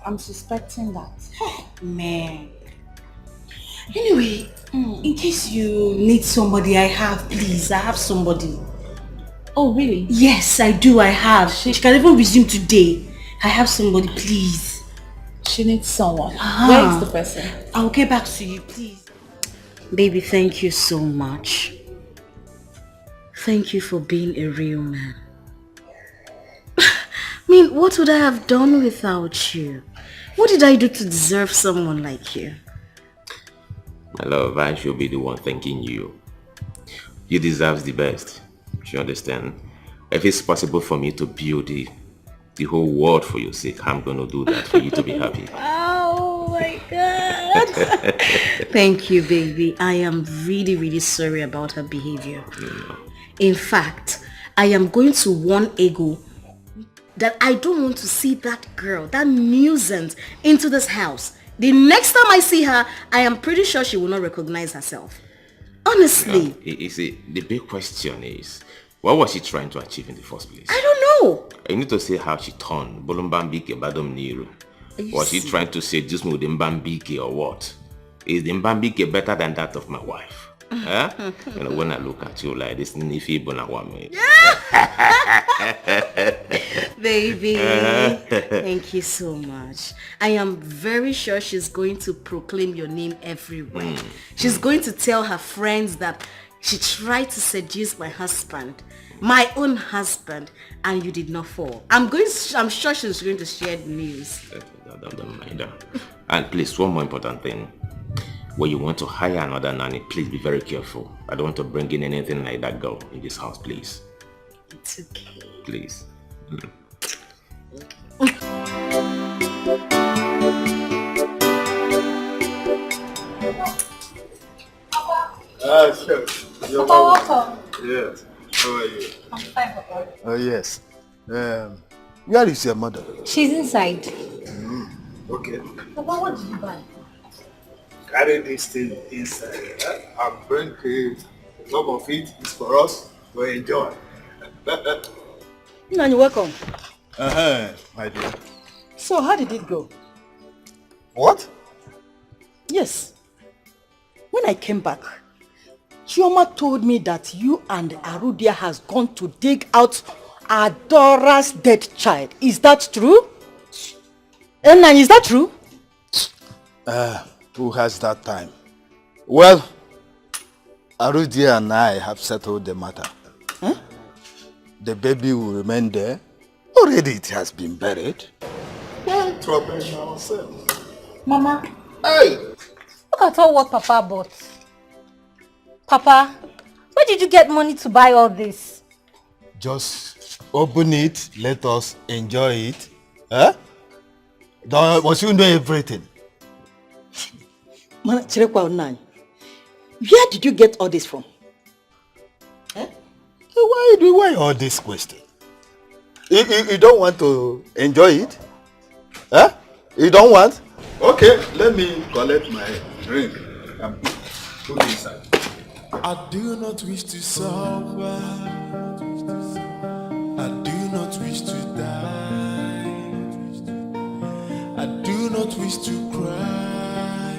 I'm suspecting that. Man. Anyway, in case you need somebody, I have somebody. Oh, really? Yes, I do, I have. She can even resume today. I have somebody, please. She needs someone. Where is the person? I'll get back to you, please. Baby, thank you so much. Thank you for being a real man. I mean, what would I have done without you? What did I do to deserve someone like you? My love, I should be the one thanking you. You deserve the best. You understand? If it's possible for me to build the whole world for your sake, I'm gonna do that for you to be happy. Oh my God. Thank you, baby. I am really, really sorry about her behavior. In fact, I am going to warn Ego that I don't want to see that girl, that nuisance, into this house. The next time I see her, I am pretty sure she will not recognize herself. Honestly. You see, the big question is, what was she trying to achieve in the first place? I don't know. I need to say how she turned. Bolumbambike Badom Nero. Was she trying to say just with Mbambike or what? Is the Mbambike better than that of my wife? Huh? You know, when I look at you like this, Nifi Bonawame. Baby, thank you so much. I am very sure she's going to proclaim your name everywhere. She's going to tell her friends that she tried to seduce my husband, my own husband, and you did not fall. I'm sure she's going to share the news. Don't mind her. And please, one more important thing. When you want to hire another nanny, please be very careful. I don't want to bring in anything like that girl in this house, please. It's okay. Please. Sure. You're welcome. Yes. How are you? I'm fine, Papa. Oh, yes. Where is your mother? She's inside. Okay. Papa, what did you buy? Carry this thing inside and bring it. Some of it is for us to enjoy. Nanny, welcome. My dear. So how did it go? What? Yes. When I came back, Chioma told me that you and Arudia has gone to dig out Adora's dead child. Is that true? Nanny, is that true? Who has that time? Well, Arudia and I have settled the matter. Huh? The baby will remain there. Already it has been buried. Why trouble ourselves? Mama. Hey! Look at all what Papa bought. Papa, where did you get money to buy all this? Just open it, let us enjoy it. Huh? Must you know everything? Where did you get all this from? Why all this question? You don't want to enjoy it? Huh? You don't want? Okay, let me collect my drink and put it inside. I do not wish to suffer. I do not wish to die. I do not wish to cry.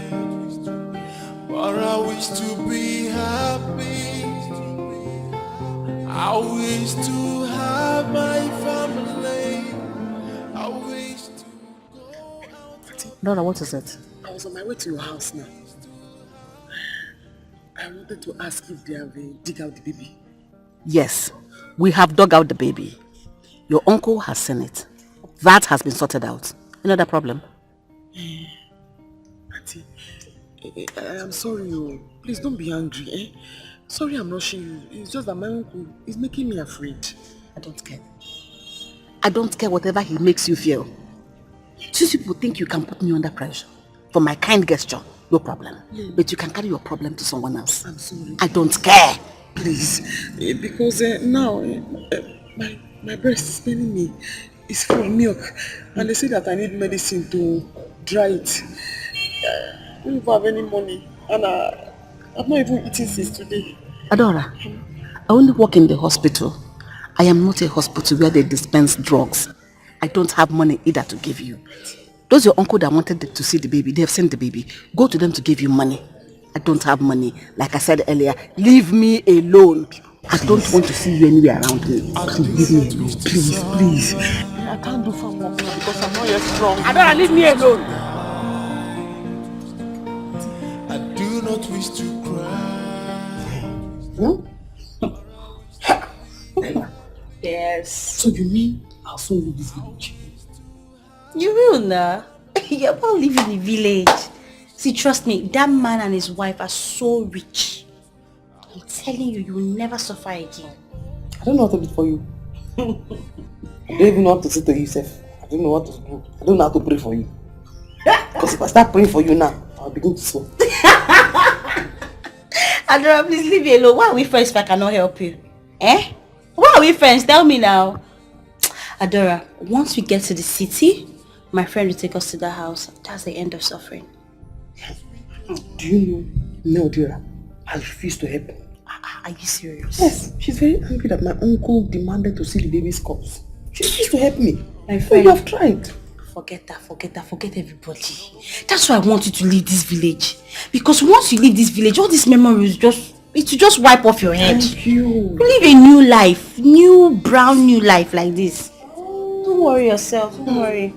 But I wish to be happy. I wish to have my family. I wish to go out. Dora, what is it? I was on my way to your house now. I wanted to ask if they have dig out the baby. Yes, we have dug out the baby. Your uncle has seen it. That has been sorted out. Another problem? Auntie, I'm sorry. Please don't be angry. Sorry I'm rushing you. It's just that my uncle is making me afraid. I don't care. I don't care whatever he makes you feel. Since people think you can put me under pressure for my kind gesture, no problem. But you can carry your problem to someone else. I'm sorry. I don't care. Please, because now my breast is paining me. It's full of milk, and they say that I need medicine to dry it. I don't even have any money, and I've not even eaten since today. Adora, I only work in the hospital. I am not a hospital where they dispense drugs. I don't have money either to give you. Those your uncle that wanted to see the baby, they have sent the baby. Go to them to give you money. I don't have money. Like I said earlier, leave me alone. I don't want to see you anywhere around me. Leave me alone, please, please. I can't do farm work now because I'm not yet strong. Adora, leave me alone. I do not wish to cry. Yes. So you mean I'll soon leave this village? You will now. You're about leaving the village. See, trust me, that man and his wife are so rich. I'm telling you, you will never suffer again. I don't know what to do for you. I don't even know what to say to yourself. I don't know what to do. I don't know how to pray for you. Because if I start praying for you now, I'll begin to sweat. Adora, please leave me alone. Why are we friends if I cannot help you? Eh? Why are we friends? Tell me now. Adora, once we get to the city, my friend will take us to the house. That's the end of suffering. Do you know Adora has refused to help me? Are you serious? Yes, she's very angry that my uncle demanded to see the baby's corpse. She refused to help me. My friend, you have tried. Forget everybody. That's why I want you to leave this village. Because once you leave this village, all these memories it will just wipe off your head. Thank you. You live a new life, new life like this. Don't worry yourself, don't worry.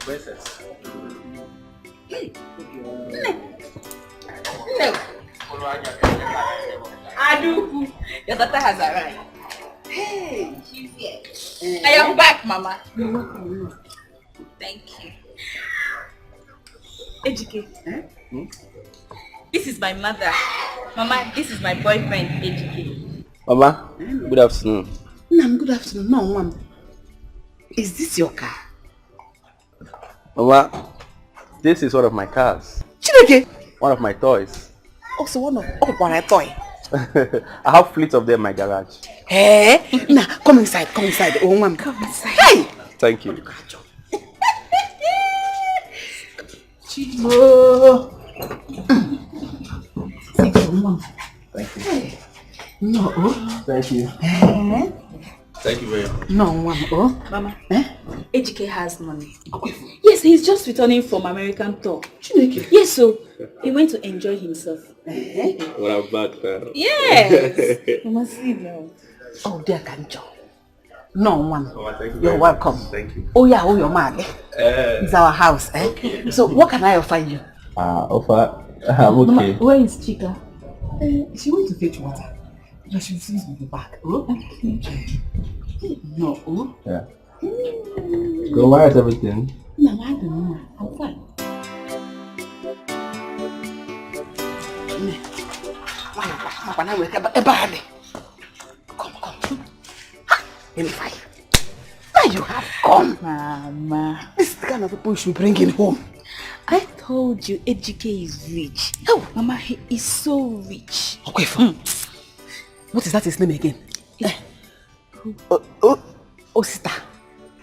Princess. Adu, your daughter has arrived. Hey, she's here. I am back, Mama. You're welcome. Thank you. Ejike, this is my mother. Mama, this is my boyfriend, Ejike. Mama, good afternoon. Ma'am, good afternoon. No, Ma'am. Is this your car? Mama, this is one of my cars. Chineke! One of my toys. Also one of my toy. I have fleet of them in my garage. Hey, nah, come inside. Oh, Ma'am, come inside. Hey! Thank you. Chibo. Thank you, Ma'am. Thank you. Hey. No. Thank you. Thank you very much. No, Ma'am. Mama, Ejike has money. Yes, he's just returning from American tour. Yes, so he went to enjoy himself. What about that? Yes. Mama, see now. Oh, dear Kanjo. No, Ma'am. Oh, thank you. You're welcome. Thank you. Oh, yeah, your man. It's our house. Okay. So, what can I offer you? Offer? I'm okay. Mama, where is Chika? She went to fetch water. But she sees me back. Oh, okay. No. Yeah. Go, where is everything? No, I don't know. I'm fine. Come. Let me fight. Now you have come. Mama. This is the kind of people you should bring in home. I told you Ejike is rich. Oh, Mama, he is so rich. Okay, what is that his name again? Sister.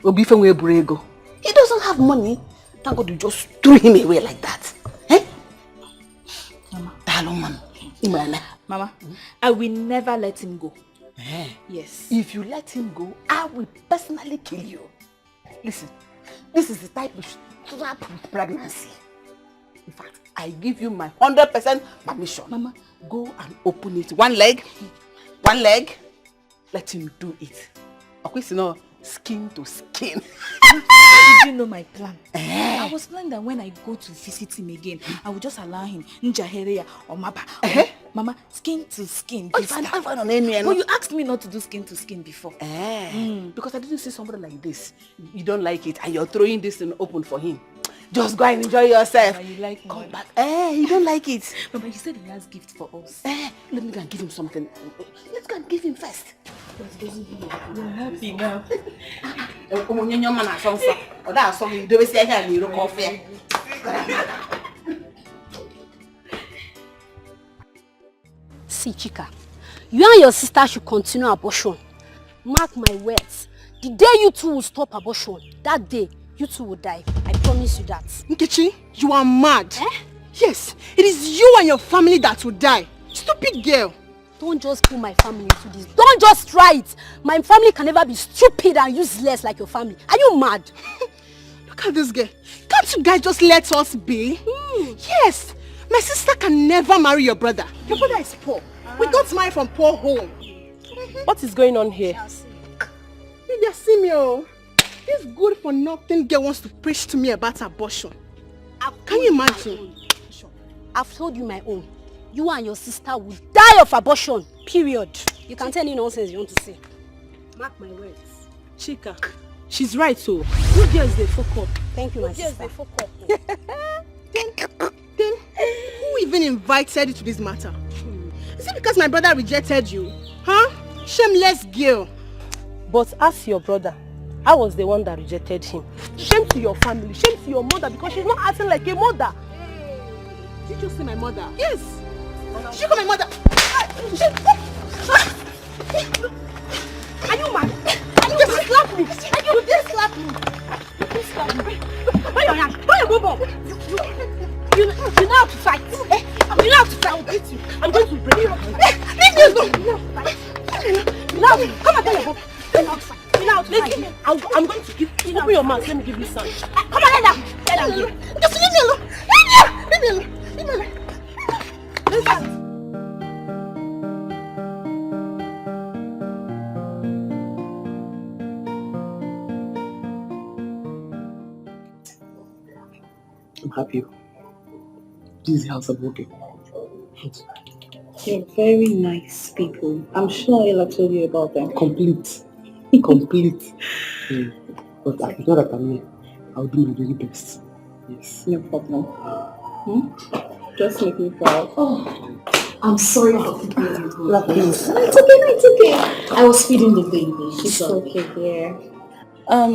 He doesn't have money. Thank God you just threw him away like that. Mama, I will never let him go. Yes. If you let him go, I will personally kill you. Listen, this is the type of trap with pregnancy. In fact, I give you my 100% permission. Mama, go and open it. One leg. Let him do it. Okay, so skin to skin. Did you know my plan? I was planning that when I go to visit him again, I will just allow him Njaheria or Maba. Mama, skin to skin. Oh, I'm fine on any. But you asked me not to do skin to skin before. Because I didn't see somebody like this. You don't like it and you're throwing this thing open for him. Just go and enjoy yourself. Mama, you like Come me. back. You don't like it. Mama, you said he has gift for us. Let me go and give him something. Let's go and give him first. You're happy now. See, Chika, you and your sister should continue abortion. Mark my words. The day you two will stop abortion, that day you two will die. I promise you that. Nkechi, you are mad. Yes, it is you and your family that will die. Stupid girl. Don't just put my family into this. Don't just try it. My family can never be stupid and useless like your family. Are you mad? Look at this girl. Can't you guys just let us be? Yes. My sister can never marry your brother. Your brother is poor. We got married from poor home. What is going on here? You see me, oh. This good for nothing girl wants to preach to me about abortion. Can you imagine? I've told you my own. You and your sister will die of abortion. Period. You can tell any nonsense you want to say. Mark my words. Chika, she's right, so. Good girls, they fuck up. Thank you, my sister. They fuck up. Then, who even invited you to this matter? Is it because my brother rejected you? Huh? Shameless girl. But ask your brother. I was the one that rejected him. Shame to your family. Shame to your mother because she's not acting like a mother. Did you see my mother? Yes. She got my mother. Are you mad? Are you slap me? Are you did slap me? You did slap me. Where your hand? Where your bum? You know how to fight. You know how to fight. I'll beat you. I'm going to break your hand. Leave me alone. You know, come and tell your bum. You know how to fight. You know how to fight. I'm going to give you. Open your mouth. Let me give you some. Come on, let them. Just leave me alone. Leave me alone. Leave me alone. Listen. I'm happy. This house I'm working. You're very nice people. I'm sure Ella told you about them. Complete. Complete. But I know that I'm here. I'll do my very best. Yes. No problem. Just make me proud. Oh, I'm sorry for keeping you good. Please. It's okay. I was feeding the baby. She's okay here.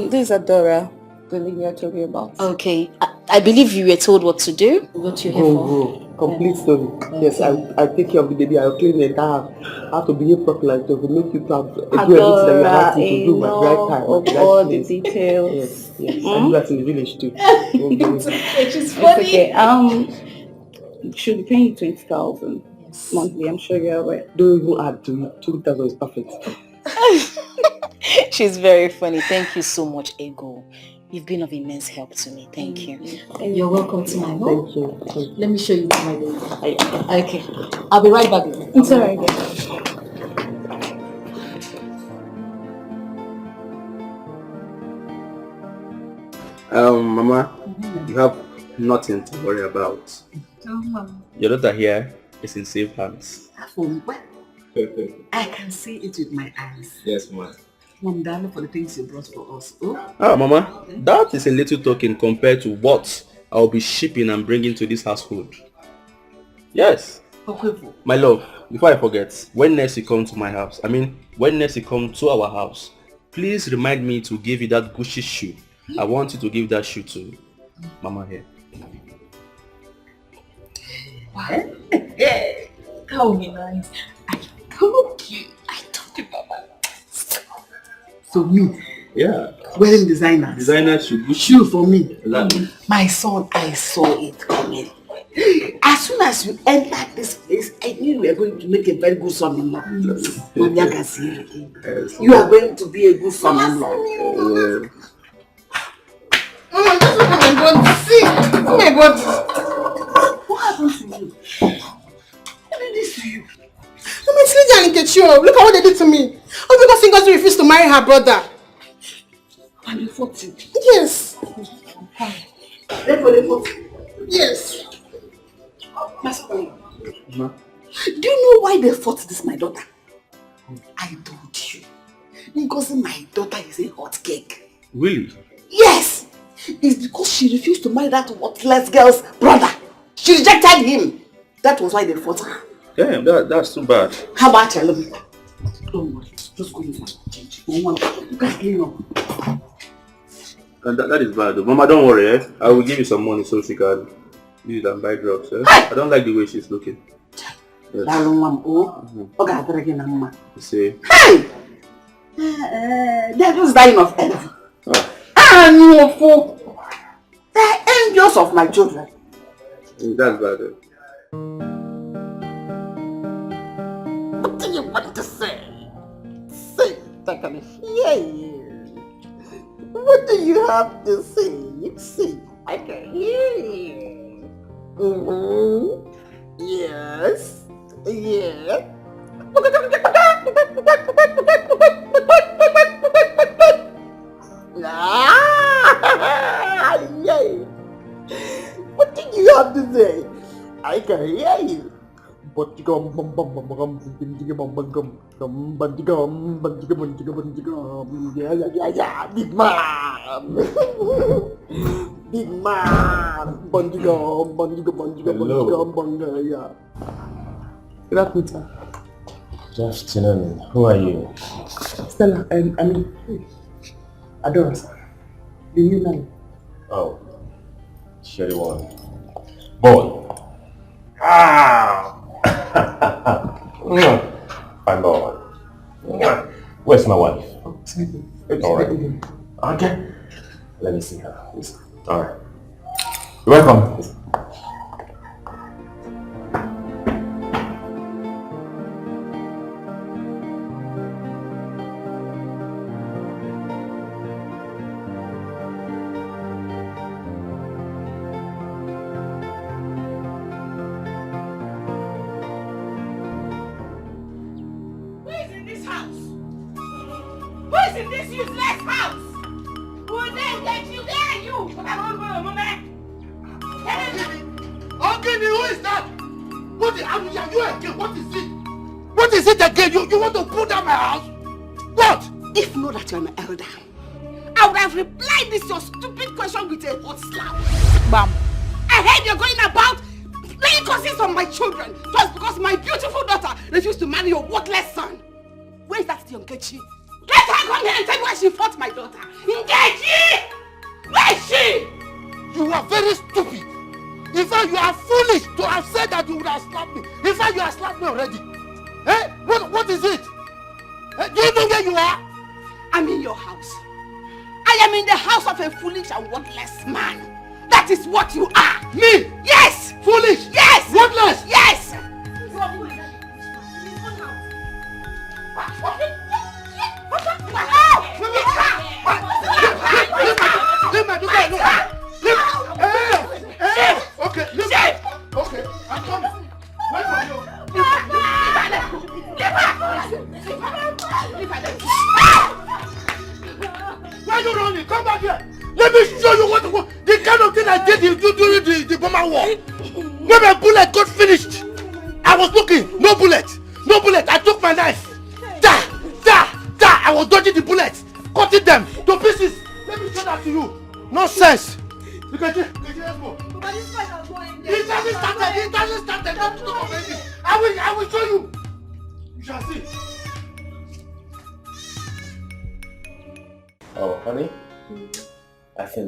This is Adora, the lady I told you about. Okay. I believe you were told what to do. What you're here for. Complete story. Yes, I take care of the baby. I'll clean the entire house. How to behave properly, to make you to do everything that you are asking to do by the right time. Of all the details. Yes. I do that in the village too. It's okay. She's funny. It's okay. She'll be paying you 20,000 monthly. I'm sure you're aware. Don't even add to it. 2,000 is perfect. She's very funny. Thank you so much, Ego. You've been of immense help to me. Thank you. You're welcome to my home. Thank you. Let me show you my baby. Okay. I'll be right back. It's alright. Mama, you have nothing to worry about. Oh, Mama. Your daughter here is in safe hands. From where? I can see it with my eyes. Yes, ma. Mom, darling, for the things you brought for us. Oh? Mama, that is a little token compared to what I'll be shipping and bringing to this household. Yes. Okay. My love, before I forget, when next you come to my house, when next you come to our house, please remind me to give you that Gucci shoe. I want you to give that shoe to Mama here. What? That would be nice. I told you. Mama. So me, wearing designer shoe for me. Exactly. My son, I saw it coming. As soon as you enter this place, I knew we were going to make a very good son-in-law. You are going to be a good son-in-law. Mama, this is what I'm going to see. Oh my God. What happened to you? What did this to you? Look at what they did to me. Oh, because Ngozi refused to marry her brother. And they fought you? Yes. Therefore they fought you? Yes. My son, Ma? do you they fought this my daughter? I told you. Because my daughter is a hot cake. Really? Yes! It's because she refused to marry that worthless girl's brother. She rejected him. That was why they fought her. Damn, that's too bad. How about you? Don't worry. Just go inside. Change. You can clean up. And that is bad though. Mama, don't worry, eh? I will give you some money so she can use it and buy drugs, eh? I don't like the way she's looking. Yes. You see? Hey! They're just dying of envy. And you fool! They're envious of my children. That's bad though. What do you want to say? Say, I can hear you. What do you have to say? You see, I can hear you. Yes. Yeah. What do you have to say? I can hear you. But you go yeah, big man. Big man. Yeah. Good afternoon. Good afternoon. Who are you? Stella, Adora, the new nanny. Oh, you're the one. Boy. Ah! Fine boy. Where's my wife? Oh, sleeping. Alright. Okay. Let me see her. Alright. You're welcome.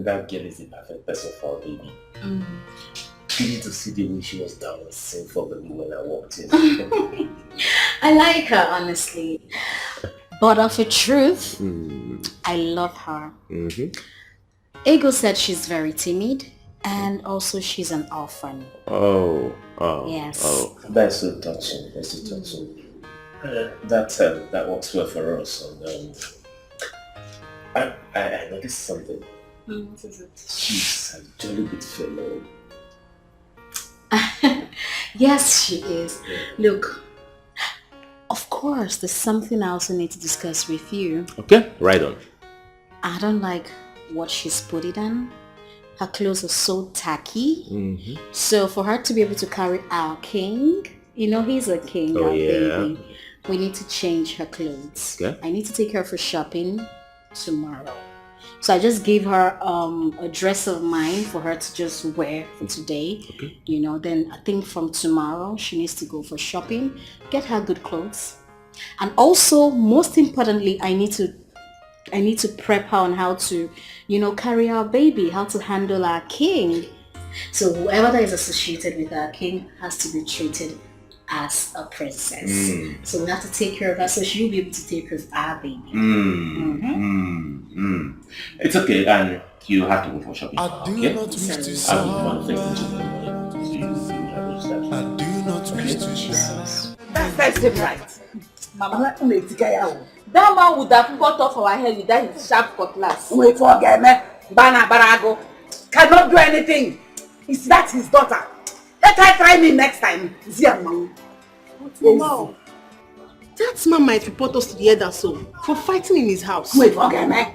That girl is the perfect person for a baby. You need to see the way she was down and sing for me when I walked in. I like her, honestly. But of a truth, I love her. Ego said she's very timid and also she's an orphan. Oh. Yes. Oh, that's so touching. That's so touching. That works well for us. And I noticed something. What is it? She's a jolly good fellow. Yes, she is. Look, of course, there's something I also need to discuss with you. Okay, right on. I don't like what she's putting on. Her clothes are so tacky. So for her to be able to carry our king, You know, he's a king, Oh, our yeah. baby. We need to change her clothes. Okay. I need to take her for shopping tomorrow. So I just gave her a dress of mine for her to just wear for today. Okay. You know, then I think from tomorrow she needs to go for shopping, get her good clothes. And also, most importantly, I need to prep her on how to, you know, carry our baby, how to handle our king. So whoever that is associated with our king has to be treated as a princess. So we have to take care of her so she'll be able to take care of our baby. It's okay, and you have to go for shopping. I do Okay? not wish to I will sound. I do not wish to shout. That's it right. Mama, that man would have cut off our head with that his sharp cutlass. Wait for me. Bana Barago cannot do anything. Is that his daughter? Let her try me next time. Mama, that man might report us to the elder soul for fighting in his house. Wait for me.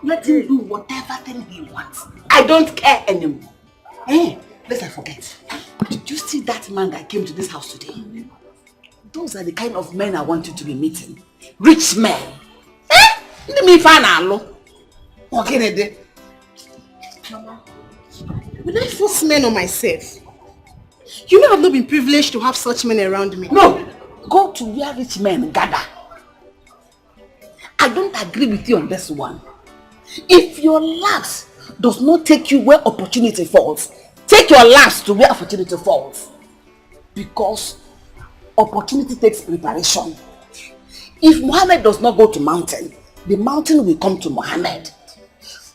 Let him do whatever thing he wants. I don't care anymore. Hey, let's not forget. Did you see that man that came to this house today? Those are the kind of men I want you to be meeting. Rich men. Let me find out. Okay, Mama, will I force men on myself? You know I've not been privileged to have such men around me. No, go to where rich men gather. I don't agree with you on this one. If your laps does not take you where opportunity falls, take your laps to where opportunity falls. Because opportunity takes preparation. If Muhammad does not go to mountain, the mountain will come to Muhammad.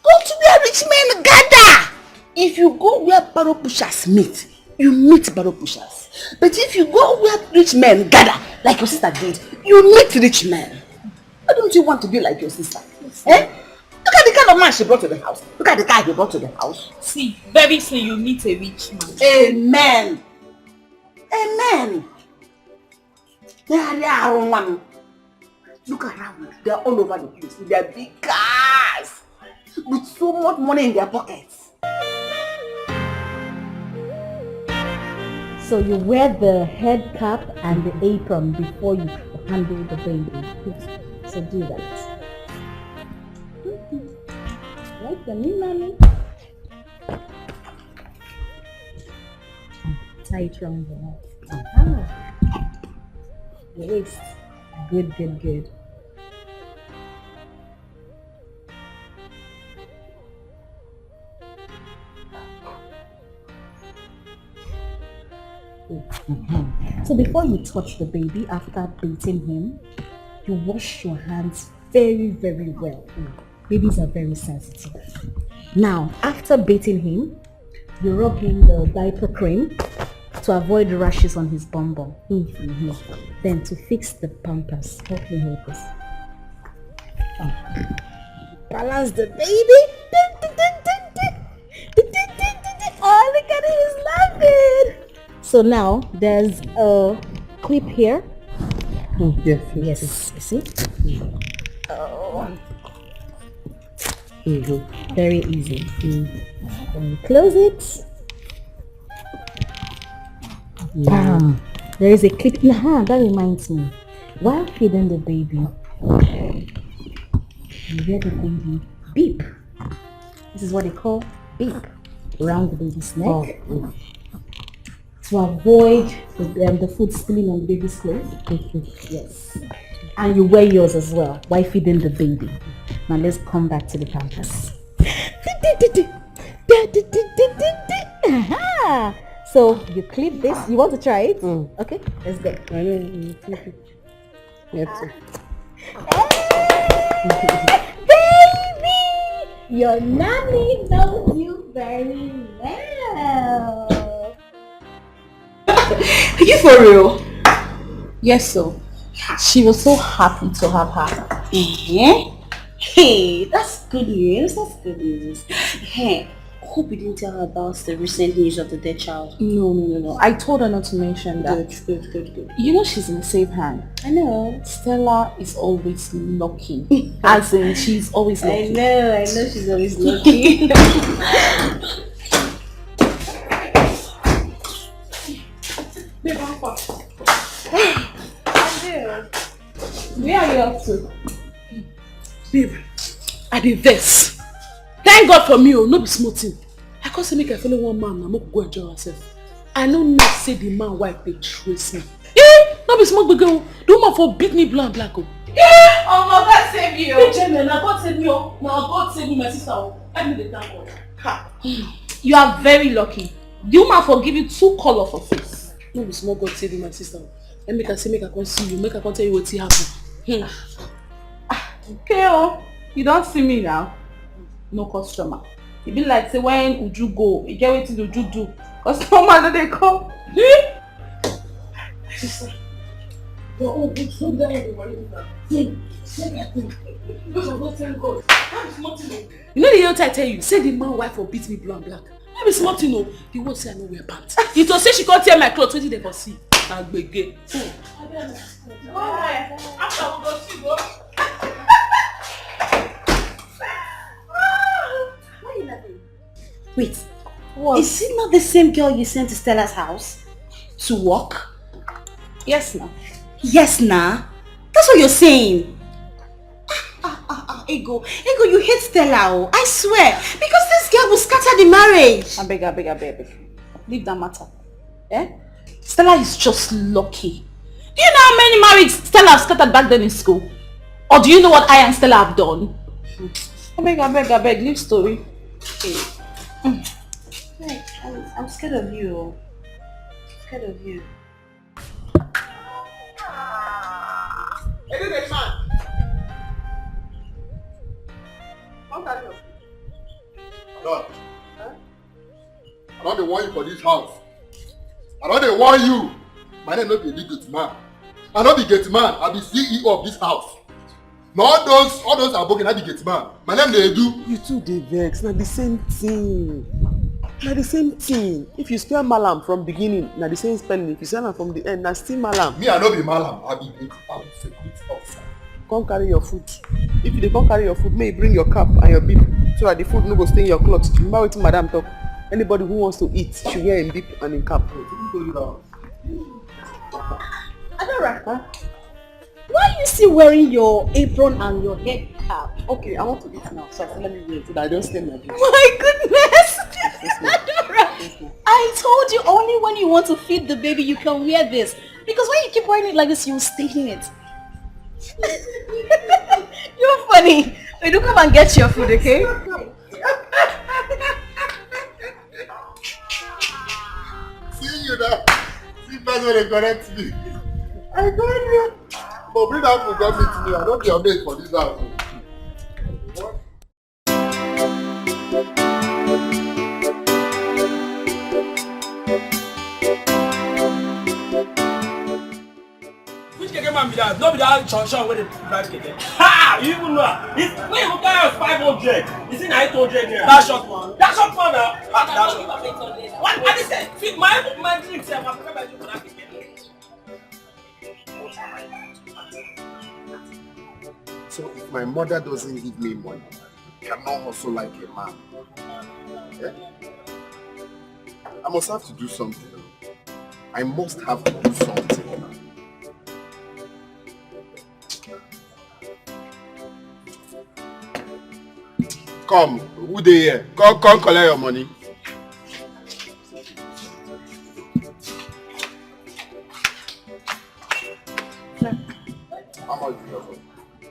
Go to where rich men gather. If you go where barrow pushers meet, you meet barrow pushers. But if you go where rich men gather, like your sister did, you meet rich men. Why don't you want to be like your sister? Look at the kind of man she brought to the house. Look at the guy he brought to the house. See, very soon you meet a rich man. Amen. Amen. They are one. Look around. They are all over the place with their big cars. With so much money in their pockets. So you wear the head cap and the apron before you handle the baby. So do that. Like the new mommy. Tie it around the neck. The waist. Good, good, good. So before you touch the baby after bathing him, you wash your hands very, very well. Babies are very sensitive. Now, after bathing him, you rub him the diaper cream to avoid rashes on his bum bum. Then to fix the pampers, help me hold this. Balance the baby. Oh, look at it, he's laughing. So now there's a clip here. Yes. You see? Oh. Very easy. Then close it. Bam. There is a clip. That reminds me. While feeding the baby, you hear the baby beep. This is what they call beep around the baby's neck. To avoid the food spilling on the baby's clothes. Yes. And you wear yours as well while feeding the baby. Now let's come back to the pampers. So you clip this. You want to try it? Okay, let's go. Baby! Your nanny knows you very well. Are you for real? Yes, so. She was so happy to have her. Hey, that's good news. That's good news. Hey, hope you didn't tell her about the recent news of the dead child. No. I told her not to mention that. Good. You know she's in a safe hand. I know. Stella is always lucky. As in, she's always lucky. I know she's always lucky. Babe, have to. Babe, I dey vex. Thank God for me, no be small thing. I can't say make I follow one man and make go enjoy herself. I no know say the man wife dey trace me. No be small girl. The woman for beat me blue and black. Oh no, God save you. Now God save me. Now God save me, my sister. I need the thank God. You are very lucky. The woman for give you 2 color for face. No be small God save me, my sister. Let me say make I come see you. Make I come tell you what happened. Okay, you don't see me now. No customer. It be like say when Uju go, you get wetin Uju do. Customer no dey come. Sister. Oh, slow down. You know the other time I tell you, say the man wife for beat me blue and black. No be small thing, no. The word say I no wear pants. You to say she can't tear my clothes, wetin dey for see. Na gbege. After we go see go. Why you laughing? Wait, what? Is it not the same girl you sent to Stella's house to work? Yes, now. Yes, nah. That's what you're saying. Ego, you hate Stella, I swear. Because this girl will scatter the marriage. I beg. Leave that matter. Stella is just lucky. Do you know how many marriages Stella have scattered back then in school? Or do you know what I and Stella have done? I beg, leave story. Okay. I'm scared of you. Scared of you. Hey, man. Come carry your food. Lord. I don't want you for this house. I don't want you. My name not be the gate man. I not be gate man. I be CEO of this house. No, all those are broken. I be gate man. My name they do. You two dey vex. Na the same thing. Na the same thing. If you spell malam from beginning, na the same spelling. If you spell am from the end, na still malam. Me, I no be malam. I be gate officer. Come carry your food. If you dey come carry your food, may you bring your cap and your beep so that the food no go stain your cloth. Remember wetin madam talk. Anybody who wants to eat should wear him beep and him cap. Adora, why are you still wearing your apron and your head cap? Okay, I want to eat now, so let me wear it so that I don't stain my beep. My goodness! Adora, I told you only when you want to feed the baby you can wear this. Because when you keep wearing it like this, you'll stain it. You're funny. Wait, do come and get your food, okay? See you now. See that's when they correct me. I got you. But bring that food, come meet me. I don't be your mate for this house. What? Which keke man be that? No be that Chonshan where they drive keke. Ha! You even know. It's when you buy us 500. Is it 800 here? That short man. That short man now. What? I just said, feed my drink. Say, I'm afraid I do for that keke. So if my mother doesn't give me money, I cannot hustle like a man. Yeah? I must have to do something. I must have to do something. Come, who they here? Come collect your money. How much is your phone?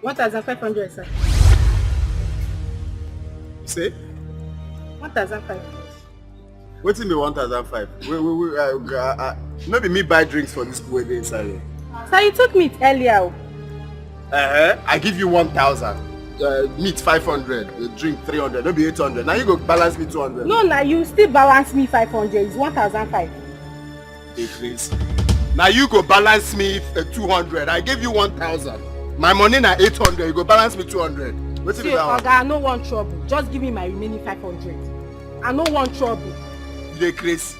1,500, sir. Say? 1,500. What's in me 1,500? Maybe me buy drinks for this way inside here. Sir, you took meat earlier. I give you 1,000. Meat 500, drink 300, maybe 800. Now you go balance me 200. No, you still balance me 500. It's 1,500. Please. Now you go balance me 200. I gave you 1,000. My money now 800. You go balance me 200. What's it about? I no want trouble. Just give me my remaining 500. I no want trouble. You crazy.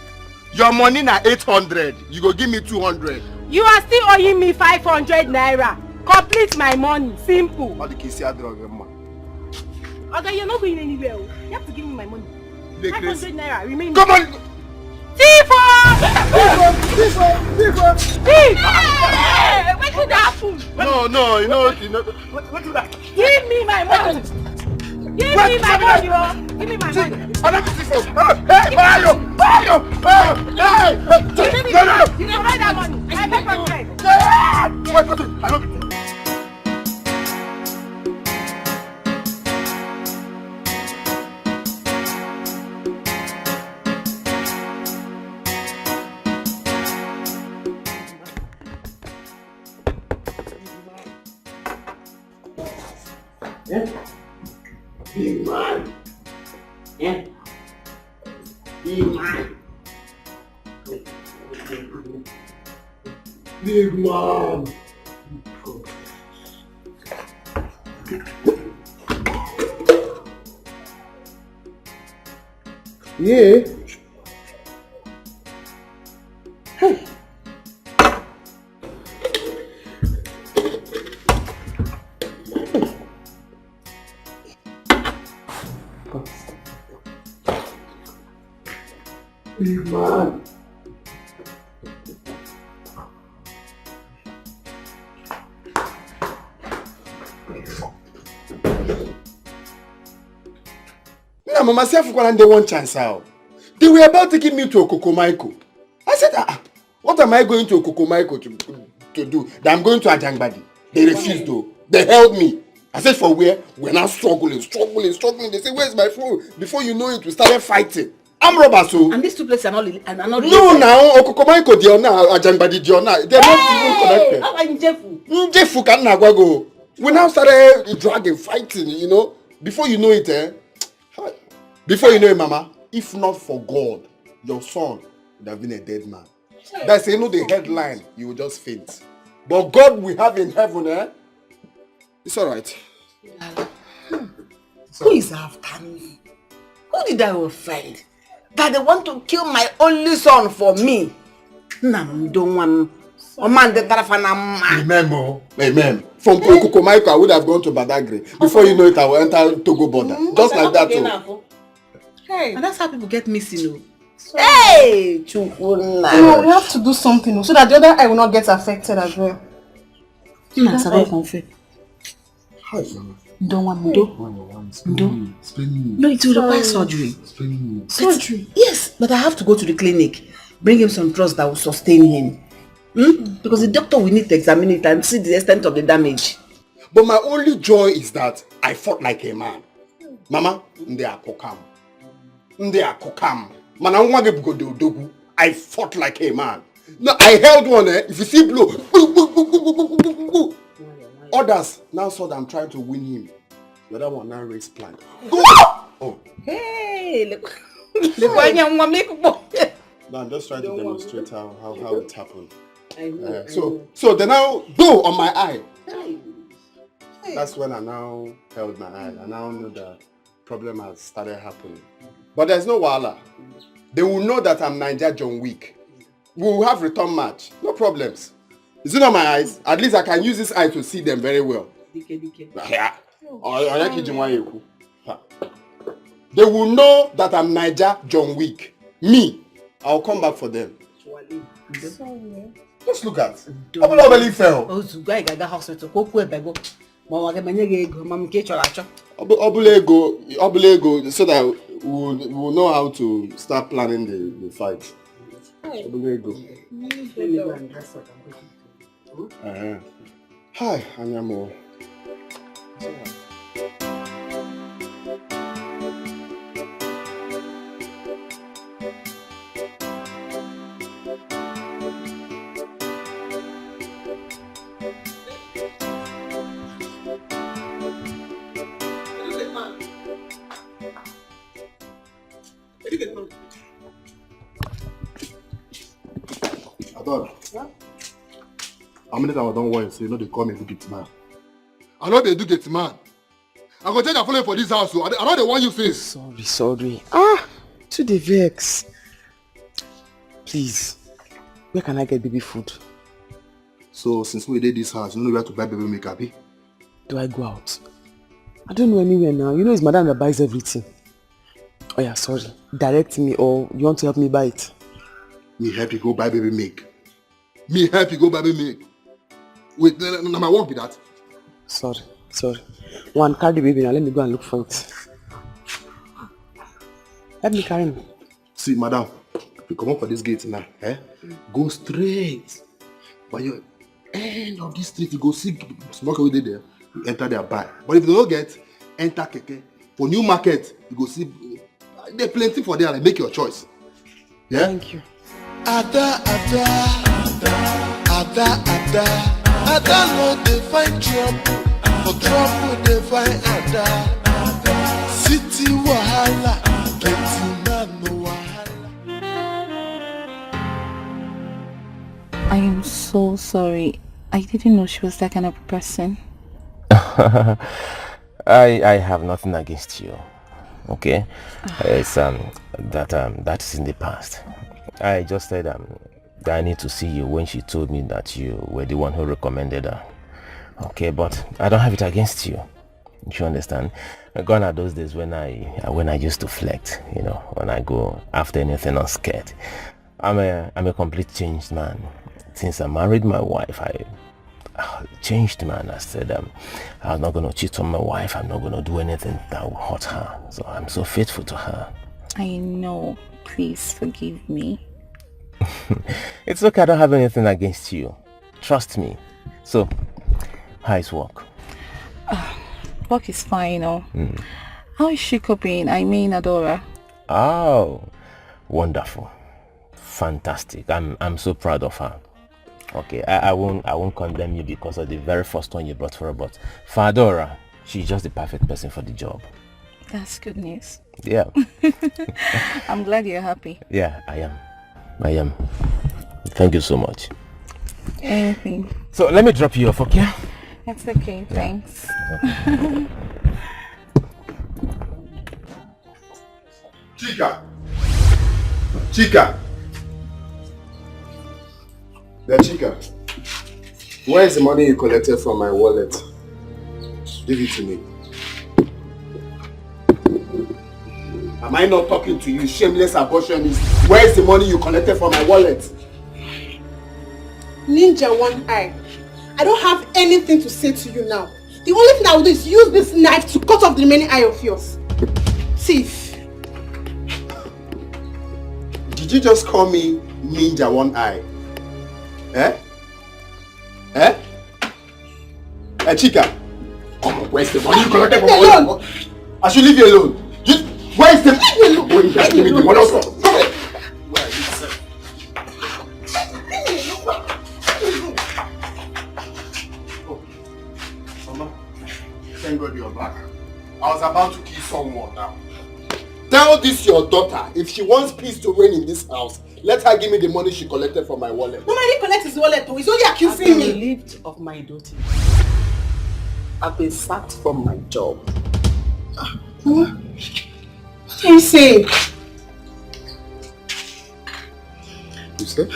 Your money now 800. You go give me 200. You are still owing me 500 naira. Complete my money. Simple. All the kids are drunk, man. Okay, you're not going anywhere. You have to give me my money. 500 naira. Remaining. Come on. Tifo! What did that happen? No, you know. What did that? Give me my money. Give me my money, Give me my money. Hey, where are you? Hey! No. You can buy that money. I beg for bread. I don't. Big man. Yeah. Big man. Big man. Yeah. Big man. Now, Mama, see if they one chance out. They were about to give me to Okokomaiko. I said, what am I going to Okokomaiko to do? That I'm going to Ajangbadi. They refused though. They held me. I said, for where? We're now struggling. They say, where's my phone? Before you know it, we started fighting. I'm robber, so. And these two places are not No, now, Okokomaiko, Diona, Ajangbadi, Diona. They're not even connected. How are you, Jefu? Jefu can go. We now started dragging, fighting, you know. Before you know it, Before you know it, Mama, if not for God, your son would have been a dead man. That's, you know, the headline, you will just faint. But God we have in heaven, it's alright. Who is after me? Who did I offend? That they want to kill my only son for me? Remember, from Kokomaiko, I would have gone to Badagry. Before you know it, I will enter Togo border. Just like that too. Hey. And that's how people get missing. Hey! No, we have to do something so that the other eye will not get affected as well. No, it will require surgery. Surgery? Yes, but I have to go to the clinic. Bring him some drugs that will sustain him. Because the doctor will need to examine it and see the extent of the damage. But my only joy is that I fought like a man. Mama, they are kokam. I fought like a man. No, I held one. If you see blow, others now saw that I'm trying to win him. The other one now raised plan. Oh. Hey, look. No, I'm just trying to demonstrate how it happened. I know. So they now go on my eye. That's when I now held my eye. I now know that problem has started happening. But there's no wahala. They will know that I'm Niger John Wick. We will have return match. No problems. Is it on my eyes? At least I can use this eye to see them very well. Yeah. They will know that I'm Niger John Wick. Me. I'll come back for them. Just look at. Obele fell. Obele, so that we'll know how to start planning the fight. Obele. Hi, Anyamo. How many times I don't want to say, they call me Educate Man. I know they Educate Man. I'm going to take a follow for this house, so I know they want you face. Sorry. To the vex. Please, where can I get baby food? So, since we did this house, you know where to buy baby makeup, eh? Do I go out? I don't know anywhere now. You know it's madam that buys everything. Oh yeah, sorry. Direct me, or you want to help me buy it? Me help you go buy baby make. Me help you go baby me. Wait, now my work be that. Sorry. One, carry the baby now. Let me go and look for it. Let me carry him. See, madam, you come up for this gate now. Go straight. By your end of this street, you go see smoke away there. You enter there, buy. But if you don't get, enter keke. For new market, you go see. There's plenty for there. Like, make your choice. Yeah. Thank you. Ada, no they find trouble. For trouble they find Ada. City wahala, plenty man no wahala. I am so sorry. I didn't know she was that kind of person. I have nothing against you. Okay? It's that is in the past. I just said that I need to see you when she told me that you were the one who recommended her. Okay, but I don't have it against you. You understand? Gone are those days when I used to flex, you know, when I go after anything unscared. I'm a complete changed man. Since I married my wife, I changed man. I said I'm not gonna cheat on my wife. I'm not gonna do anything that will hurt her. So I'm so faithful to her. I know. Please forgive me. It's okay. I don't have anything against you. Trust me. So, how is work? Work is fine, you know. How is she coping? I mean, Adora. Oh, wonderful, fantastic. I'm so proud of her. Okay, I won't condemn you because of the very first one you brought for her, but for Adora, she's just the perfect person for the job. That's good news. Yeah. I'm glad you're happy. Yeah, I am. Thank you so much. Anything. So let me drop you off, okay? That's okay, thanks. Chika! Yeah, Chika. Where is the money you collected from my wallet? Give it to me. Am I not talking to you, shameless abortionist? Where is the money you collected from my wallet? Ninja One Eye, I don't have anything to say to you now. The only thing I will do is use this knife to cut off the remaining eye of yours. Thief. Did you just call me Ninja One Eye? Eh? Chika, come on, where's the money you collected from my wallet? I should leave you alone. Where is the money? Give me the money also. Come here. Where are you, sir? Mama, thank God you're back. I was about to kill someone now. Tell this your daughter, if she wants peace to reign in this house, let her give me the money she collected from my wallet. Mama, he collects his wallet too. He's only accusing me. Relieved of my duty. I've been sacked from my job. Mama, what are you saying? You said?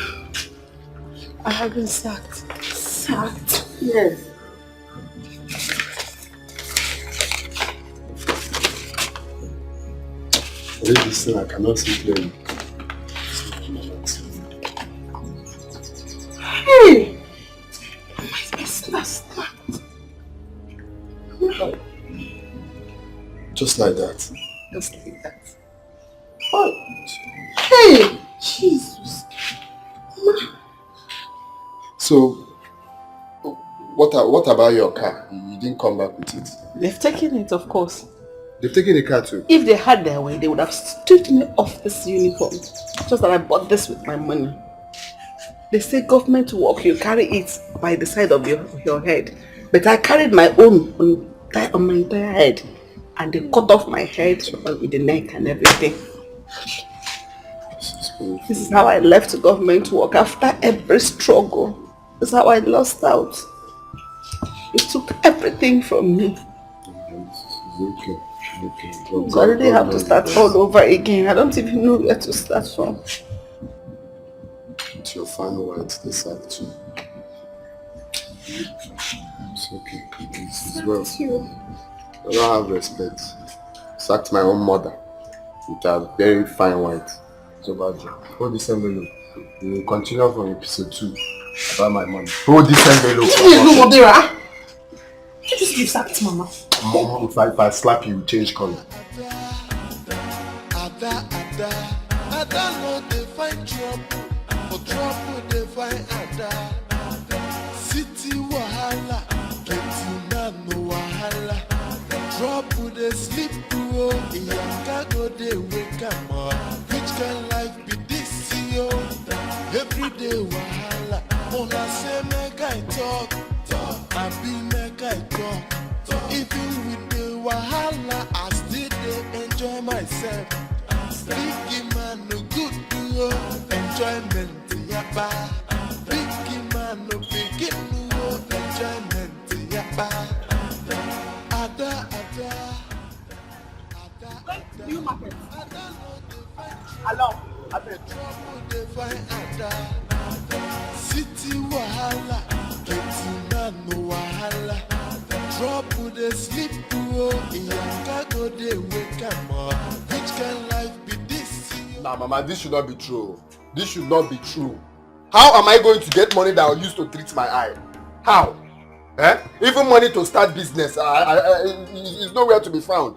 I have been sacked. Sacked? Yes. Read this thing, I cannot see clearly. Hey! My sister. Just like that. Just like that. Oh. Hey! Jesus. So, what about your car? You didn't come back with it. They've taken it, of course. They've taken the car too? If they had their way, they would have stripped me off this uniform. Just that I bought this with my money. They say government work, you carry it by the side of your head. But I carried my own on my entire head. And they cut off my head with the neck and everything. This is how I left government work after every struggle. This is how I lost out. It took everything from me. Okay. So I really have to start all over again. I don't even know where to start from. It's your final words, they said too. It's okay. It's well. I don't have respect. Sacked my own mother with a very fine wife. So bad. Hold this envelope. We will continue from episode 2. About my money. Hold this envelope. No, Odera. You just give that to Mama. Mom, if I slap you, change color. Ada no dey find trouble, for trouble dey find Ada. City wahala, plenty man no wahala. Trouble dey sleep oh, Iyanga go dey wake am up. Which kind life be this yo? Everyday wahala, una say make I talk, I be make I talk. Even with the wahala, I still dey enjoy myself. Biggie man no good to enjoyment yaba. Biggie man no begin to enjoyment yaba. Ada. New market. Along. Trouble dey find Ada. City wahala, plenty man no wahala. Trouble dey sleep oh, Iyanga go dey wake am up. Which kind life be this? Nah, Mama, this should not be true. This should not be true. How am I going to get money that I'll use to treat my eye? How? Even money to start business, is nowhere to be found.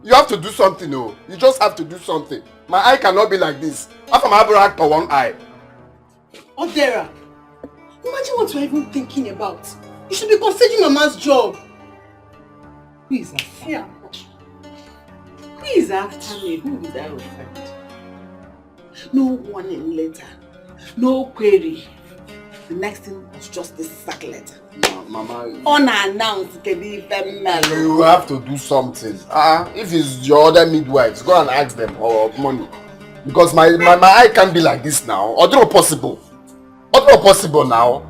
You have to do something, oh. You just have to do something. My eye cannot be like this. How come I have a for one eye? Odera, imagine what you're even thinking about. You should be considering Mama's job. Who is after me? Who is after me? Who did I offend? No warning letter, no query. The next thing was just this sack letter. No, Mama. Unannounced, you have to do something. If it's your other midwives, go and ask them for money. Because my eye can't be like this now. Although possible. Although possible now.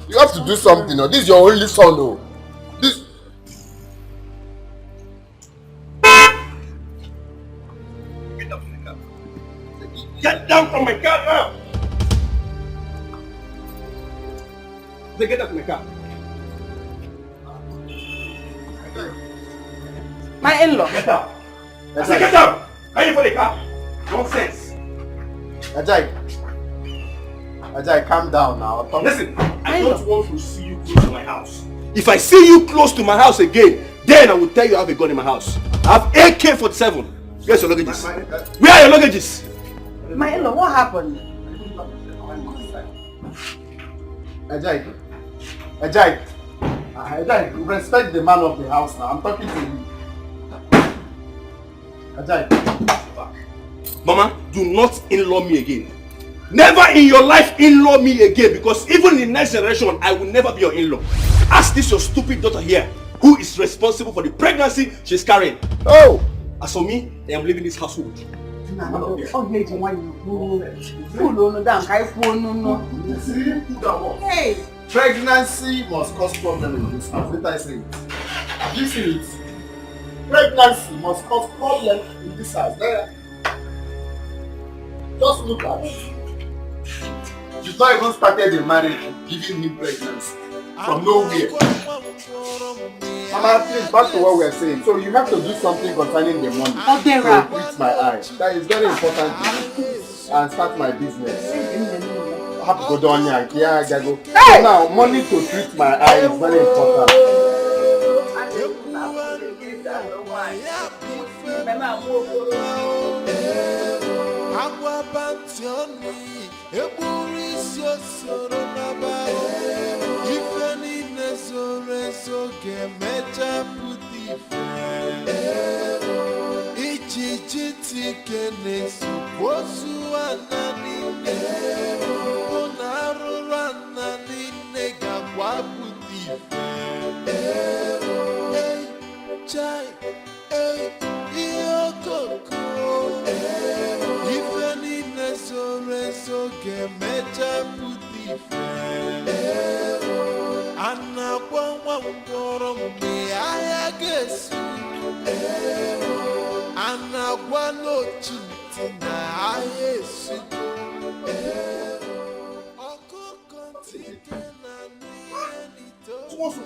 You have to do something. This is your only son. Oh. This. Get down from my car now! They get out of my car. My in-law. Get out. I said get out! Are you for the car? Nonsense. Ajay, calm down now. Listen, I don't want to see you close to my house. If I see you close to my house again, then I will tell you I have a gun in my house. I have AK-47. Where's your luggages? Where are your luggages? My in-law, what happened? Ajay, respect the man of the house now. I'm talking to you. Ajay. Mama, do not in-law me again. Never in your life in-law me again, because even in the next generation, I will never be your in-law. Ask this your stupid daughter here, who is responsible for the pregnancy she's carrying. Oh! As for me, I am leaving this household. Hey! Pregnancy must cause problem in this house. Let I say it. Have you seen it? Pregnancy must cause problem in this house. There. Just look at it. You've not even started the marriage giving him pregnancy. From nowhere. Mama, please, back to what we are saying. So you have to do something concerning the money. To treat my eye. That is very important. And start my business. I have to go down here. Yeah, I go. So now, money to treat my eye is very important.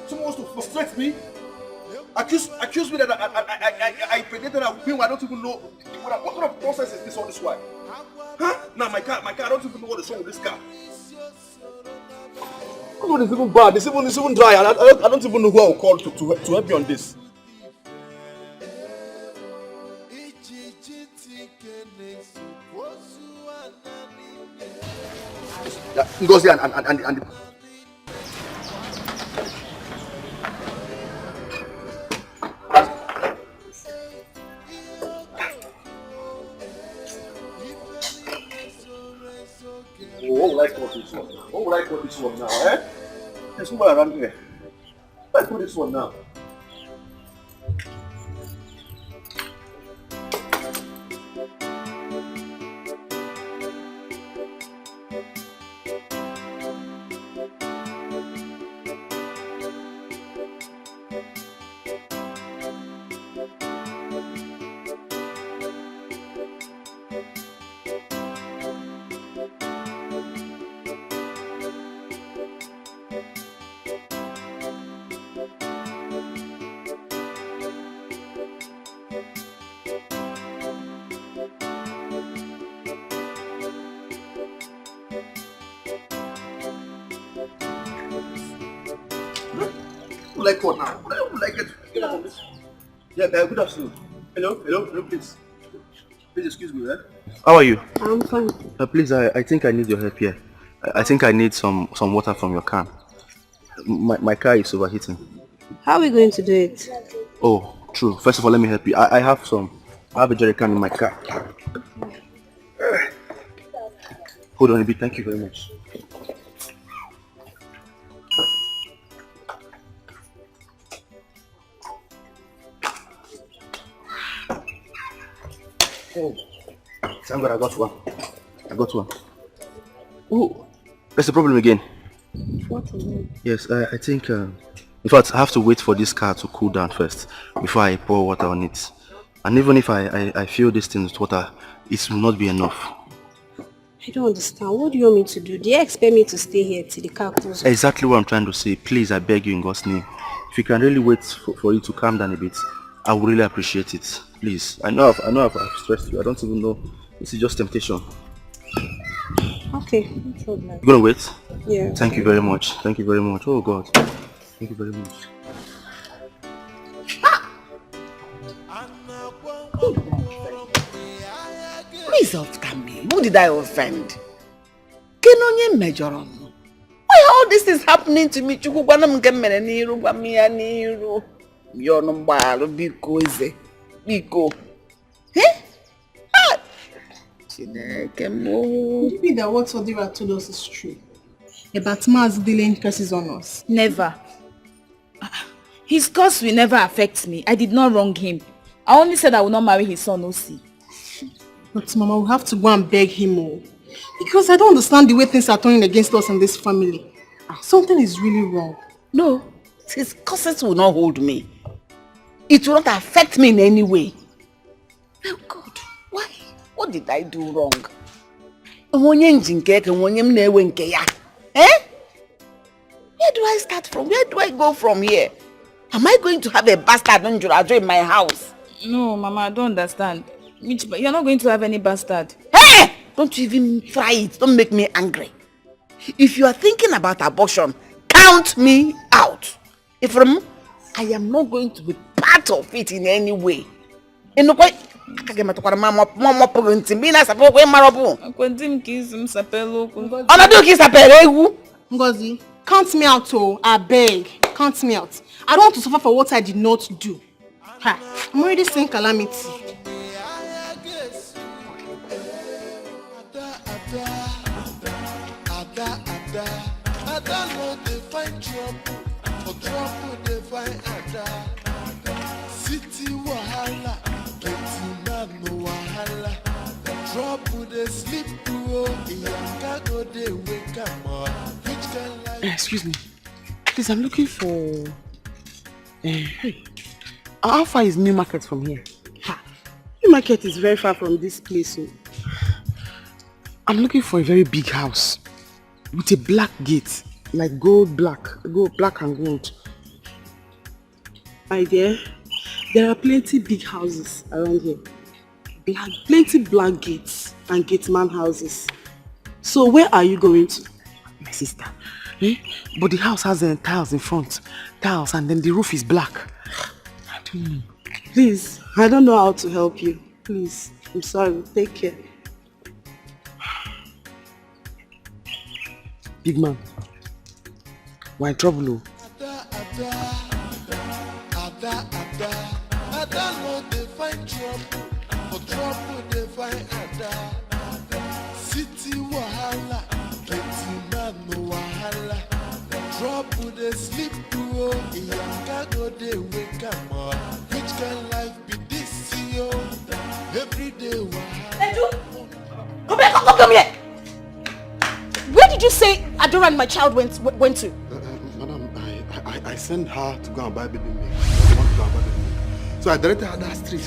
Someone wants to frustrate me. Accuse me that I predated a woman. I don't even know what kind of process is this on this one. Huh? Now my car, I don't even know what is wrong with this car. This one is even bad. It's even dry. I don't even know who I will call to help you on this. Yeah, Ngozi and what will I call this one? What will I call this one now, eh? There's somewhere around here. What will I call this one now? Like what now? Like it. Get up on this. Yeah, good afternoon. Hello, please. Please excuse me, eh? How are you? I'm fine. Please, I think I need your help here. I think I need some water from your can. My car is overheating. How are we going to do it? Oh, true. First of all, let me help you. I have a jerry can in my car. Hold on a bit. Thank you very much. Oh, thank God I got one. Oh, that's the problem again. What again? Yes, I think, in fact, I have to wait for this car to cool down first before I pour water on it. And even if I fill this thing with water, it will not be enough. I don't understand. What do you want me to do? Do you expect me to stay here till the car cools? Exactly what I'm trying to say. Please, I beg you in God's name. If you can really wait for it to calm down a bit, I would really appreciate it. Please. I know I've stressed you. I don't even know. This is just temptation. Okay, no problem. You gonna wait? Yeah. Thank you very much. Thank you very much. Oh God. Thank you very much. Who did I offend? Kenonye mejoron. Why all this is happening to me? Chukwu gwana mke mere niru gwa mi ya niru. Yono mbalo biko ize. Biko. Chineke mo. Could it be that what Odira told us is true? About Mars dealing curses on us? Never. His curse will never affect me. I did not wrong him. I only said I will not marry his son, Osi. But Mama, we have to go and beg him more. Because I don't understand the way things are turning against us in this family. Something is really wrong. No, his curses will not hold me. It will not affect me in any way. Oh God, why? What did I do wrong? Eh? Where do I start from? Where do I go from here? Am I going to have a bastard in my house? No, Mama, I don't understand. You're not going to have any bastard. Hey! Don't you even try it. Don't make me angry. If you are thinking about abortion, count me out. I am not going to be part of it in any way. Ngozi, count me out, oh, I beg. Count me out. I don't want to suffer for what I did not do. I'm already seeing calamity. City wahala, no wahala. Trouble they sleep go they wake up. Excuse me. Please, I'm looking for... hey. How far is New Market from here? New Market is very far from this place. So. I'm looking for a very big house with a black gate, like black and gold. My dear, there are plenty big houses around here. Plenty black gates and gate man houses. So where are you going to? My sister, Eh? But the house has tiles in front. Tiles, and then the roof is black. I don't know. Please, I don't know how to help you. Please, I'm sorry. Take care. Big man, we're in trouble. Ada no dey find trouble, for trouble dey find Ada. City wahala, plenty man no wahala. Trouble dey sleep through, Iyanga go dey wake am up. Which kind life be this, yo? Every day wahala. Edu! Come here! Where did you say Adora and my child went to? Madam, I sent her to go and buy baby milk. So I directed her that street.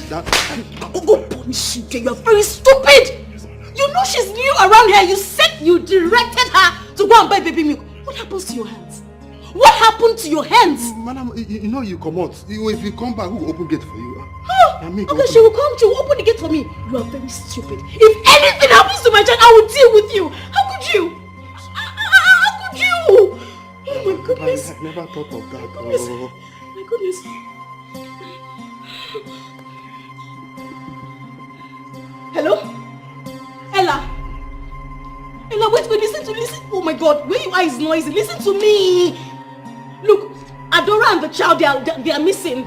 Go punish you, you're very stupid! You know she's new around here. You said you directed her to go and buy baby milk. What happens to your hands? What happened to your hands? Madam, you know you come out. If you come back, who will open gate for you? Okay, she will come, she will open the gate for me. You are very stupid. If anything happens to my child, I will deal with you. How could you? How could you? Oh my goodness. I never thought of that. Oh. My goodness. Hello? Ella? Ella, wait, listen. Oh my God, where your eyes noisy? Listen to me. Look, Adora and the child, they are missing.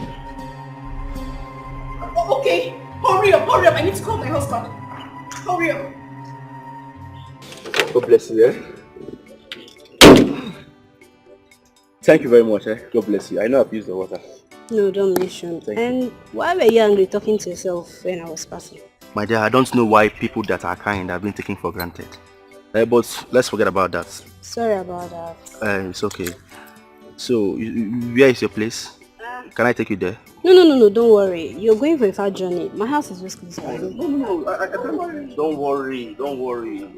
Oh, okay, hurry up. I need to call my husband. Hurry up. God bless you, eh? Thank you very much, eh? God bless you. I know I've used the water. No, don't mention. And why were you angry talking to yourself when I was passing? My dear, I don't know why people that are kind have been taken for granted. But let's forget about that. Sorry about that. It's okay. So, where is your place? Can I take you there? No, don't worry. You're going for a far journey. My house is just close by. No, I don't worry.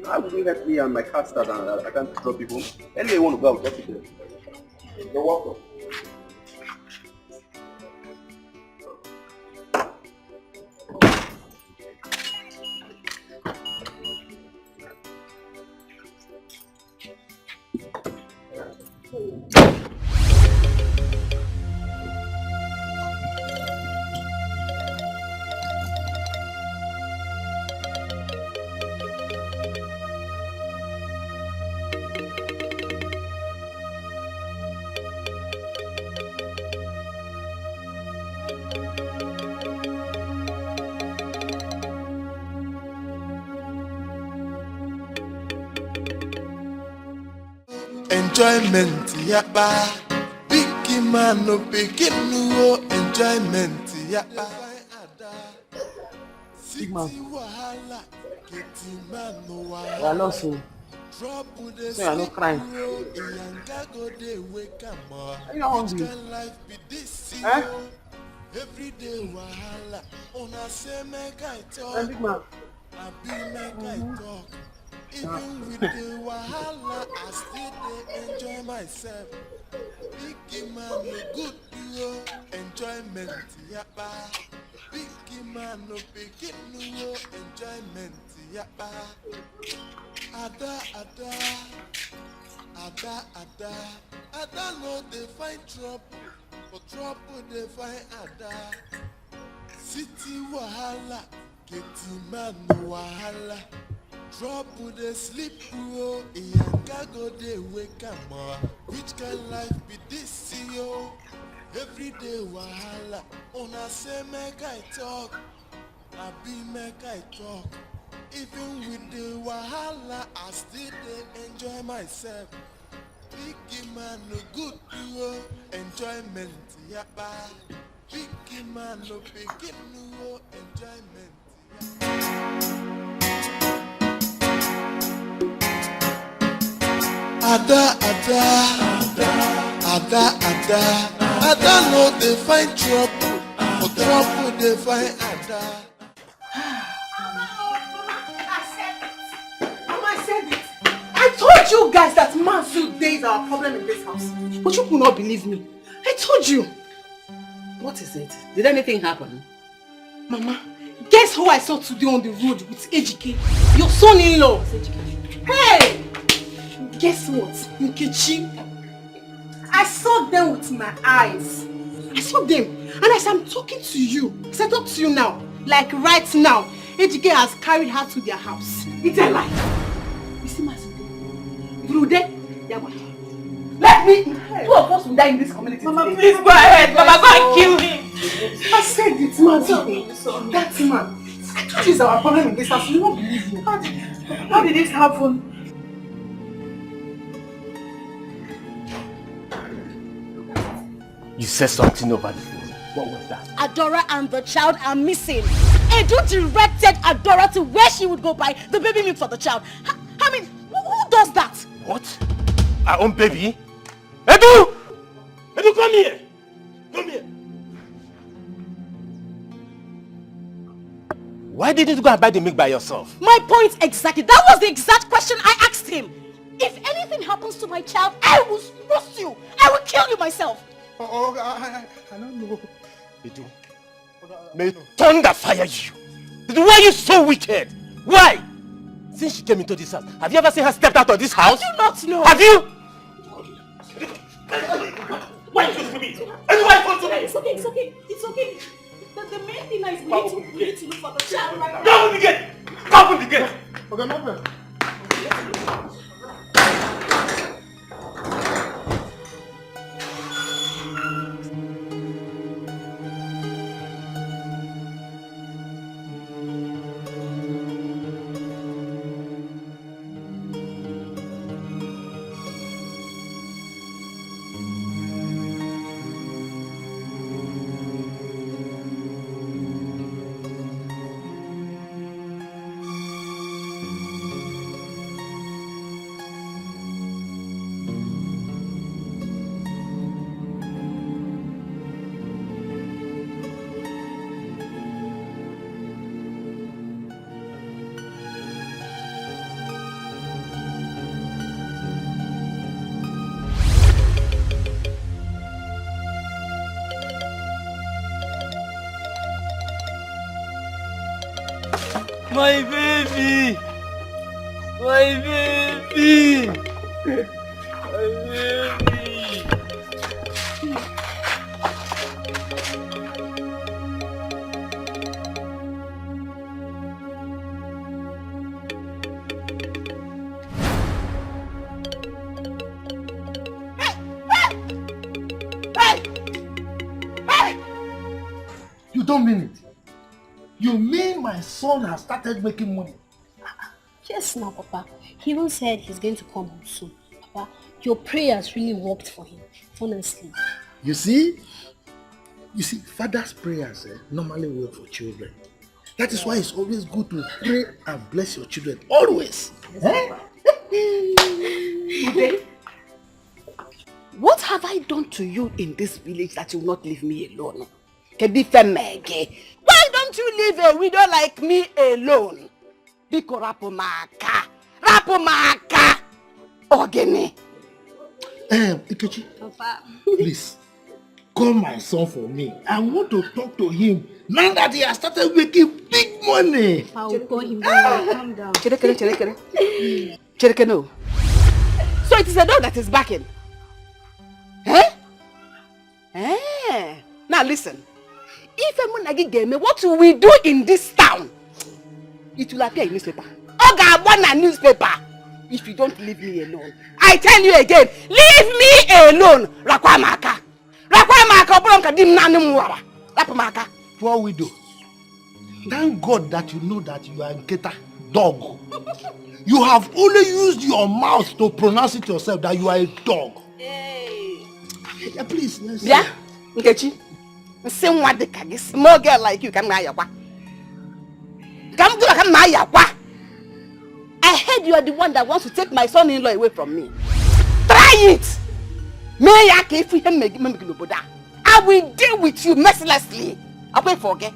How will you let me and my car start and I can't drop people? Anyway, you want to go, I'll drop you there. You're welcome. Enjoyment, yapa. Big man no begin no enjoyment, yapa. Big man. You are not so. So you are not crying. Are you not hungry? Eh? Every day wahala, una say make I talk. Big man. I be make I talk. Even with the wahala, I still dey enjoy myself. Big man no good yo, enjoyment yapa. Big man no begin no enjoyment yapa. Ada no dey find trouble, but trouble dey find Ada. City wahala, getting man no wahala. Trouble dey sleep bro, Iyanga go dey wake am up. Which kind life be this yo? Every day wahala, una say make I talk, I be make I talk. Even with the wahala, I still dey enjoy myself. Big man no good yo, enjoyment yapa. Big man no begin no enjoyment. Ada no dey find trouble, but trouble dey find Ada. Mama, I said it. I told you guys that man-suit day is our problem in this house. But you could not believe me. I told you. What is it? Did anything happen? Mama, guess who I saw today on the road with Ejike? Your son-in-law. Ejike. Hey! Guess what, Nkechi? I saw them with my eyes. I saw them. And as I'm talking to you, as I talk to you now, like right now, Ejike has carried her to their house. It's a lie. You see, Masude? Through there, let me. Two of us will die in this community. Mama, please go ahead. Mama, go and kill him. I said it, man. That man. I told you it's our problem in this house. You won't believe me. How did this happen? You said something over the phone. What was that? Adora and the child are missing. Edu directed Adora to where she would go buy the baby milk for the child. I mean, who does that? What? Our own baby? Edu! Edu, come here! Come here! Why didn't you go and buy the milk by yourself? My point exactly. That was the exact question I asked him. If anything happens to my child, I will roast you. I will kill you myself. Oh, I don't know. Edu, may thunder fire you. Edu, why are you so wicked? Why? Since she came into this house, have you ever seen her step out of this house? I do not know. Have you? Why are you supposed to me? It's okay, it's okay. It's okay. The main thing is we need to look for the child right now. Go open the gate! Go open the gate! Okay, no problem. My baby! My baby! My baby! You don't mean it. You mean my son has started making money? Yes, now, Papa. He even said he's going to come home soon. Papa, your prayers really worked for him, honestly. You see, father's prayers normally work for children. That is why it's always good to pray and bless your children. Always. What have I done to you in this village that you will not leave me alone? Why don't you leave a widow like me alone? Biko rapumaka. Ogene. Ikechi, please, call my son for me. I want to talk to him now that he has started making big money. I will call him. Calm down. Chereke, no. So it is a dog that is barking. Now listen. If Emunagi gave me, what will we do in this town? It will appear in newspaper. Oga want a newspaper. If you don't leave me alone. I tell you again, leave me alone. Rakwamaka. Obronka dim nanu muwara. Rapamaka. Poor widow. Thank God that you know that you are a Nketa dog. You have only used your mouth to pronounce it yourself that you are a dog. Hey. Please, let's see. Yeah, Nkechi. Same what the small girl like you come now. Come now. I heard you are the one that wants to take my son-in-law away from me. Try it. I will deal with you mercilessly. I will forget.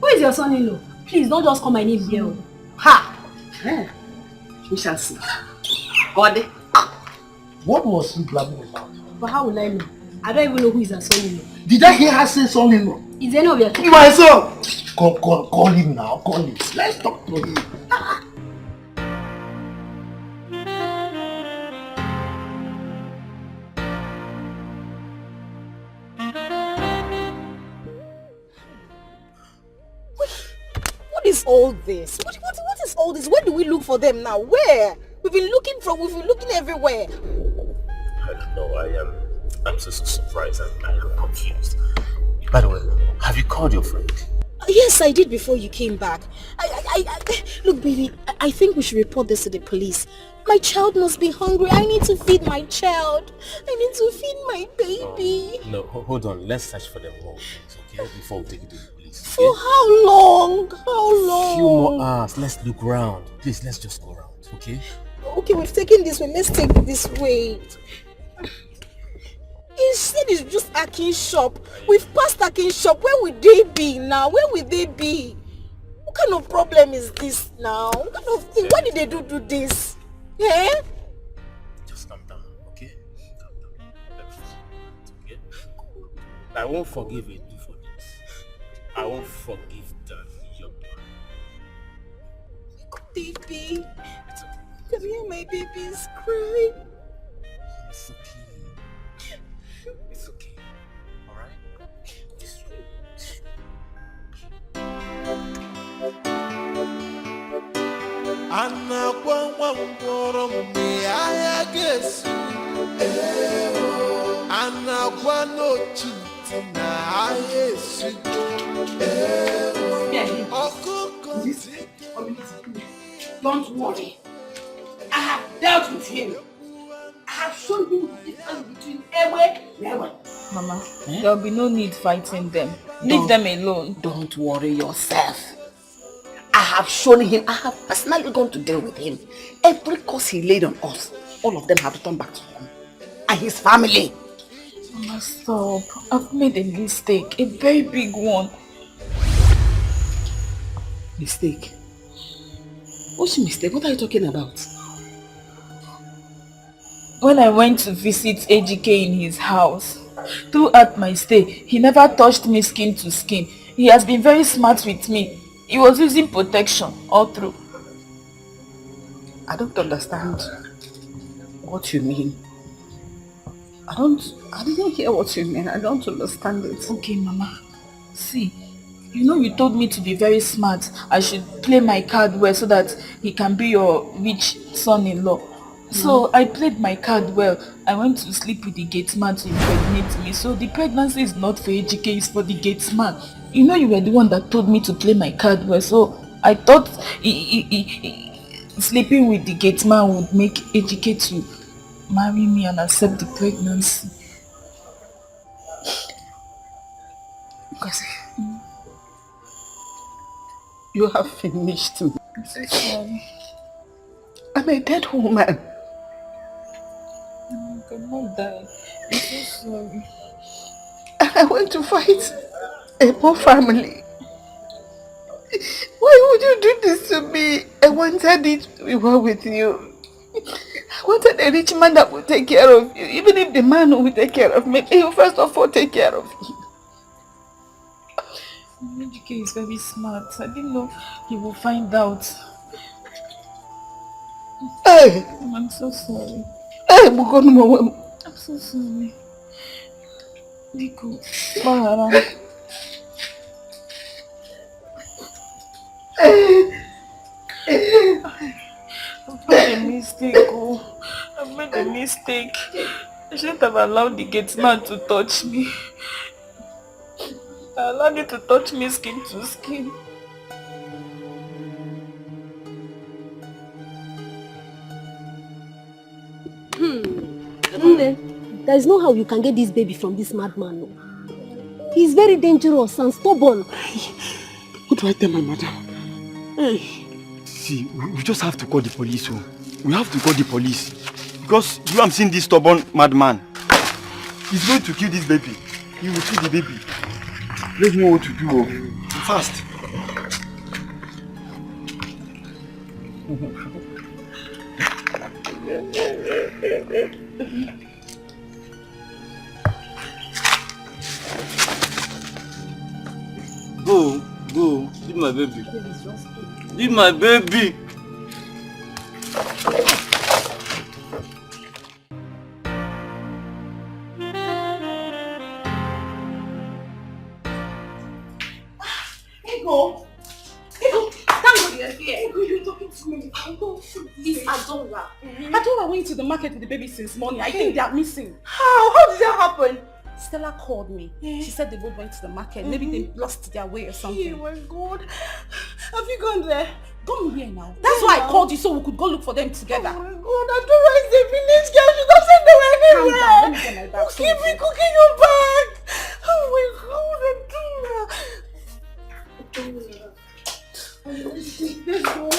Who is your son-in-law? Please don't just call my name here. Ha! We shall see. God. What was he blabbing about? But how will I know? I don't even know who is her son-in-law. Did I hear her say son-in-law? Is any of your children? My son! Call him now. Call him. Let's talk to him. is all this? What is all this? Where do we look for them now? Where? We've been looking everywhere. I don't know. I'm so surprised and I am confused. By the way, have you called your friend? Yes, I did before you came back. Look, baby, I think we should report this to the police. My child must be hungry. I need to feed my child. I need to feed my baby. No, hold on. Let's search for them more, okay? Before we take it to the police. Okay? For how long? How long? Few more hours. Let's look around. Please, let's just go around, okay? Okay, we've taken this way. Let's take this way. He said it's just Akin's shop. We've passed Akin's shop. Where would they be now? Where would they be? What kind of problem is this now? What kind of thing? Why did they do this? Eh? Just calm down, okay? Calm down. Okay? I won't forgive you for this. I won't forgive that young man. Baby, come here, my baby's crying. It's okay. It's okay. Alright? This Don't worry. I have dealt with him. I have shown him the difference between Ewe and Ewe. Mama, there'll be no need fighting them. Leave them alone. Don't worry yourself. I have shown him, I have personally gone to deal with him. Every curse he laid on us, all of them have returned back to him. And his family. Mama, stop. I've made a mistake. A very big one. Mistake? What's your mistake? What are you talking about? When I went to visit AGK in his house, throughout my stay, he never touched me skin to skin. He has been very smart with me. He was using protection all through. I don't understand what you mean. I didn't hear what you mean. I don't understand it. Okay, Mama. See, you know you told me to be very smart. I should play my card well so that he can be your rich son-in-law. So I played my card well. I went to sleep with the gate man to impregnate me. So the pregnancy is not for AGK, it's for the gate man. You know you were the one that told me to play my card well. So I thought sleeping with the gate man would make AGK to marry me and accept the pregnancy. Because you have finished me. I'm so sorry. I'm a dead woman. I cannot die. I'm so sorry. I went to fight a poor family. Why would you do this to me? I wanted it to be well with you. I wanted a rich man that would take care of you. Even if the man who will take care of me, he will first of all take care of you. AGK is very smart. I didn't know he will find out. Hey! I'm so sorry. Hey, I'm so sorry. Nico, Bahara. I've made a mistake, oh. I've made a mistake. I shouldn't have allowed the gate man to touch me. I allowed you to touch me skin to skin. There is no how you can get this baby from this madman. No. He's very dangerous and stubborn. What do I tell my mother? Hey. See, we just have to call the police. Oh. We have to call the police. Because you have seen this stubborn madman. He's going to kill this baby. He will kill the baby. Let's know what to do. Oh. Fast. Go. Leave my baby. Leave my baby. It's Adora. Adora went to the market with the baby since morning. I think they are missing. How did that happen? Stella called me. She said they both went to the market. Maybe they lost their way or something. Oh my God. Have you gone there? Come here now. That's why I called you so we could go look for them together. Oh my God, Adora is a village girl. She doesn't know anywhere. Let me get my bag. Who keep me cooking your bag? Oh my God, Adora. Let's go.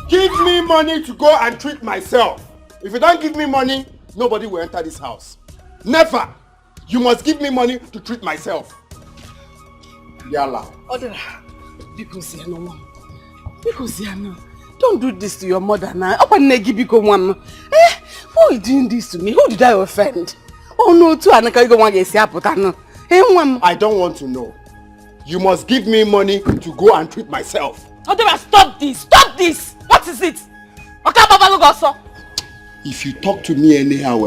Give me money to go and treat myself. If you don't give me money, nobody will enter this house. Never! You must give me money to treat myself. Yalla. Odera, because you know, because you know, don't do this to your mother now. Who is doing this to me? Who did I offend? Oh no, too. I don't want to know. You must give me money to go and treat myself. Odera, stop this! Stop this! What is it? If you talk to me anyhow,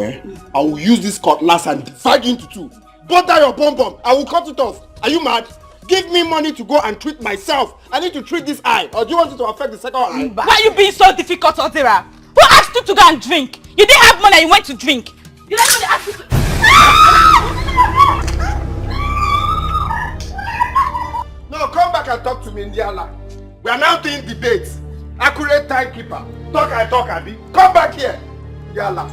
I will use this cutlass and divide you into two. Butter your pom-pom. I will cut it off. Are you mad? Give me money to go and treat myself. I need to treat this eye. Or do you want it to affect the second eye? Why are you being so difficult, Odera? Who asked you to go and drink? You didn't have money and you went to drink. You didn't even ask you to... No, come back and talk to me, Indiala. We are now doing debates. Accurate timekeeper. Talk, Abi. Come back here. Yalla.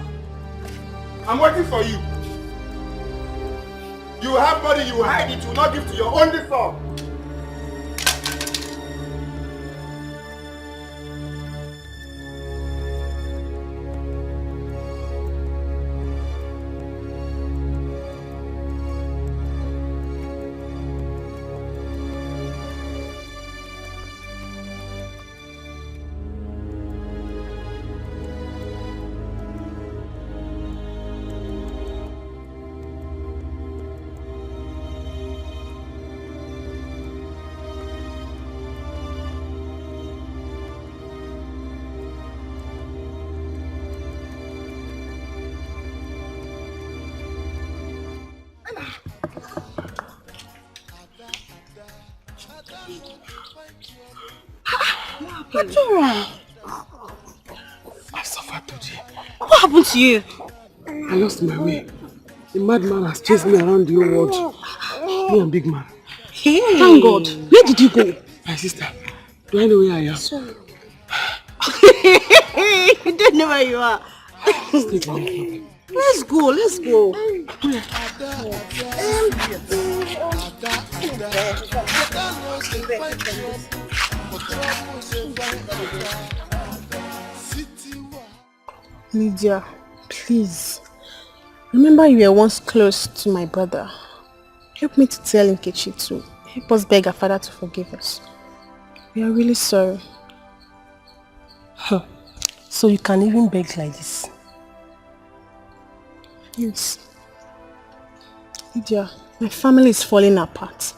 I'm waiting for you. You have money, you hide it, you will not give to your only son. Adora! I suffered today. What happened to you? I lost my way. The madman has chased me around the whole world. Me and big man. Hey! Thank God. Where did you go? My sister. Do I know where I am? Sorry. You don't know where you are. Let's go, let's go. Lydia, please. Remember you were once close to my brother. Help me to tell Nkechi to help us beg our father to forgive us. We are really sorry. Huh. So you can even beg like this? Yes. Lydia, my family is falling apart.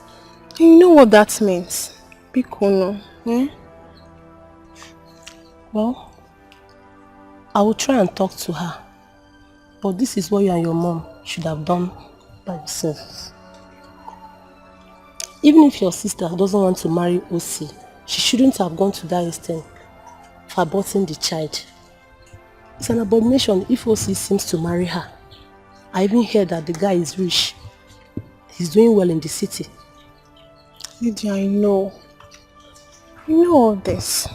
And you know what that means? Bikono, eh? Well, I will try and talk to her. But this is what you and your mom should have done by yourselves. Even if your sister doesn't want to marry Osi, she shouldn't have gone to that extent. for aborting the child. It's an abomination if OC seems to marry her. I even heard that the guy is rich. He's doing well in the city. Lydia, I know. You know all this.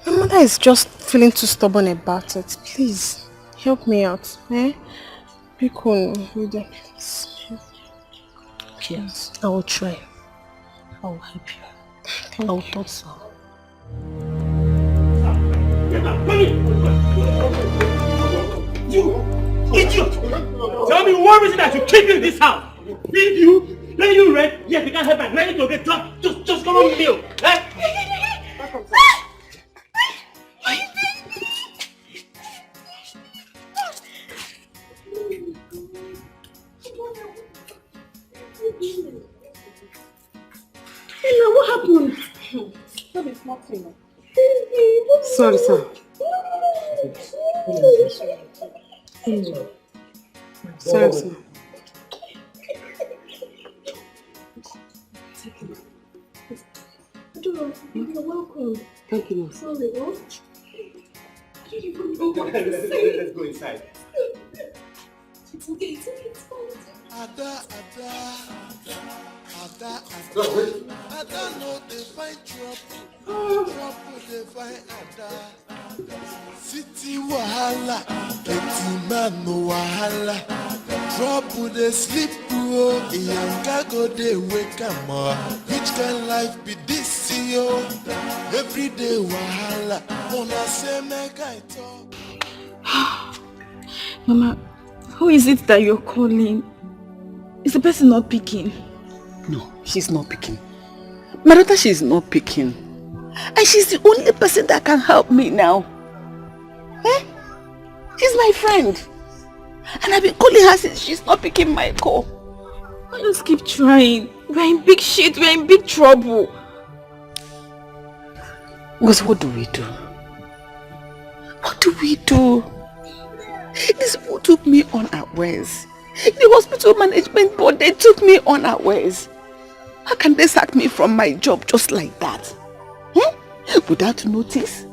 My mother is just feeling too stubborn about it. Please, help me out. Eh? Be cool, Lydia, please. Yes, I will try. I will help you. I will talk so. You idiot! Tell me one reason that you keep in this house. Feed you, pay you rent. Yes, we can't help my money to get drunk. Just come on meal. Eh? Hey, what happened? That is nothing. Sorry, sir. Sorry, sir. You're welcome. Thank you, ma'am. Sorry, what? Let's go inside. It's okay, it's okay, it's fine. Ada no dey find trouble, trouble dey find Ada. City wahala, plenty man no wahala. Trouble dey sleep oh, Iyanka go dey wake am up. Which kind life be this yo? Everyday wahala, una say make I talk. Mama, who is it that you're calling? Is the person not picking? No, she's not picking. My daughter, she's not picking. And she's the only person that can help me now. Eh? She's my friend. And I've been calling her since she's not picking my call. I just keep trying. We're in big shit, we're in big trouble. Because what do we do? What do we do? These people took me unawares. The hospital management board, they took me unawares. How can they sack me from my job just like that? Without notice,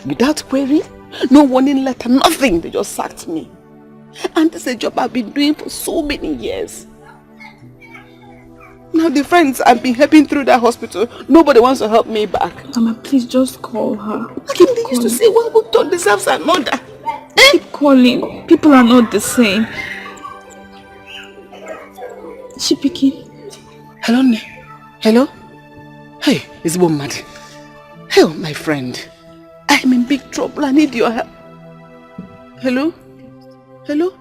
without query, no warning letter, nothing. They just sacked me. And this is a job I've been doing for so many years. Now the friends I've been helping through that hospital, nobody wants to help me back. Mama, please just call her. Like they used to say, one good dog deserves another. Keep calling. People are not the same. Is she picking? Hello, hello? Hey, it's mad. Hey, my friend. I'm in big trouble. I need your help. Hello? Hello?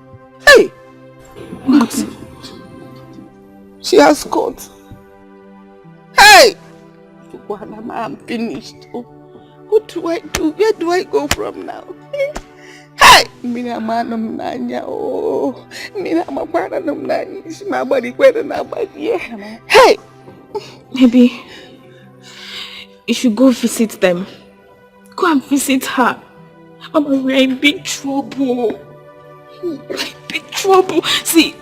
Hey! What? She has caught. Hey! I'm finished. Oh, what do I do? Where do I go from now? Hey! Mina manum nanya. Oh, mina mapana num nanya. My body kweda na body. Hey! Maybe you should go visit them. Go and visit her. Mama, we're in big trouble. Big trouble. See,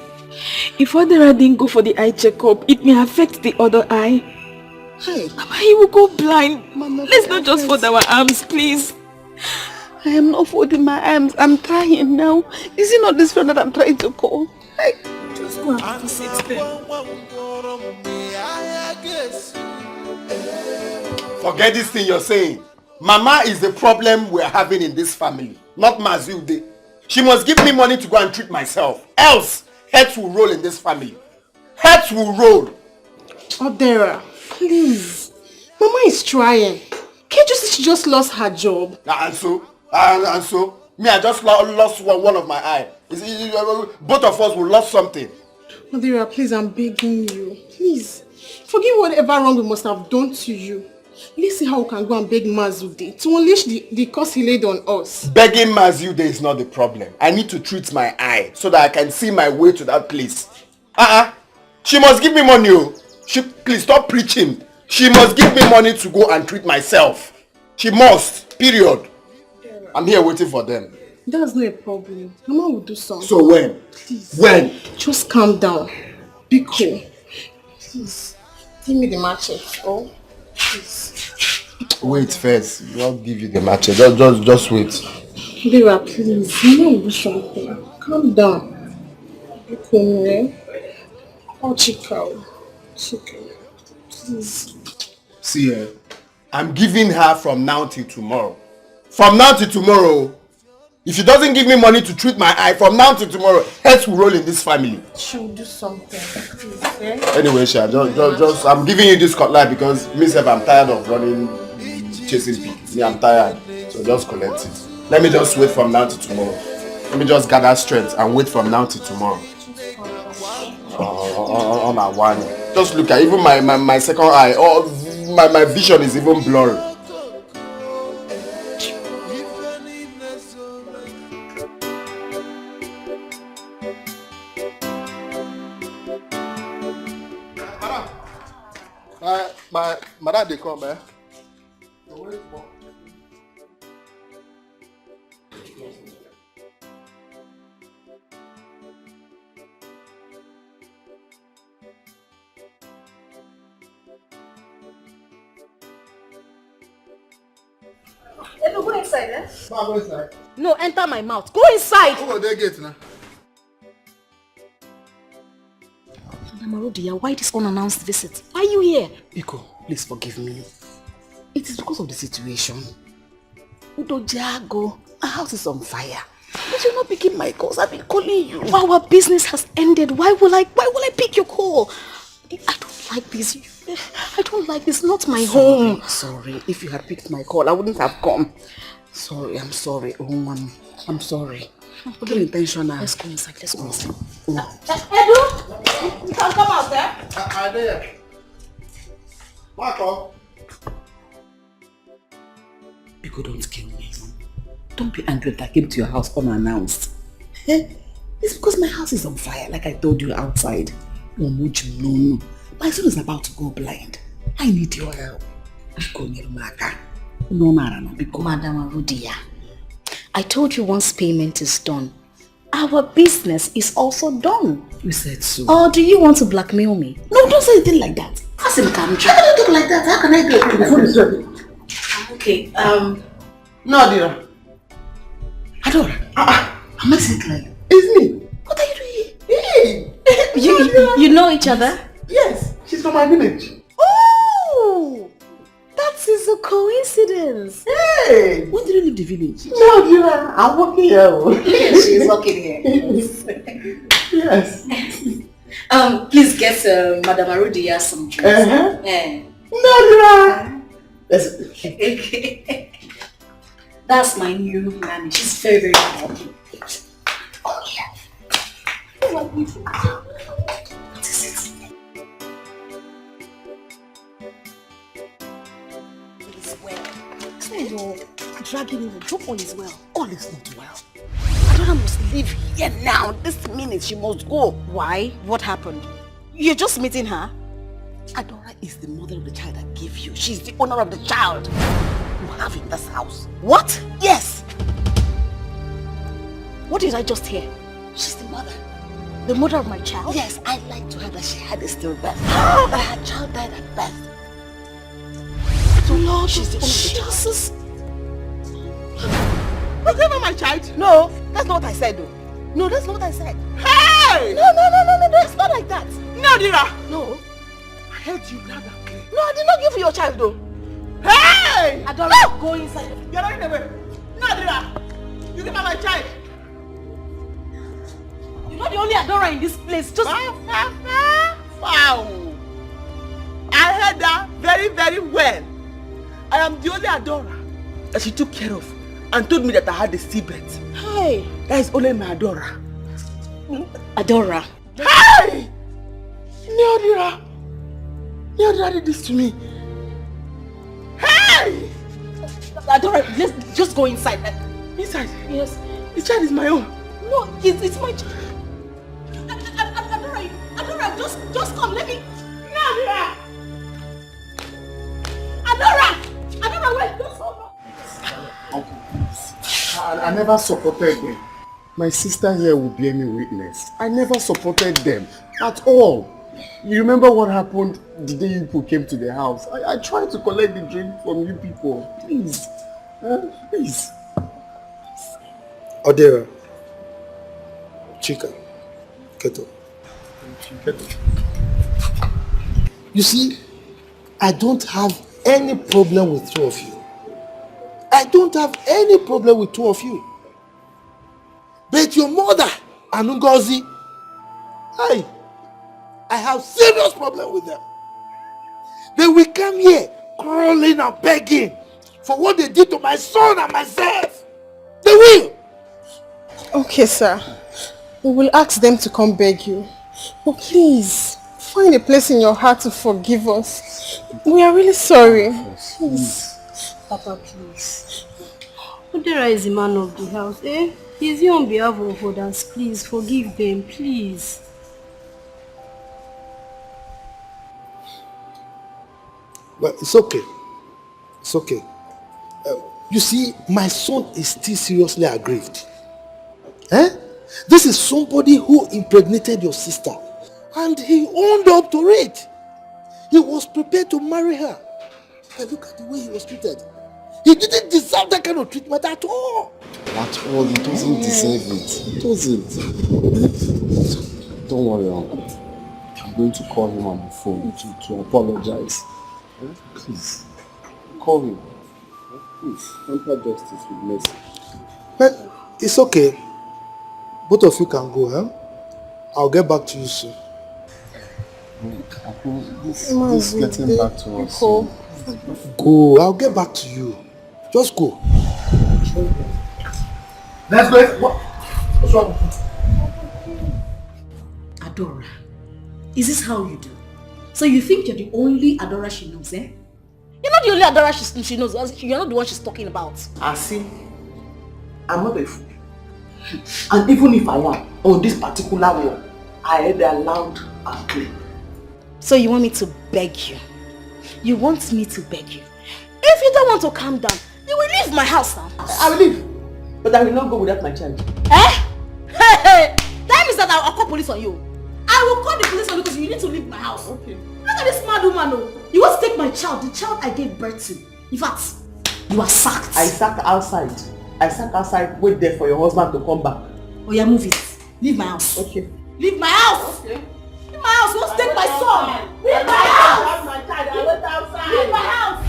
if Odera didn't go for the eye checkup, it may affect the other eye. Hey. Mama, he will go blind. Mama, let's not just fold our arms, please. I am not folding my arms. I'm trying now. Is it not this friend that I'm trying to call? Hey. Just go and visit them. Forget this thing you're saying. Mama is the problem we're having in this family, not Mazilde. She must give me money to go and treat myself. Else, heads will roll in this family. Heads will roll. Odera, please. Mama is trying. Can't you see she just lost her job? And so? Me, I just lost one of my eye. Both of us will lose something. Odera, please, I'm begging you. Please. Forgive whatever wrong we must have done to you. Let's see how we can go and beg Mazude to unleash the curse he laid on us. Begging Mazude is not the problem. I need to treat my eye so that I can see my way to that place. She must give me money. Please stop preaching. She must give me money to go and treat myself. She must. Period. I'm here waiting for them. That's not a problem. Mama will do something. So when? Please. When? Just calm down. Be cool. Please. Give me the machete. Oh, please. Wait first. I'll give you the match. Just wait. Vera, please. You know something. Calm down. Okay. Oh, Chico. Please. See, I'm giving her from now till tomorrow. From now till tomorrow. If she doesn't give me money to treat my eye, from now till tomorrow, heads will roll in this family. She'll do something. Please, eh? Anyway, Sha, just I'm giving you this cutlet because myself, I'm tired of running, chasing pigs. Me, I'm tired. So just collect it. Let me just wait from now till tomorrow. Let me just gather strength and wait from now till tomorrow. On a one. Just look at even my second eye. Oh, my vision is even blurry. My dad, they come, eh? Hello, go inside, eh? Go inside. No, enter my mouth. Go inside! Oh, they get now. Namarudia, why this unannounced visit? Why are you here? Biko, please forgive me. It is because of the situation. Udojago, my house is on fire. But you're not picking my calls. I've been calling you. Our business has ended. Why will I pick your call? I don't like this. I don't like this. Not my home. Sorry. If you had picked my call, I wouldn't have come. Sorry, I'm sorry. Oh, I'm sorry. Okay, intentional. Let's go inside. Let's go inside. No. Edu, you can come out there. I'm there. Marco. Biko, don't kill me. Don't be angry that I came to your house unannounced. It's because my house is on fire, like I told you outside. No. My son is about to go blind. I need your help. Madam Arudia, I told you once payment is done, our business is also done. You said so. Or do you want to blackmail me? No, don't say anything like that. How can I talk like that? How can I do it? The phone is ready. Okay, No, Adira. Adora. Am I sick like? It's me. What are you doing here? Hey! You know each other? Yes, she's from my village. Oh! That is a coincidence. Hey! When did you leave the village? No, Adira. I'm working here. Yes, she's working here. Yes. Please get Madam Arudia some drinks. No, Adira. Okay. That's my new nanny. She's very, very happy. Oh, yeah. What is it? It's well. So you're dragging him. Drop all is well. All is not well. Adora must leave here now. This minute she must go. Why? What happened? You're just meeting her? Adora is the mother of the child I gave you. She's the owner of the child you have in this house. What? Yes. What did I just hear? She's the mother. The mother of my child? Yes, I lied to her that she had a stillbirth. That her child died at birth. So Lord, she's the owner of the child. Was never my child? No, that's not what I said though. No, that's not what I said. Hey! No, it's not like that. No, Dira. No. I heard you loud and clear. No, I did not give you your child though. Hey! I don't know. Go inside. You're running away. No, Dira. You give her my child. You're not the only Adora in this place. Just... Wow. I heard that very, very well. I am the only Adora that she took care of and told me that I had a stillbirth. Hey. That is only my Adora. Adora. Hey! Neodira. Neodira did this to me. Hey! Adora, let's just go inside. Inside? Yes. The child is my own. No, it's my child. Adora, just come, let me... Neodira! Adora, wait, just hold on. Uncle, I never supported them. My sister here will bear me witness. I never supported them at all. You remember what happened the day you people came to the house? I tried to collect the drink from you people. Please. Please. Odera. Chica. Keto. You see, I don't have any problem with two of you. I don't have any problem with two of you. But your mother and Ngozi, I have serious problem with them. They will come here crawling and begging for what they did to my son and myself. They will. Okay, sir. We will ask them to come beg you. But please, find a place in your heart to forgive us. We are really sorry. Please. Papa, please. Udera is the man of the house, eh? He's here on behalf of others. Please, forgive them, please. But it's okay. It's okay. You see, my son is still seriously aggrieved. Eh? This is somebody who impregnated your sister. And he owned up to it. He was prepared to marry her. But look at the way he was treated. He didn't deserve that kind of treatment at all. At all, he doesn't deserve it. He doesn't. Don't worry, Uncle. I'm going to call him on the phone to apologize. Please, call him. Please, temper justice with mercy. But it's okay. Both of you can go, huh? I'll get back to you soon. This getting back to us. Go, I'll get back to you. Just go. Let's go. What's wrong? Adora, is this how you do? So you think you're the only Adora she knows, eh? You're not the only Adora she knows. You're not the one she's talking about. I see. I'm not a fool. And even if I am, on this particular one, I heard her loud and clear. So you want me to beg you? You want me to beg you? If you don't want to calm down, you will leave my house now. I will leave. But I will not go without my child. Eh? Hey! That means that I'll call police on you. I will call the police on you because you need to leave my house. Okay. Look at this mad woman. Oh. You want to take my child, the child I gave birth to. In fact, you are sacked. I sat outside. Wait there for your husband to come back. Oh yeah, move it. Leave my house. Okay. Leave my house. Okay. Leave my house. You want to take my son. Leave my house. My child. I went outside. Leave my house.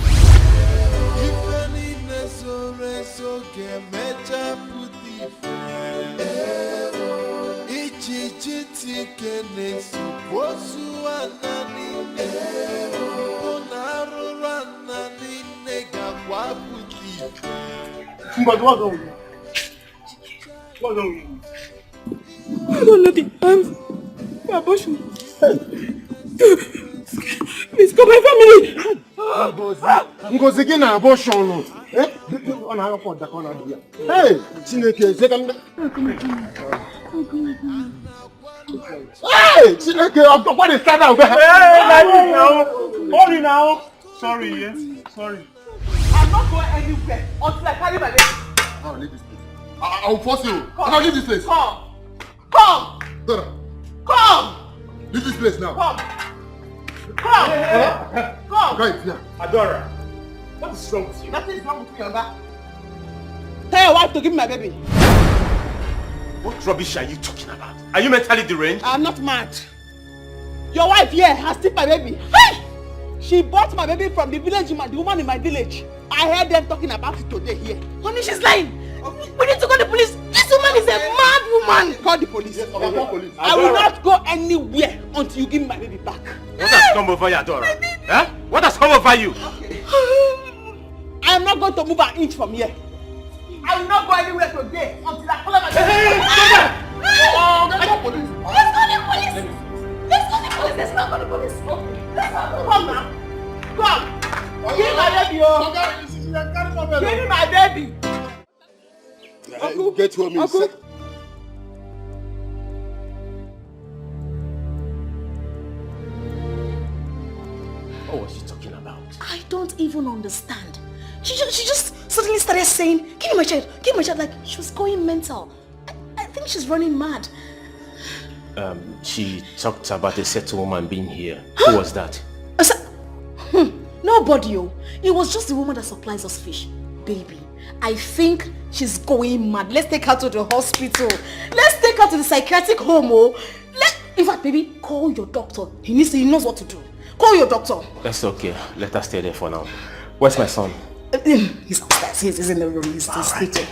What's wrong with you? What's wrong with you? I don't know the abortion. Please come my family. Ngozi gị na abortion. Eh? Ọ na-ahapụ ọdaka ọ na-adị. Hey, Chineke, zeka. Hey, Chineke, what is that now? Hey, now. Sorry, yes. Sorry. I'm not going anywhere until I carry my baby. I'll leave this place. I'll force you. I'll leave this place. Come. Dora. Come. Leave this place now. Come. Right, yeah. Adora, what is wrong with you? Nothing is wrong with you, Yoga. Tell your wife to give me my baby. What rubbish are you talking about? Are you mentally deranged? I'm not mad. Your wife here has taken my baby. Hey! She bought my baby from the village woman, the woman in my village. I heard them talking about it today here. Honey, she's lying. We need to call the police. This woman is a mad woman. Call the police. Yes, I will not go anywhere until you give me my baby back. What has come over you, Adora? Huh? What has come over you? Okay. I am not going to move an inch from here. I will not go anywhere today until I call my baby. Hey, let's call the police. Let's call the police. Let's not call the police. Come now. Come. Give my baby, oh. Give me my baby. Uncle, get home in second. What was she talking about? I don't even understand. She just suddenly started saying, give me my child, like she was going mental. I think she's running mad. She talked about a certain woman being here. Who was that? Nobody. It was just the woman that supplies us fish. Baby, I think she's going mad. Let's take her to the hospital. Let's take her to the psychiatric home. In fact, baby, call your doctor. He knows what to do. Call your doctor. That's okay. Let her stay there for now. Where's my son? He's upstairs. He's in the room. He's sleeping.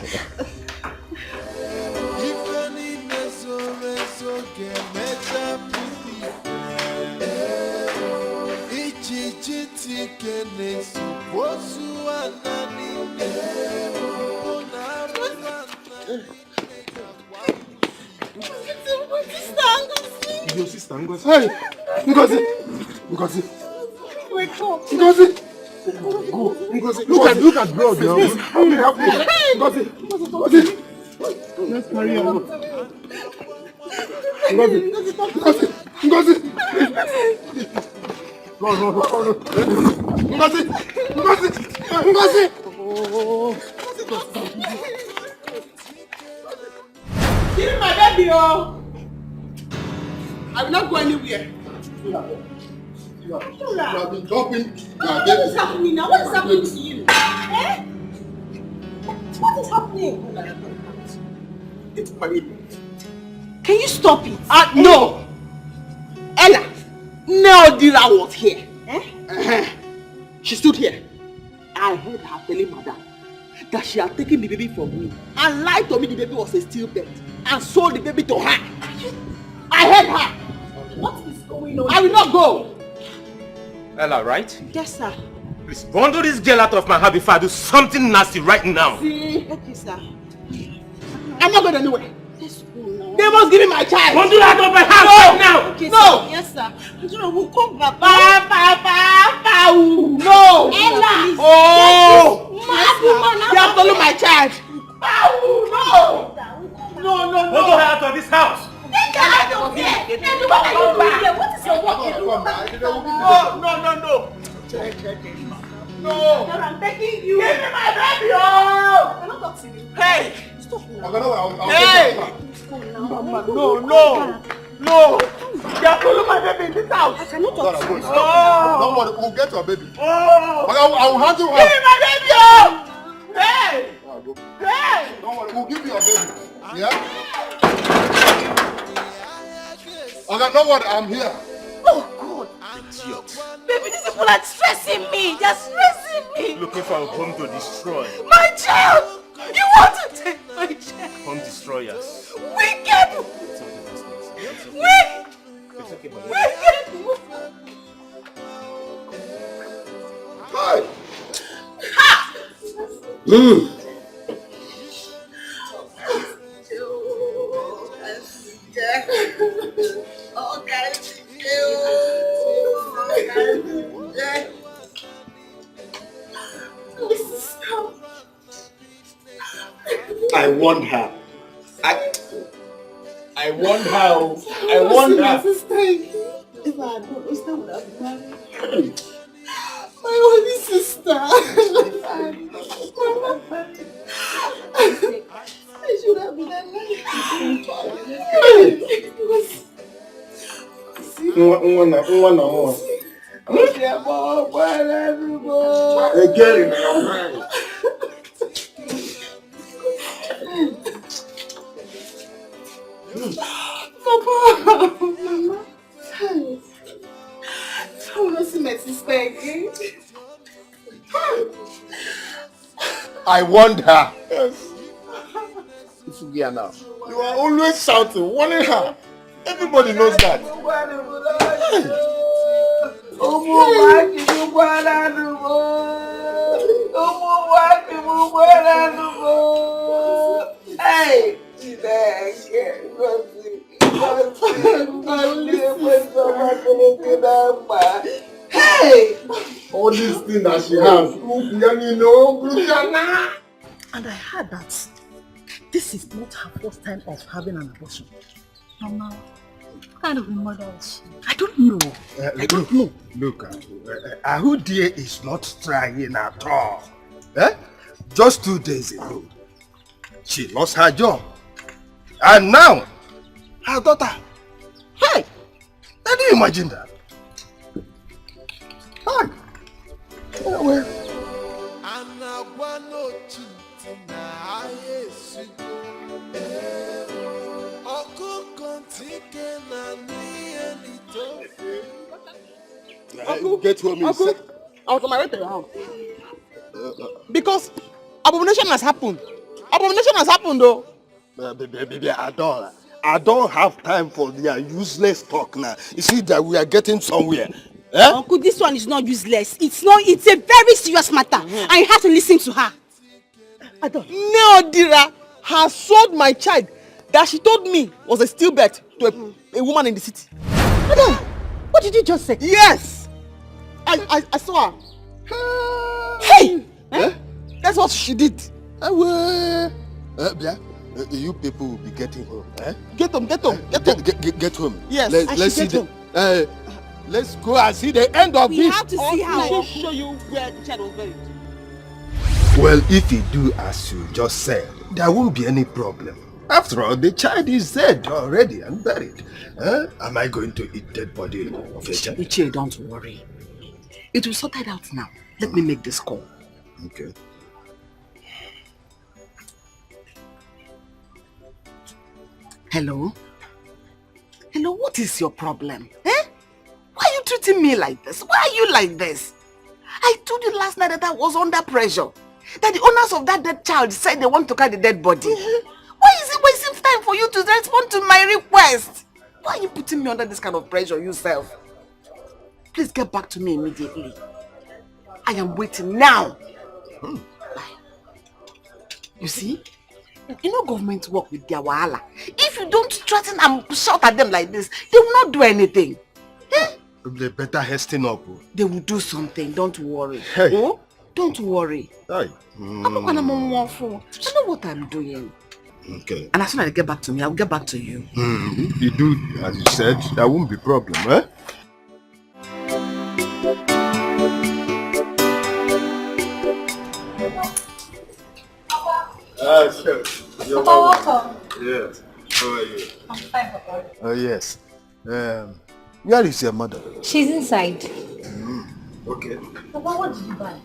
Your sister, Ngozi. Hey, Ngozi. Wake up. Ngozi. Go, Ngozi. Look at blood, yo. Help me. Ngozi. Let's carry on. Ngozi. No. Ngozi. Give me my baby, oh. I will not go anywhere. You have been dropping. What is happening now? What is happening to you? What is happening? It's my baby. Can you stop it? No. Ella, Neodira was here. She stood here. I heard her telling madam that she had taken the baby from me and lied to me the baby was a stillbirth and sold the baby to her. I heard her. What is going on? I will not go. Ella, right? Yes, sir. Please bundle this girl out of my house before I do something nasty right now. See? Okay, sir. I'm not going anywhere. Let's go now. They must give me my child. Bundle her out of my house right now. Okay, No. sir. Yes, sir. We'll come back. No. Ella. Oh. Mad woman. You have stolen my child. No. Bundle her out of this house. Take her out of here. And what are you doing here? What is your work? No. No. I'm begging you. Give me my baby. Oh. I'm not talking to you. Hey. Stop now. Hey. No. You have stolen my baby in this house. I cannot talk to you. Don't worry, we'll get your baby. Oh. I will handle her. Give me my baby. Oh. Hey. Don't worry, we'll give you your baby. Yeah? Okay, don't worry, I'm here. Oh, God. Baby, these people are stressing me. They're stressing me. Looking for a home to destroy. My child! You want to take my child? Home destroyers. Wicked! Wicked! Hi! Ha! I want her. I want her. If I don't understand what I've done. My only sister. I should have been alive. Again, Papa. I want to see my sister again. I want her. Yes. Now. You are always shouting, wanting her. Everybody knows that. Hey! Hey! All these things that she has. And I heard that this is not her first time of having an abortion. Mama, what kind of a mother is she? I don't know. I don't know. Look, Ahudie is not trying at all. Just 2 days ago, she lost her job. And now, her daughter Hey! How do you imagine that? Hi! Well. Uncle, get home. Uncle, I was on my way to the house. Because abomination has happened. Abomination has happened though. Baby, I don't have time for their useless talk now. You see that we are getting somewhere. Eh? Uncle, this one is not useless. It's a very serious matter. And you have to listen to her. Neodira has sold my child that she told me was a stillbirth to a woman in the city. Madam, what did you just say? Yes! I saw her. Hey! Eh? That's what she did. You people will be getting home. Eh? Get home. Get home. Yes, let's see home. Let's go and see the end of this. We have to see how. Let me show you where the child was buried. Well, if you do as you just said, there won't be any problem. After all, the child is dead already and buried. Am I going to eat dead body of a child? Uche, don't worry. It will sort it out now. Let me make this call. Okay. Hello? Hello, what is your problem? Eh? Why are you treating me like this? Why are you like this? I told you last night that I was under pressure. That the owners of that dead child said they want to carry the dead body. Why is it wasting time for you to respond to my request? Why are you putting me under this kind of pressure yourself? Please get back to me immediately. I am waiting now. You see? You know government work with their wahala. If you don't threaten and shout at them like this, they will not do anything. Eh? They better hasten up. They will do something, don't worry. Hey. Oh? Don't worry. Hey. I know what I'm doing. Okay. And as soon as I get back to me, I'll get back to you. You do, as you said, there won't be problem, eh? Sure. You're welcome. Yes. How are you? I'm fine, Papa. Oh, yes. Where is your mother? She's inside. Okay. Papa, what did you buy?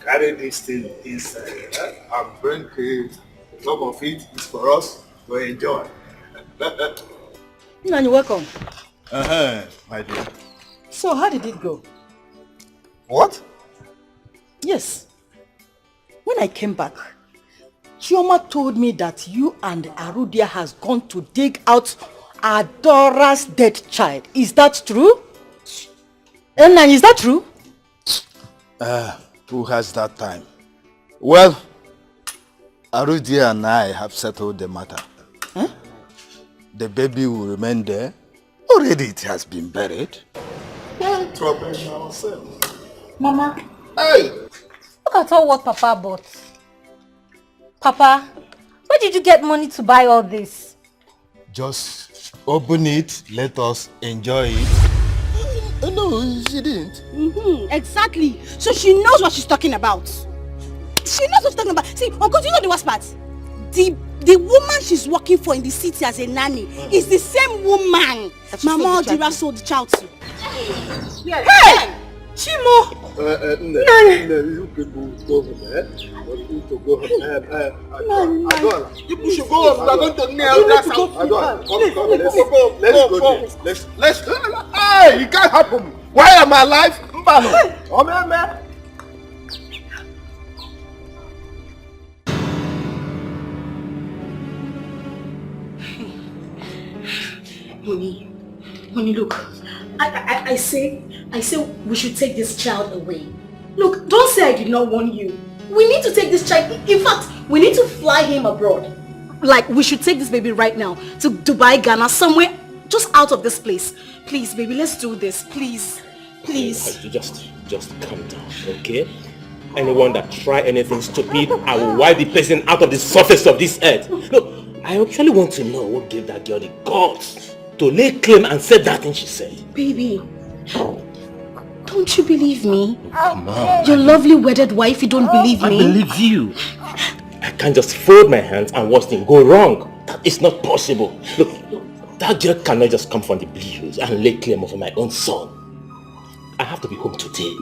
Carry this thing inside. I'm bringing some of it is for us to enjoy. Nanny, welcome. My dear. So, how did it go? What? Yes. When I came back, Chioma told me that you and Arudia has gone to dig out Adora's dead child. Is that true? Nanny, is that true? Who has that time? Well, Arudia and I have settled the matter. Huh? The baby will remain there. Already it has been buried. Why trouble ourselves? Mama. Hey! Look at all what Papa bought. Papa, where did you get money to buy all this? Just open it, let us enjoy it. No, she didn't. Exactly. So she knows what she's talking about. She knows what she's talking about. See, Uncle, do you know the worst part? The woman she's working for in the city as a nanny is the same woman Mama Odira sold the child to. Hey! Chimo! You people go home, You need to go home. Adora. You should go home. We are going to nail that house. Adora, come. Let's go. Hey, it can't happen. Why am I alive? Honey, look. I say we should take this child away. Look, don't say I did not warn you. We need to take this child. In fact, we need to fly him abroad. Like, we should take this baby right now to Dubai, Ghana, somewhere just out of this place. Please, baby, let's do this. Please. Please. Just calm down, okay? Anyone that try anything stupid, I will wipe the person out of the surface of this earth. Look, I actually want to know what gave that girl the guts to lay claim and say that thing she said. Baby, don't you believe me? Come on. Your lovely wedded wife, you don't believe me? I believe you. I can't just fold my hands and watch things go wrong. That is not possible. Look, That girl cannot just come from the blues and lay claim over my own son. I have to be home today.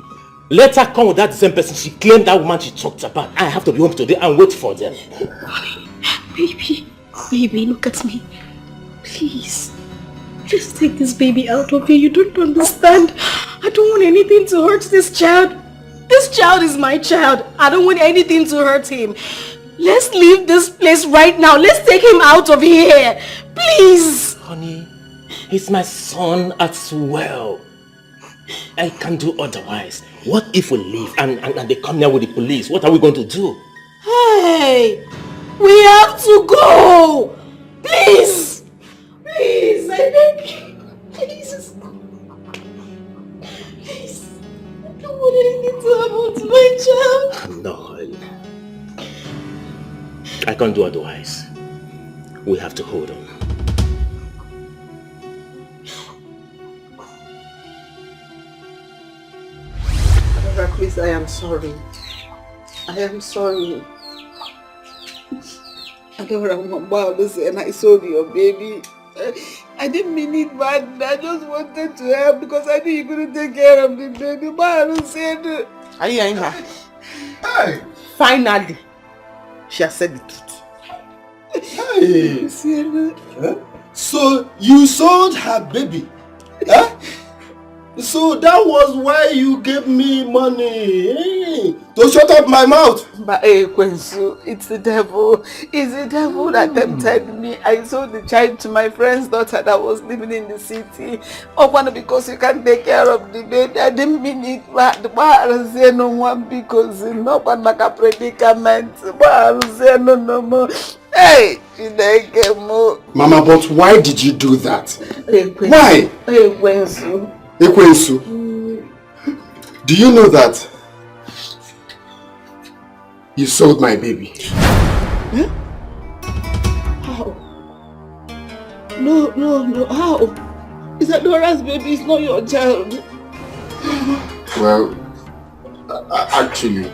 Let her come with that same person she claimed that woman she talked about. I have to be home today and wait for them. Baby, look at me. Please. Just take this baby out of here. You don't understand. I don't want anything to hurt this child. This child is my child. I don't want anything to hurt him. Let's leave this place right now. Let's take him out of here. Please. Honey, he's my son as well. I can't do otherwise. What if we leave and they come here with the police? What are we going to do? Hey, we have to go. Please. Please, I beg you. Please. Please. I don't want anything to happen to my child. No, I can't do otherwise. We have to hold on. Please, I am sorry. I am sorry. I don't remember and I saw your baby. I didn't mean it bad. I just wanted to help because I knew you couldn't take care of the baby. But I don't say it. Are you hearing her? Hey! Finally, she has said the truth. Hey! So you sold her baby? Huh? So that was why you gave me money to shut up my mouth. But Kwensu, it's the devil. It's the devil that tempted me. I sold the child to my friend's daughter that was living in the city. One because you can't take care of the baby. I didn't mean it. But no one because no one like a predicament. No more. Hey, Mama, but why did you do that? Why? Kwensu. Ekwensu, do you know that you sold my baby? Huh? How? No, how? It's Adora's baby, it's not your child. Well, actually,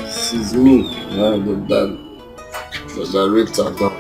it's me that raped her down.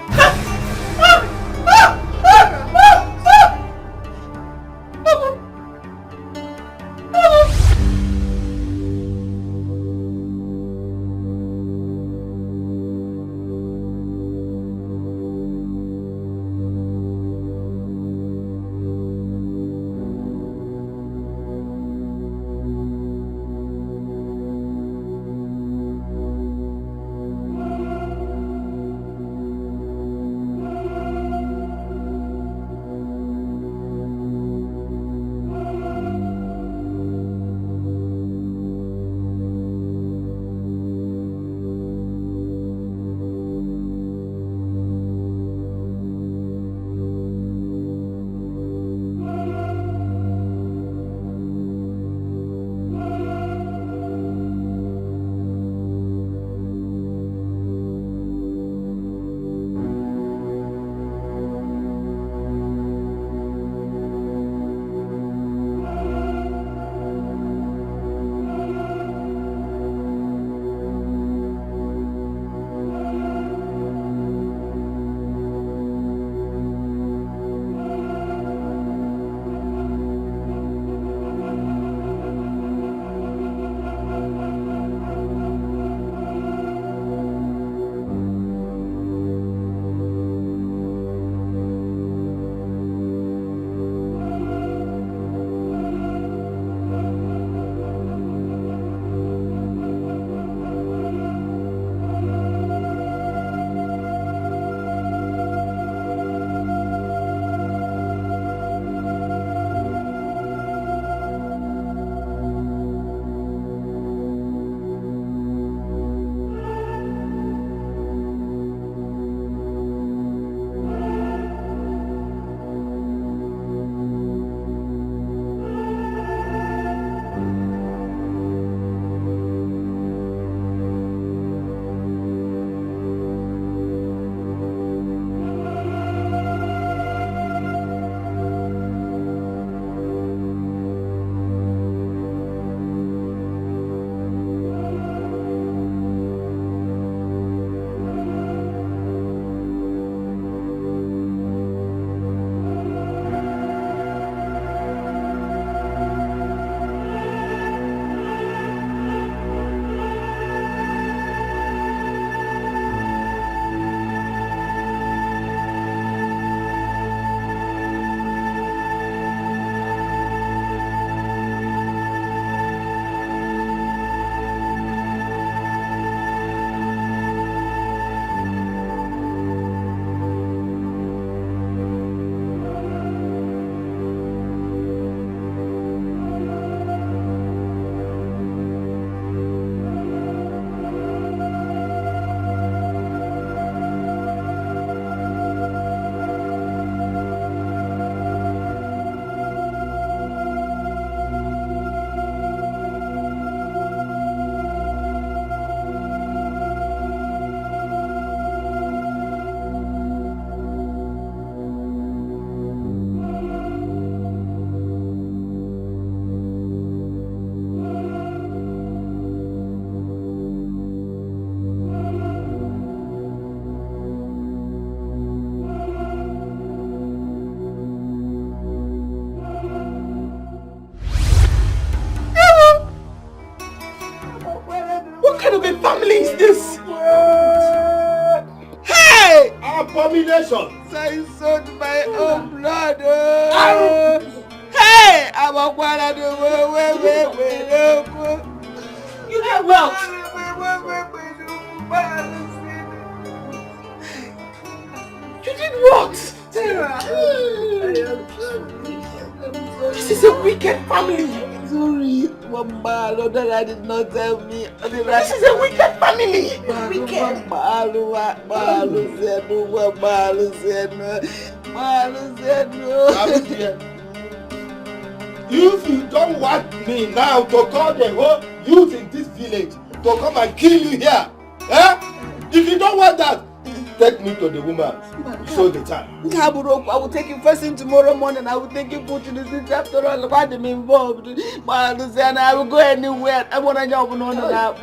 is this? Hey! Abomination! So he sold my own blood. Hey! I'm a one You did what? You did what? This is a wicked family. Sorry, Mama, that I did not tell me. This is a wicked family. Wicked. If you don't want me now to call the whole youth in this village to come and kill you here, eh? If you don't want that, take me to the woman. Show the time. I will take you first thing tomorrow morning. I will take you to the city after all. Why am involved? I will go anywhere. I want to jump on that.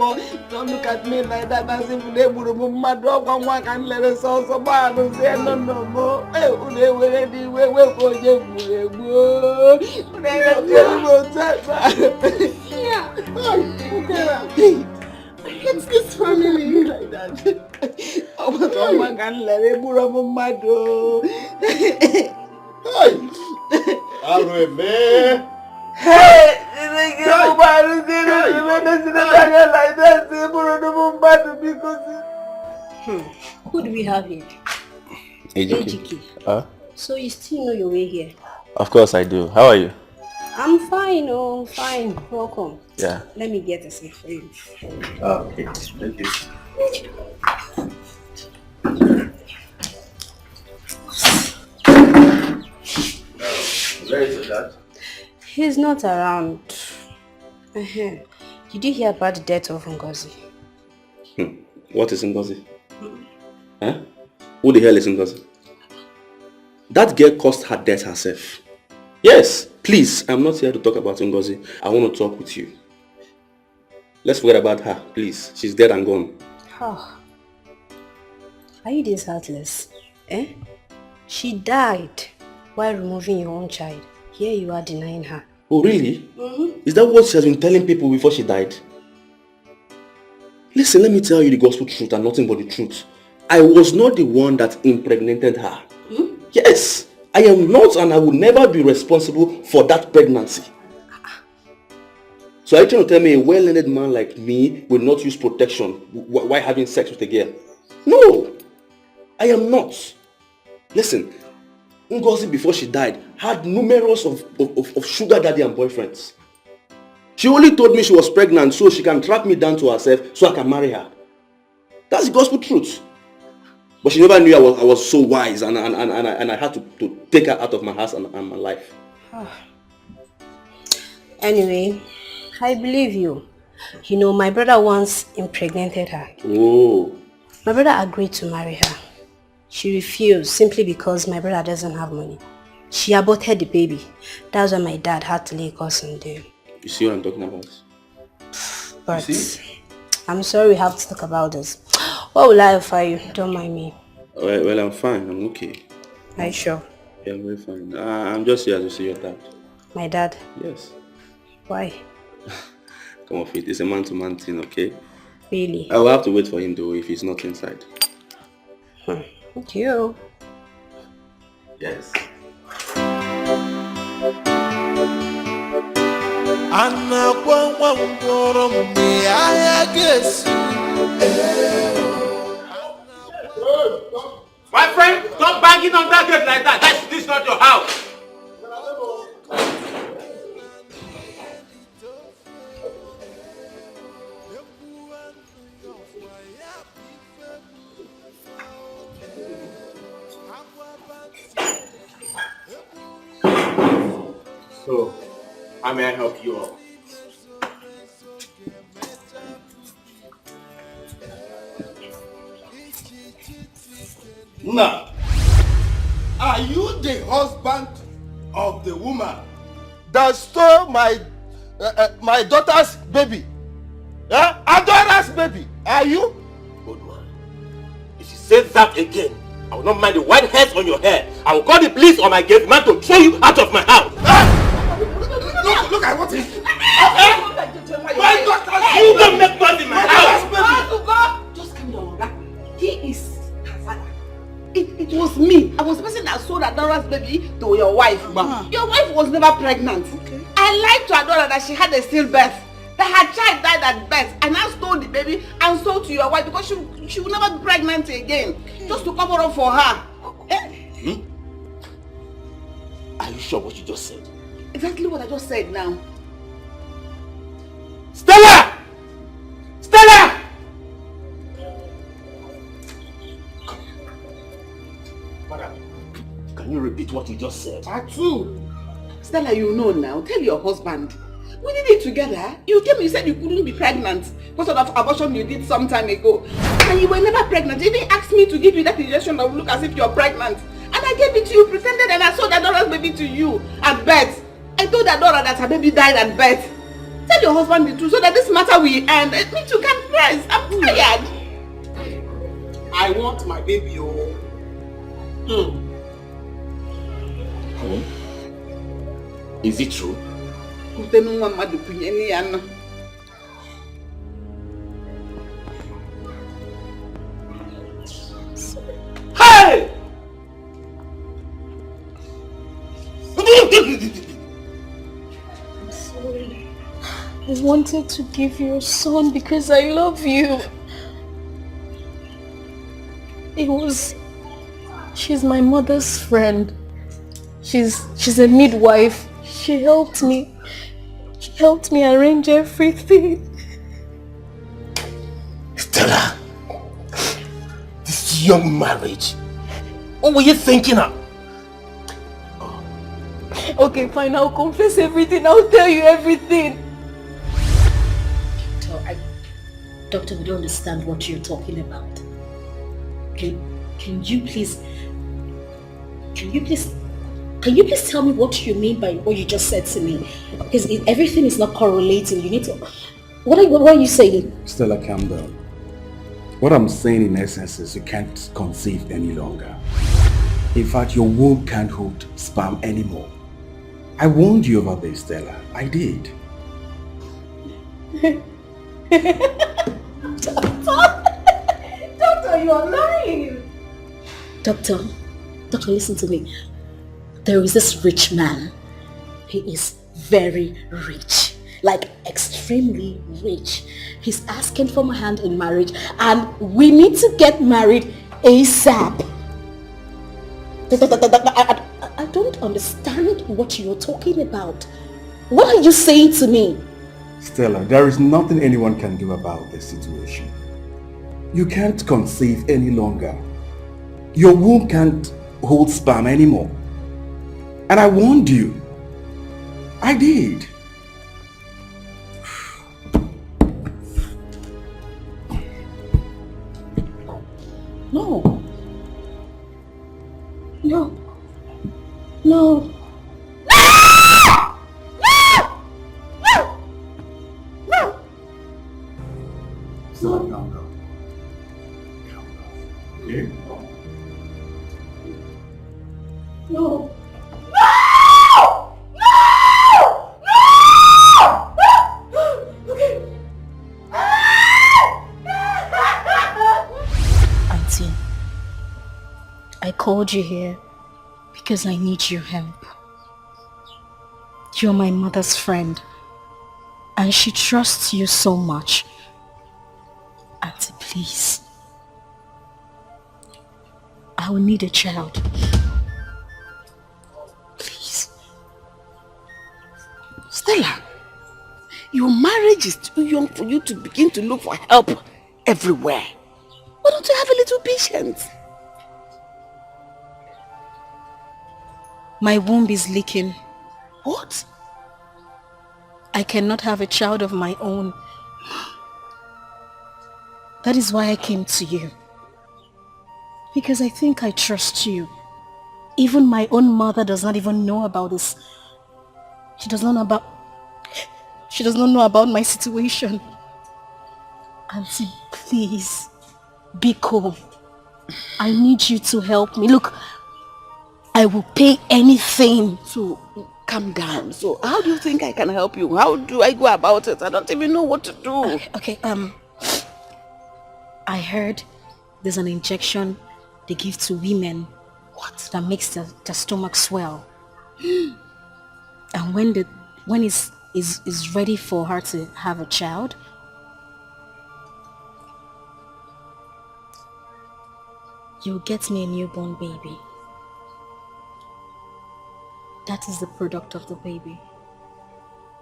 Don't look at me like that as if they would remove my dog and one can let us also. I will say no more. They will anyway. We'll go. I hate this family like that. I was one can let it move on my door. Hey! Who do we have here? Ejiki. So you still know your way here? Of course I do. How are you? I'm fine, oh, fine. Welcome. Yeah. Let me get a seat for you. Okay, thank you. Where is that? He's not around. Did you hear about the death of Ngozi? What is Ngozi? Huh? Who the hell is Ngozi? That girl caused her death herself. Yes, please, I'm not here to talk about Ngozi. I want to talk with you. Let's forget about her, please. She's dead and gone. Oh. Are you this heartless? Eh? She died while removing your own child. Here you are denying her. Oh, really? Is that what she has been telling people before she died? Listen, let me tell you the gospel truth and nothing but the truth. I was not the one that impregnated her. Yes, I am not, and I will never be responsible for that pregnancy. So are you trying to tell me a well-learned man like me will not use protection while having sex with a girl? No, I am not. Listen, Ngozi before she died had numerous of sugar daddy and boyfriends. She only told me she was pregnant so she can track me down to herself so I can marry her. That's the gospel truth. But she never knew I was so wise and I had to take her out of my house and my life. Anyway, I believe you. You know, my brother once impregnated her. Oh. My brother agreed to marry her. She refused simply because my brother doesn't have money. She aborted the baby. That's why my dad had to lay curse on them. You see what I'm talking about? But I'm sorry we have to talk about this. What will I offer you? Don't mind me. Well, I'm fine. I'm okay. Are you sure? Yeah, I'm very fine. I'm just here to see your dad. My dad? Yes. Why? Come off it. It's a man-to-man thing, okay? Really? I will have to wait for him though if he's not inside. Thank you. Yes. My friend, stop banging on that gate like that. This is not your house. So, how may I help you all? Now, are you the husband of the woman that stole my daughter's baby? Adora's baby? Are you? Good one. If you say that again, I will not mind the white hairs on your hair. I will call the police or my gate man to throw you out of my house. Look at what he... My daughter, you don't make noise in my house. was me. I was the person that sold Adora's baby to your wife. Your wife was never pregnant. Okay. I lied to Adora that she had a stillbirth. That her child died at birth, and I stole the baby and sold to your wife because she will never be pregnant again. Okay. Just to cover up for her. Hmm? Are you sure what you just said? Exactly what I just said now. Stella! Stella! Madam, can you repeat what you just said? Atu! Stella, you know now. Tell your husband. We did it together. You came, you said you couldn't be pregnant because of the abortion you did some time ago. And you were never pregnant. You didn't ask me to give you that injection that would look as if you're pregnant. And I gave it to you, pretended, and I sold Adora's baby to you at birth. I told Adora that her baby died at birth. Tell your husband the truth so that this matter will end. Me too can press. I'm tired. I want my baby, oh. Is it true? Hey! I'm sorry. I wanted to give you a son because I love you. She's my mother's friend. She's a midwife. She helped me arrange everything. Stella, this young marriage, what were you thinking of? Okay, fine, I'll confess everything. I'll tell you everything. Doctor, we don't understand what you're talking about. Can you please tell me what you mean by what you just said to me? Because everything is not correlating. You need to... What are you saying? Stella, calm down. What I'm saying in essence is you can't conceive any longer. In fact, your womb can't hold sperm anymore. I warned you about this, Stella. I did. Doctor, you are lying. Doctor, listen to me. There is this rich man. He is very rich. Like extremely rich. He's asking for my hand in marriage and we need to get married ASAP. I don't understand what you're talking about. What are you saying to me? Stella, there is nothing anyone can do about this situation. You can't conceive any longer. Your womb can't hold sperm anymore. And I warned you. I did. No. No. No. Stella, calm down. Okay? No. Auntie, I called you here because I need your help. You're my mother's friend and she trusts you so much. Auntie, please. I will need a child. Please. Stella, your marriage is too young for you to begin to look for help everywhere. Why don't you have a little patience? My womb is leaking. What? I cannot have a child of my own. That is why I came to you. Because I think I trust you. Even my own mother does not even know about this. She does not know about my situation. Auntie, please, be cool. I need you to help me. Look, I will pay anything. So, calm down. So, how do you think I can help you? How do I go about it? I don't even know what to do. Okay, I heard there's an injection they give to women What? That makes the stomach swell. And when is ready for her to have a child, you'll get me a newborn baby. That is the product of the baby.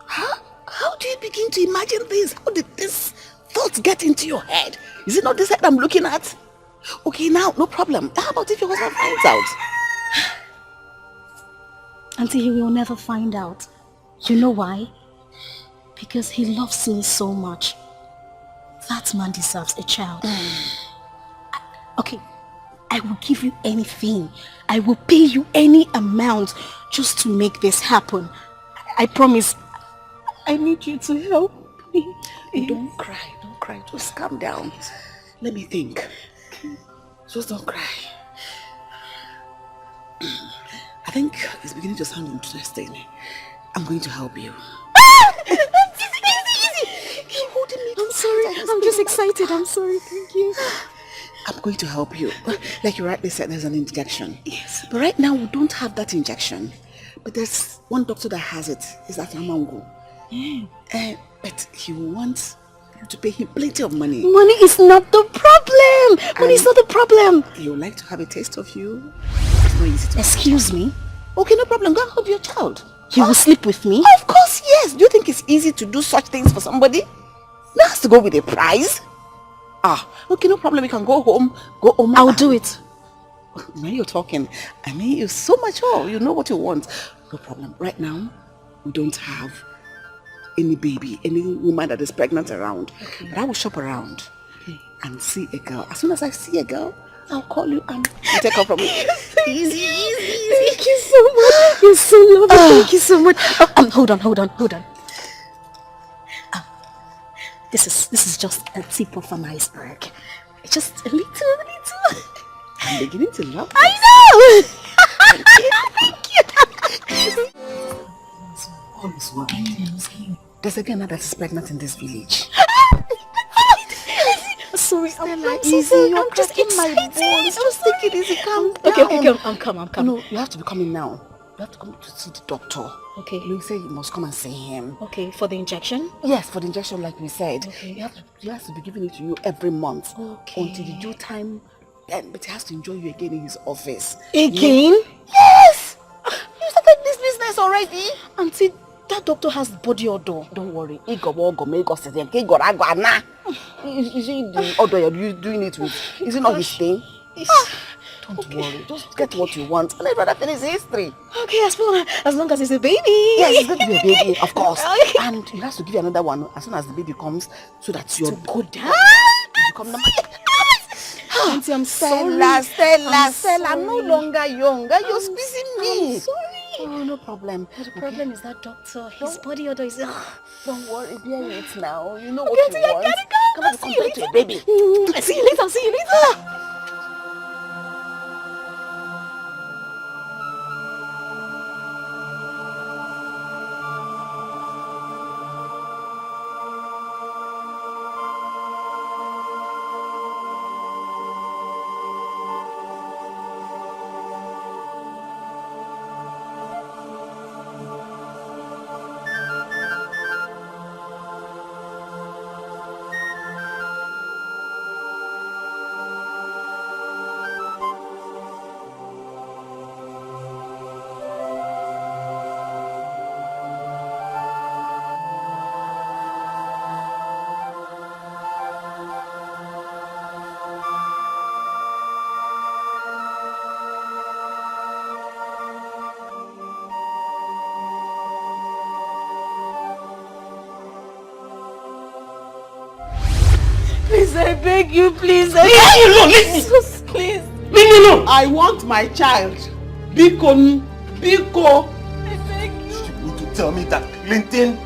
How do you begin to imagine this? How did this thought get into your head? Is it not this head I'm looking at? Okay, now, no problem. How about if your husband finds out? Auntie, he will never find out. You know why? Because he loves me so much. That man deserves a child. Okay, I will give you anything. I will pay you any amount just to make this happen. I promise. I need you to help me. Don't cry, don't cry. Just calm down. Let me think. Just don't cry. I think it's beginning to sound interesting. I'm going to help you. Easy. Keep holding me. I'm sorry. I'm just excited. I'm sorry. Thank you. I'm going to help you. Like you rightly said, there's an injection. Yes. But right now, we don't have that injection. But there's one doctor that has it. It's at Amango. But he wants you to pay him plenty of money. Money is not the problem. Money is not the problem. You would like to have a taste of you? It's not easy to Excuse me? Okay, no problem. Go and help your child. You will sleep with me? Of course, yes. Do you think it's easy to do such things for somebody? That has to go with a prize. Okay, no problem. You can go home. I'll do it. When you're talking, I mean, you're so mature. You know what you want. No problem. Right now, we don't have any baby, any woman that is pregnant around. Okay. But I will shop around and see a girl. As soon as I see a girl, I'll call you and you take her from me. Easy. Thank you so much. You're so lovely. Thank you so much. Hold on. This is just a tip of an iceberg. Just a little. I'm beginning to love this. I know. Thank you. All is well. There's a girl now that is pregnant in this village. Sorry, I'm easy. I'm just in my bones. Just take it easy. Calm down. Okay, I'm calm. No, you have to be coming now. You have to come to see the doctor. Okay. Louis said you must come and see him. Okay, for the injection? Yes, for the injection, like we said. Okay. He has to be giving it to you every month. Okay. Until the due time. But he has to enjoy you again in his office. Again? Yes! You started this business already? Auntie, that doctor has body odor. Don't worry. Is it the odor you're doing it with? Is it not his thing? Don't worry. Just get what you want. And every other thing is history. Okay, as long as it's a baby. Yes, it's going to be a baby, of course. Okay. And you have to give you another one as soon as the baby comes so that you're good. You become number. Auntie, I'm sorry. Stella, I'm no longer younger. You're squeezing me. I'm sorry. Oh, no problem. But the problem is that doctor, his body odor is... Don't worry, bear it now. You know what you want. Come on, Come back to a baby. See you later. Please, I beg you, please. Leave me alone, leave me. Please. Leave me alone. I want my child. Biko. I beg you. You need to tell me that Clinton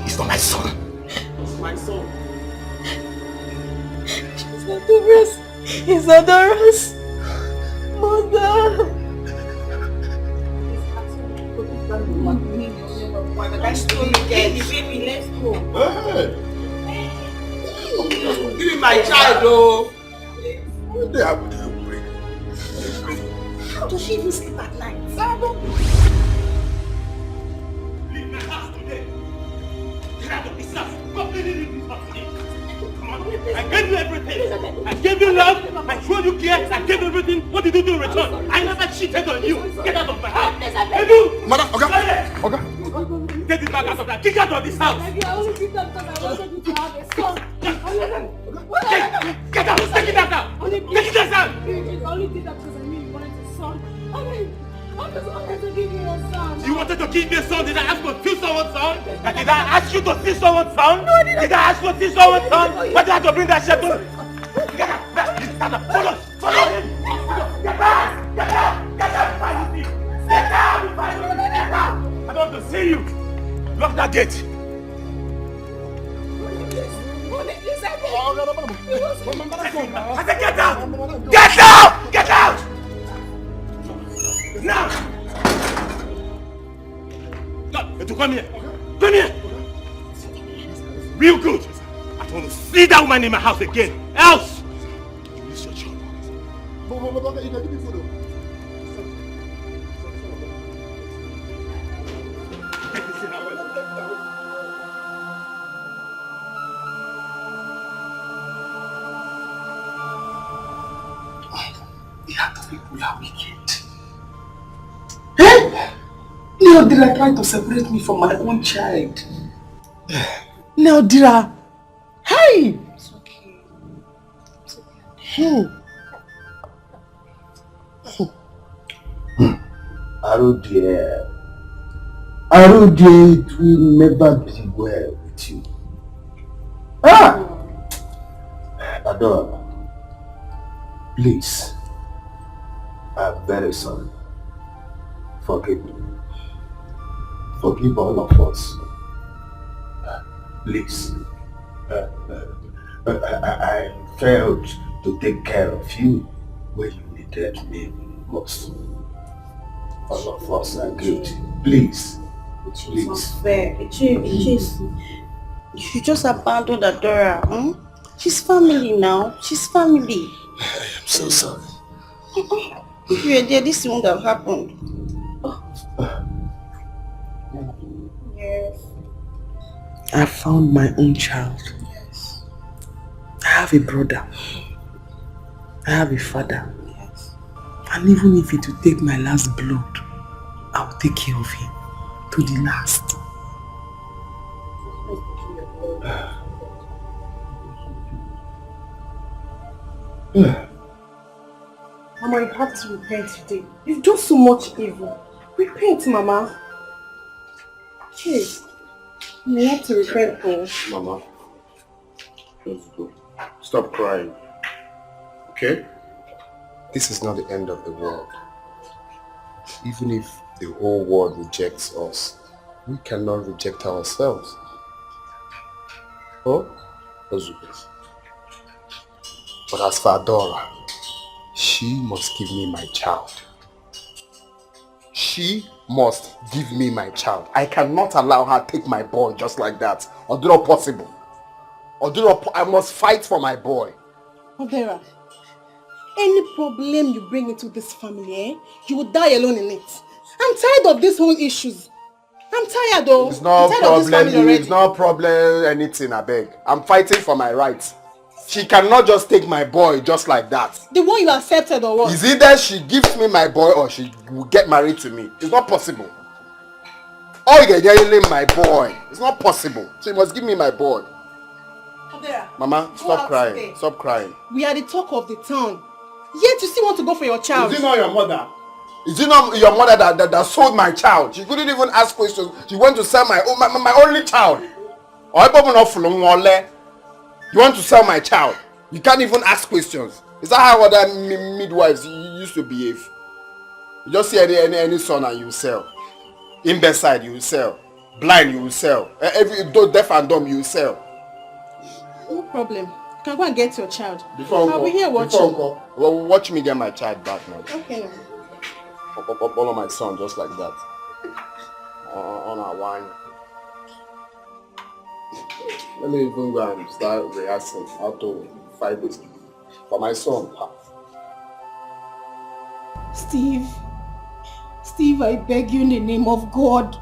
is not my son. It's my son. He's adorous. Mother. Let's go. Give me my child, oh. What the hell? How does she even sleep at night? Leave my house today. Get out of this house. Completely leave this house today. Come on. I gave you everything. I gave you love. I showed you care. I gave everything. What did you do in return? I never cheated on you. Get out of my house. Madam, okay. Get this bag out of that. Kick out of this house. I only did that because I wanted you to have a son. Get out. Take it out. Take it out. I only did that because I knew you wanted a son. I just wanted to give you a son. You wanted to give me a son? Did I ask to steal someone's son? Did I ask you to steal someone's son? No, did I ask you to steal someone's son? Why did I have to bring that shit to? Get out! Stand up! Follow him! Get out! Get out! Get out! Get out! I don't want to see you! Lock that gate! I said get out! Get out! Get out! Now! Come here! Come here! Real good! I don't want to see that woman in my house again! Else! It's your job. You can give me food. The heart of people are wicked. Hey! Neodira tried to separate me from my own child. Neodira! Hey! It's okay. It's okay. Aru dear, it will never be well with you. Adora, please, I'm very sorry. Forgive me. Forgive all of us. Please. I failed to take care of you when you needed me most. All of us are guilty. Please. It's not fair. You just abandoned Adora. Hmm? She's family now. She's family. I am so sorry. If you were there, this wouldn't have happened. Yes. I found my own child. Yes. I have a brother. I have a father. Yes. And even if it will take my last blood, I will take care of him to the last. Mama, you have to repent today. You've done so much evil. Repent, Mama. Hey, you have to repent, Paul. Mama, just go. Stop crying. Okay? This is not the end of the world. Even if the whole world rejects us, we cannot reject ourselves. Oh? Ozubes. But as for Adora, she must give me my child. She must give me my child. I cannot allow her take my boy just like that. Or do not possible. I must fight for my boy. Odera, any problem you bring into this family, you will die alone in it. I'm tired of these whole issues. I'm tired though. It's no I'm tired of this family problem. already. It's no problem anything, I beg. I'm fighting for my rights. She cannot just take my boy just like that. The one you accepted or what? Is either she gives me my boy or she will get married to me. It's not possible. Oh, you're yelling my boy. It's not possible. She must give me my boy. Odera, Mama, go stop out crying. today. Stop crying. We are the talk of the town. Yet you still want to go for your child. Is it not your mother? Is it not your mother that sold my child? She couldn't even ask questions. She went to sell my only child. You want to sell my child? You can't even ask questions. Is that how other midwives used to behave? You just see any son and you sell. Imbecile, you sell. Blind, you sell. Deaf and dumb, you sell. No problem. You can go and get your child. Before I'll be here watching. Well, watch me get my child back now. Okay. All of my son just like that. On our wine. Let me even go and start rehearsing how to fight this for my son. Steve, I beg you in the name of God.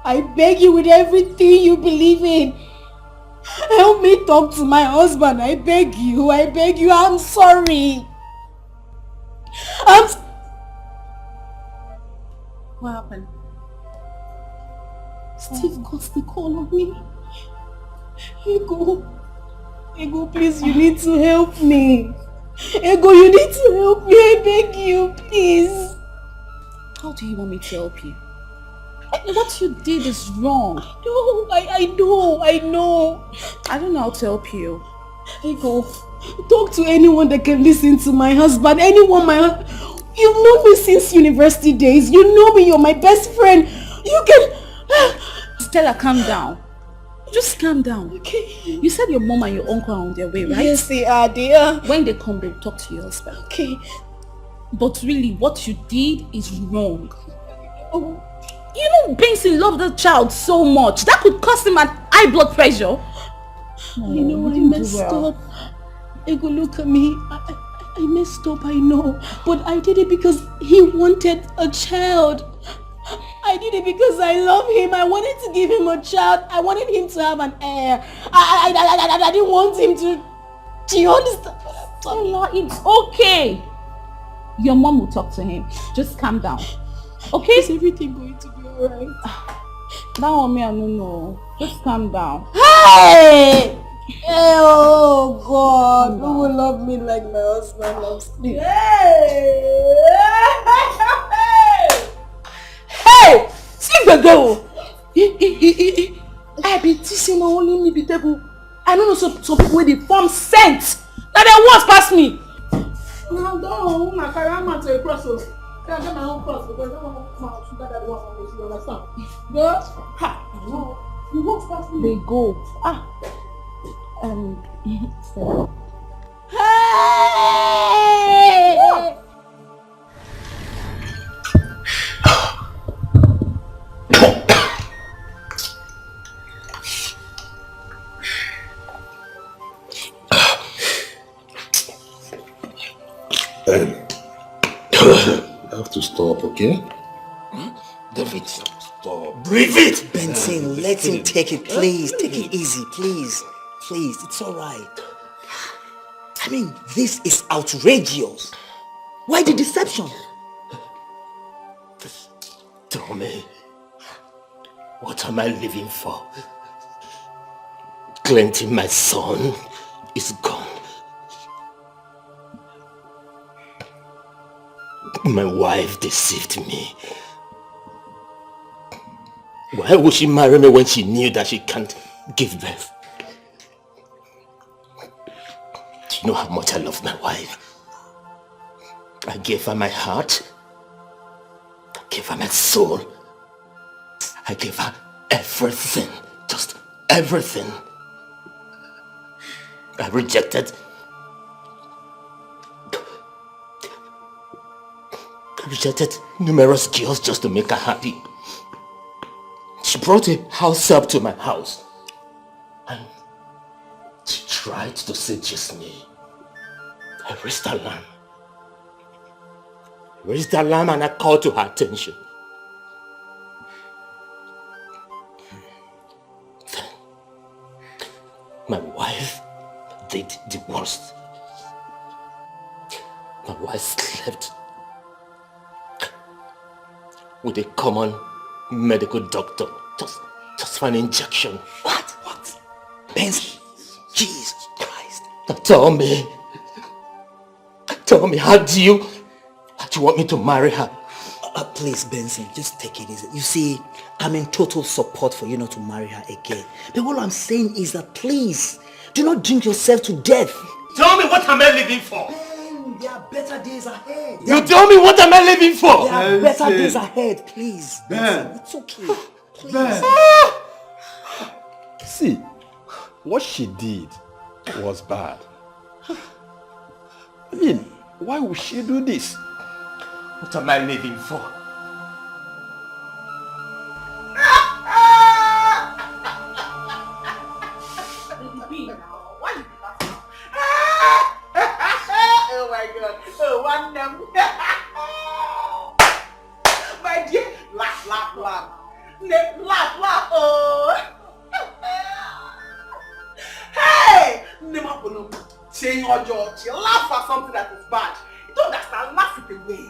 I beg you with everything you believe in. Help me talk to my husband. I beg you. I'm sorry. What happened? Steve got the call on me. Ego, please, you need to help me. Ego, you need to help me. I beg you, please. How do you want me to help you? What you did is wrong. No, I know. I don't know how to help you. Ego, talk to anyone that can listen to my husband. You've known me since university days. You know me. You're my best friend. You can... Stella, calm down. Just calm down. Okay. You said your mom and your uncle are on their way, right? Yes, they are, dear. When they come, they'll talk to your husband. Okay. But really, what you did is wrong. Oh. You know Benson loved the child so much. That could cause him an high blood pressure. I know I messed up. Ego, look at me. I messed up, I know. But I did it because he wanted a child. I did it because I love him. I wanted to give him a child. I wanted him to have an heir. I didn't want him to... Do you understand? Stella, it's okay. Your mom will talk to him. Just calm down. Okay? Is everything going to be alright? That one me, I don't know. Just calm down. Hey! Oh God, who will love me like my husband loves me? Hey! See the girl! I be teasing only me be table. I don't know some people where they form scent. Now they once pass me. No, don't my carama to a cross. I get my own cross because I don't want my sugar that one from you understand? But no, you won't pass me. They go. Hey! I have to stop, okay? David, Stop. breathe it! Benson, let him take it, please. Take it easy, please. Please, it's alright. I mean, this is outrageous. Why the deception? Tell me, what am I living for? Clinton, my son, is gone. My wife deceived me. Why would she marry me when she knew that she can't give birth? Do you know how much I love my wife? I gave her my heart. I gave her my soul. I gave her everything. Just everything. I rejected numerous girls just to make her happy. She brought a house up to my house and she tried to seduce me. I raised alarm. And I called to her attention. Then my wife did the worst. My wife slept with a common medical doctor just for an injection. What? Benson, Jesus Christ. Now tell me, how do you want me to marry her? Please, Benson, just take it easy. You see, I'm in total support for you not to marry her again. But what I'm saying is that please, do not drink yourself to death. Tell me, what am I living for? There are better days ahead. You tell me, what am I living for? There are better days ahead, please. Ben. It's okay. Please. Ben. See, what she did was bad. I mean, why would she do this? What am I living for? Oh my God. Oh, one number. Laugh, oh. Hey! Change your jaw. Laugh at something that is bad. You don't understand. Laugh it away.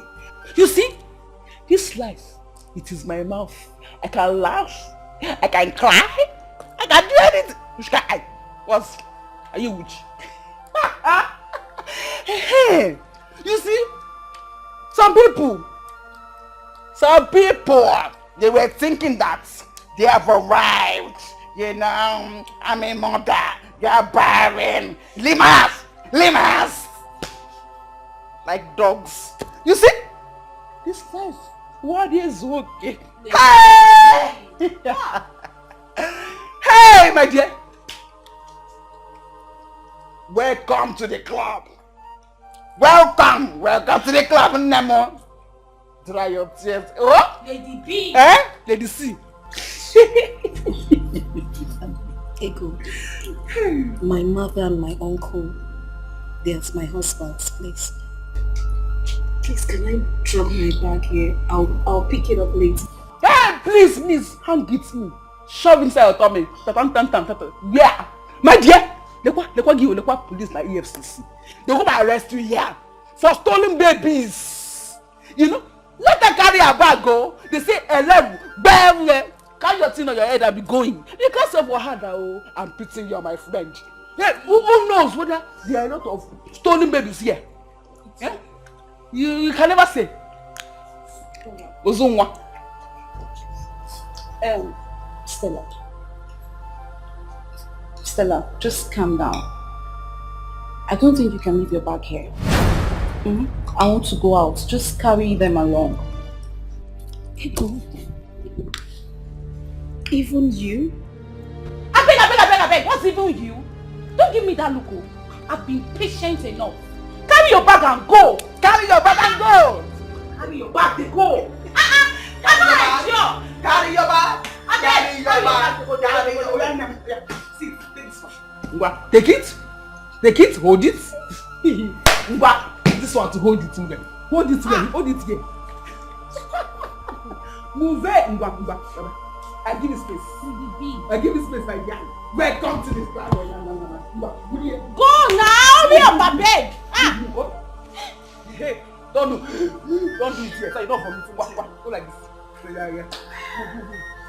You see? This life, it is my mouth. I can laugh. I can cry. I can do anything. Uche, what? Are you Uche? Hey, you see? Some people, they were thinking that they have arrived. You know, I'm a mother. You're barren. Lemurs. Like dogs. You see? This life, what is okay? Hey! Hey, my dear. Welcome to the club. Welcome to the club, Nemo. Dry your tears. Oh? Lady B. Eh? Lady C. Ego, my mother and my uncle, there's my husband's place. Please, can I drop my bag here? I'll pick it up later. Hey, please, hand it me. Shove inside your tummy. Yeah. My dear, they give you police like EFCC. They go arrest you here for stolen babies. You know, let them carry a bag go. They say 11, bam, carry your thing on your head and be going. Because of Wahada, I'm pitying you, my friend. Yeah, who knows whether there are a lot of stolen babies here? Yeah? You can never say. Ozunwa. Stella, just calm down. I don't think you can leave your bag here. I want to go out. Just carry them along. Ego. Even you? I beg. What's even you? Don't give me that look. I've been patient enough. Carry your bag and go. Carry your bag and go. Carry your bag and go. Carry your bag. See, take this one. Take it, hold it. This one to hold it. Hold it here. Move it. I give you space. My guy. Welcome to this class. Go now! Be on my bed. Hey, don't do it here. So you don't for me to go like this.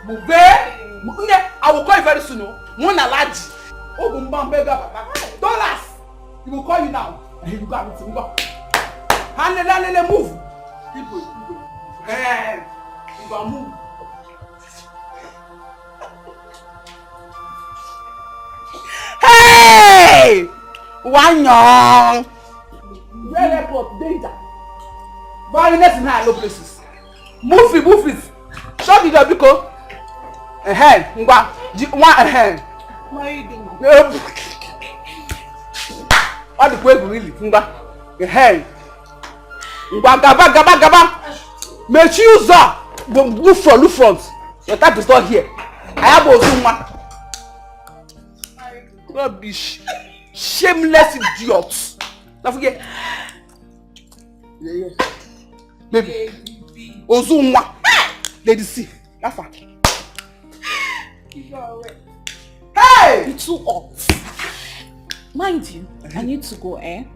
Move it. I will call you very soon. Mona Laji. $. He will call you now. And he will go. Handle, move. People. Hey, you will move. Hey! One young. Red airport, danger. Violence in high low places. Move it. Shut the door, Biko. One. All the way really. Gaba. Make you look front. Your type is not here. I have Ozuma. Rubbish. Shameless idiots. Don't forget. Yeah. Baby. Ozuma. Lady C. Laugh at. Hey! You're too hot. Mind you, I need to go, I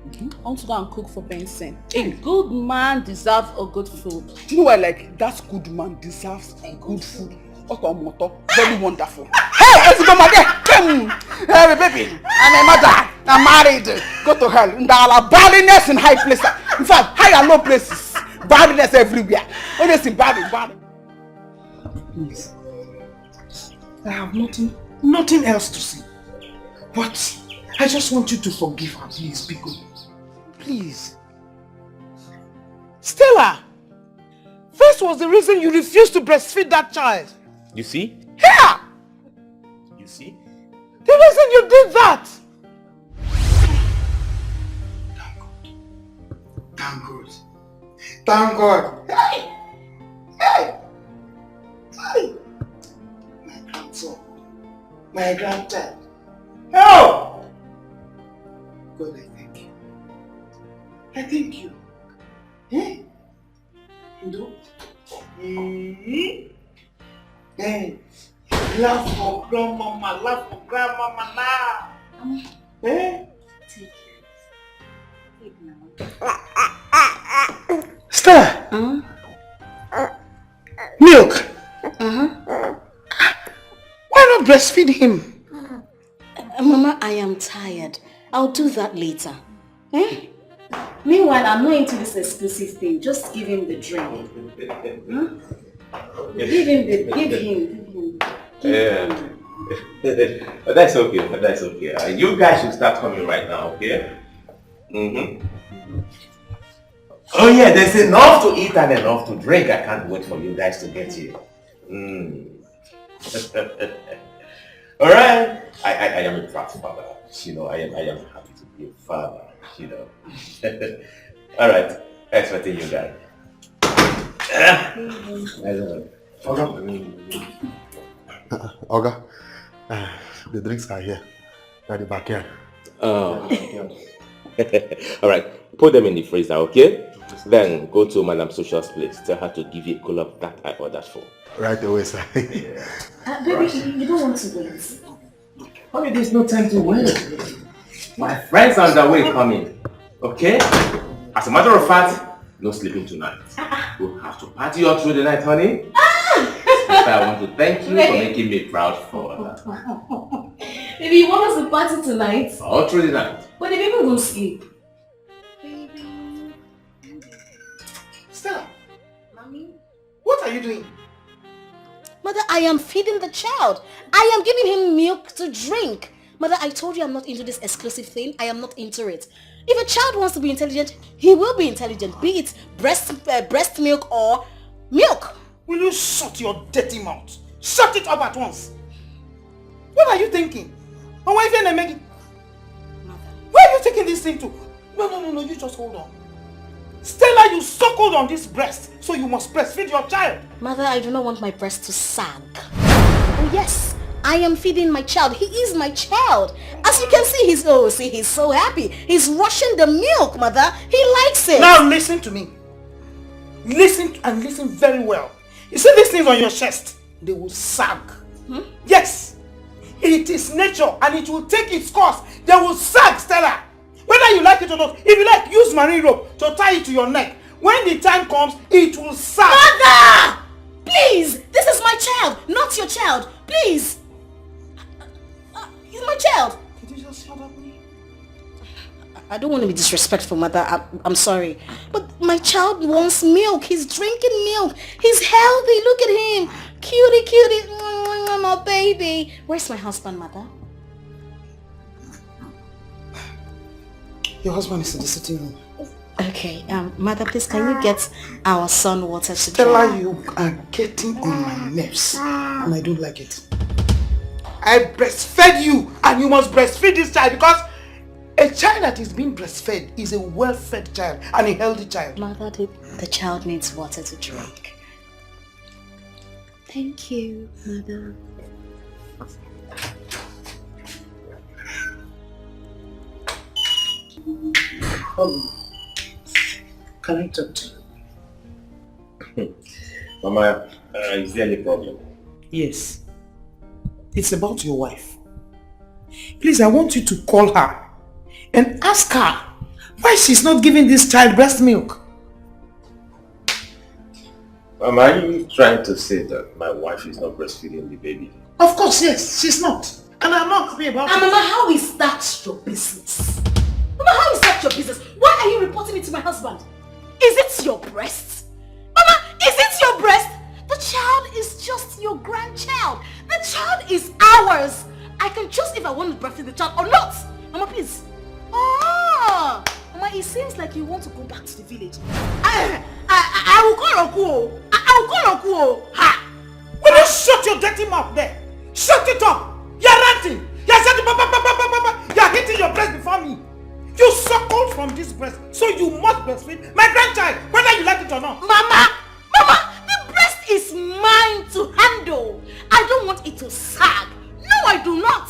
want to go and cook for Benson. A good man deserves a good food. Do you know what, like, that good man deserves a good food? Very wonderful. Hey, let's go, my dear. Hey, baby, I'm a mother. I'm married. Go to hell. There are badness in high places. In fact, high and low places. Badness everywhere. Honestly, bad. Please. I have nothing else to say. But I just want you to forgive her, please, Biko. Please. Stella, this was the reason you refused to breastfeed that child. You see? Here! You see? The reason you did that! Thank God. Hey! My grandson. My grandchild. Oh! God, I thank you. I thank you. Eh? Hey, laugh for grandmama, laugh for grandmama now. Eh? Stella! Milk! Why not breastfeed him? Mama, I am tired. I'll do that later. Eh? Meanwhile, I'm not into this exclusive thing. Just give him the drink. Give him. But that's okay. You guys should start coming right now, okay? Oh yeah, there's enough to eat and enough to drink. I can't wait for you guys to get here. Alright. I am a proud father. You know, I am happy to be a father, you know. Alright, expecting you guys. Oga, the drinks are here. At the backyard. Alright, put them in the freezer, okay? Then go to Madam Social's place. Tell her to give you a cola that I ordered for. Right away, sir. Baby, you don't want to wait. Honey, there's no time to wait. My friends are on their way coming. Okay? As a matter of fact, no sleeping tonight. We'll have to party all through the night, honey. I want to thank you for making me proud for that. Baby, you want us to party tonight? All through the night. But the baby won't sleep. Stella! Mommy? What are you doing? Mother, I am feeding the child. I am giving him milk to drink. Mother, I told you I'm not into this exclusive thing. I am not into it. If a child wants to be intelligent, he will be intelligent. Be it breast milk or milk. Will you shut your dirty mouth? Shut it up at once. What are you thinking? And why even make it? Where are you taking this thing to? No, you just hold on. Stella, you suckled on this breast, so you must breastfeed your child. Mother, I do not want my breast to sag. Oh yes, I am feeding my child. He is my child. As you can see, he's so happy. He's rushing the milk, Mother. He likes it. Now listen to me. Listen very well. You see these things on your chest? They will sag. Yes. It is nature and it will take its course. They will sag, Stella. Whether you like it or not, if you like, use marine rope to tie it to your neck. When the time comes, it will sag. Mother! Please! This is my child, not your child. Please! He's my child. Could you just shut up, please? I don't want to be disrespectful, Mother. I'm sorry. But my child wants milk. He's drinking milk. He's healthy. Look at him. Cutie. My baby. Where's my husband, Mother? Your husband is in the sitting room. Okay, Mother, please, can you get our son water to Stella, drink? you are getting on my nerves, and I don't like it. I breastfed you, and you must breastfeed this child because a child that is being breastfed is a well-fed child and a healthy child. Mother, the child needs water to drink. Thank you, Mother. Can I talk to you? Mama, is there any problem? Yes. It's about your wife. Please, I want you to call her and ask her why she's not giving this child breast milk. Mama, are you trying to say that my wife is not breastfeeding the baby? Of course, yes, she's not. And I'm not happy about it. Mama, how is that your business? Mama, how is that your business? Why are you reporting it to my husband? Is it your breast? Mama, is it your breast? The child is just your grandchild. The child is ours. I can choose if I want to breastfeed the child or not. Mama, please. Oh, Mama, it seems like you want to go back to the village. I will call Oku. I will call Oku. Ha! Will you shut your dirty mouth there? Shut it up. You're ranting. You're hitting your breast before me. You suckled from this breast, so you must breastfeed my grandchild, whether you like it or not. Mama, the breast is mine to handle. I don't want it to sag. No, I do not.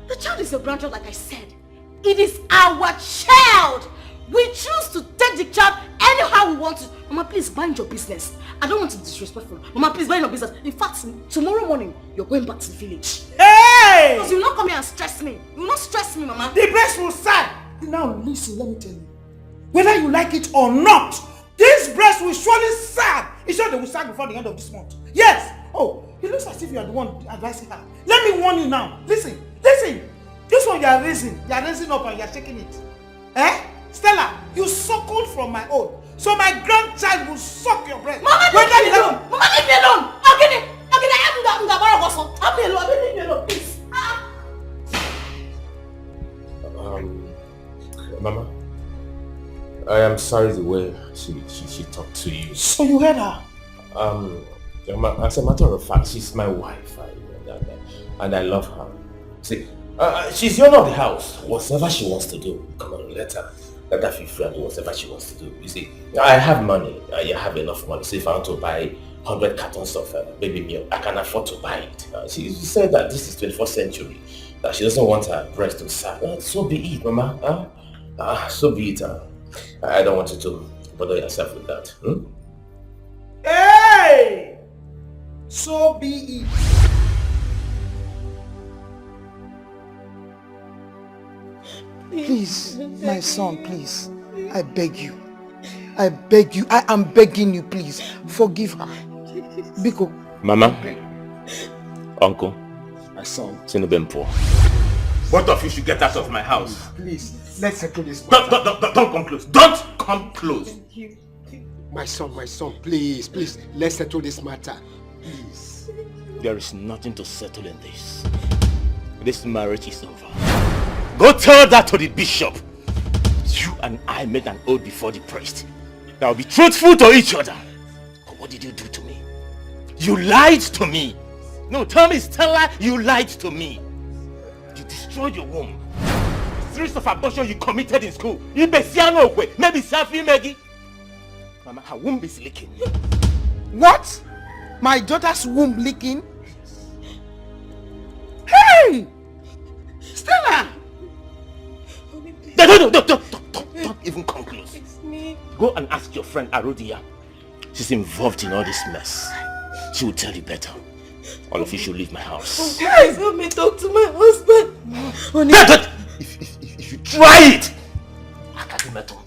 The child is your grandchild, like I said. It is our child. We choose to take the child anyhow we want to. Mama, please please mind your business. I don't want to be disrespectful. Mama, please mind your business. In fact, tomorrow morning, you're going back to the village. Hey! Because you will not come here and stress me. You will not stress me, Mama. The breast will sag. Now listen, let me tell you. Whether you like it or not, this breast will surely sag. It's sure they will sag before the end of this month. Yes! Oh, it looks as if you are the one advising her. Let me warn you now. Listen. This one you are raising up and you are taking it. Eh? Stella, you suckled from my own. So my grandchild will suck your breast. Mama, leave me alone. Mama, leave me alone. Okay, leave me alone, please. Mama, I am sorry the way she talked to you. So you heard her? As a matter of fact, she's my wife, and I love her. See, she's the owner of the house. Whatever she wants to do, come on, let her feel free and do whatever she wants to do. You see, I have money. I have enough money. So if I want to buy 100 cartons of baby milk, I can afford to buy it. She said that this is 21st century, that she doesn't want her breast to sag. So be it, Mama. So be it. I don't want you to bother yourself with that. Hey! So be it. Please, my son, please. I beg you. I am begging you, please. Forgive her. Biko. Mama, Uncle, my son. Sinubempo. Both of you should get out of my house. Please, let's settle this. Don't come close. Don't come close. My son, please, let's settle this matter. Please. There is nothing to settle in this. This marriage is over. Go tell that to the bishop. You and I made an oath before the priest that will be truthful to each other. But what did you do to me? You lied to me. No, tell me, Stella, you lied to me. You destroyed your womb. Series of abortion you committed in school. Maybe Safi Maggie. Mama, her womb is leaking. What? My daughter's womb leaking? Hey! Stella! Don't even come close. It's me. Go and ask your friend Arodia. She's involved in all this mess. She will tell you better. All of you should leave my house. Please help me talk to my husband. If you try it, I can't do metal.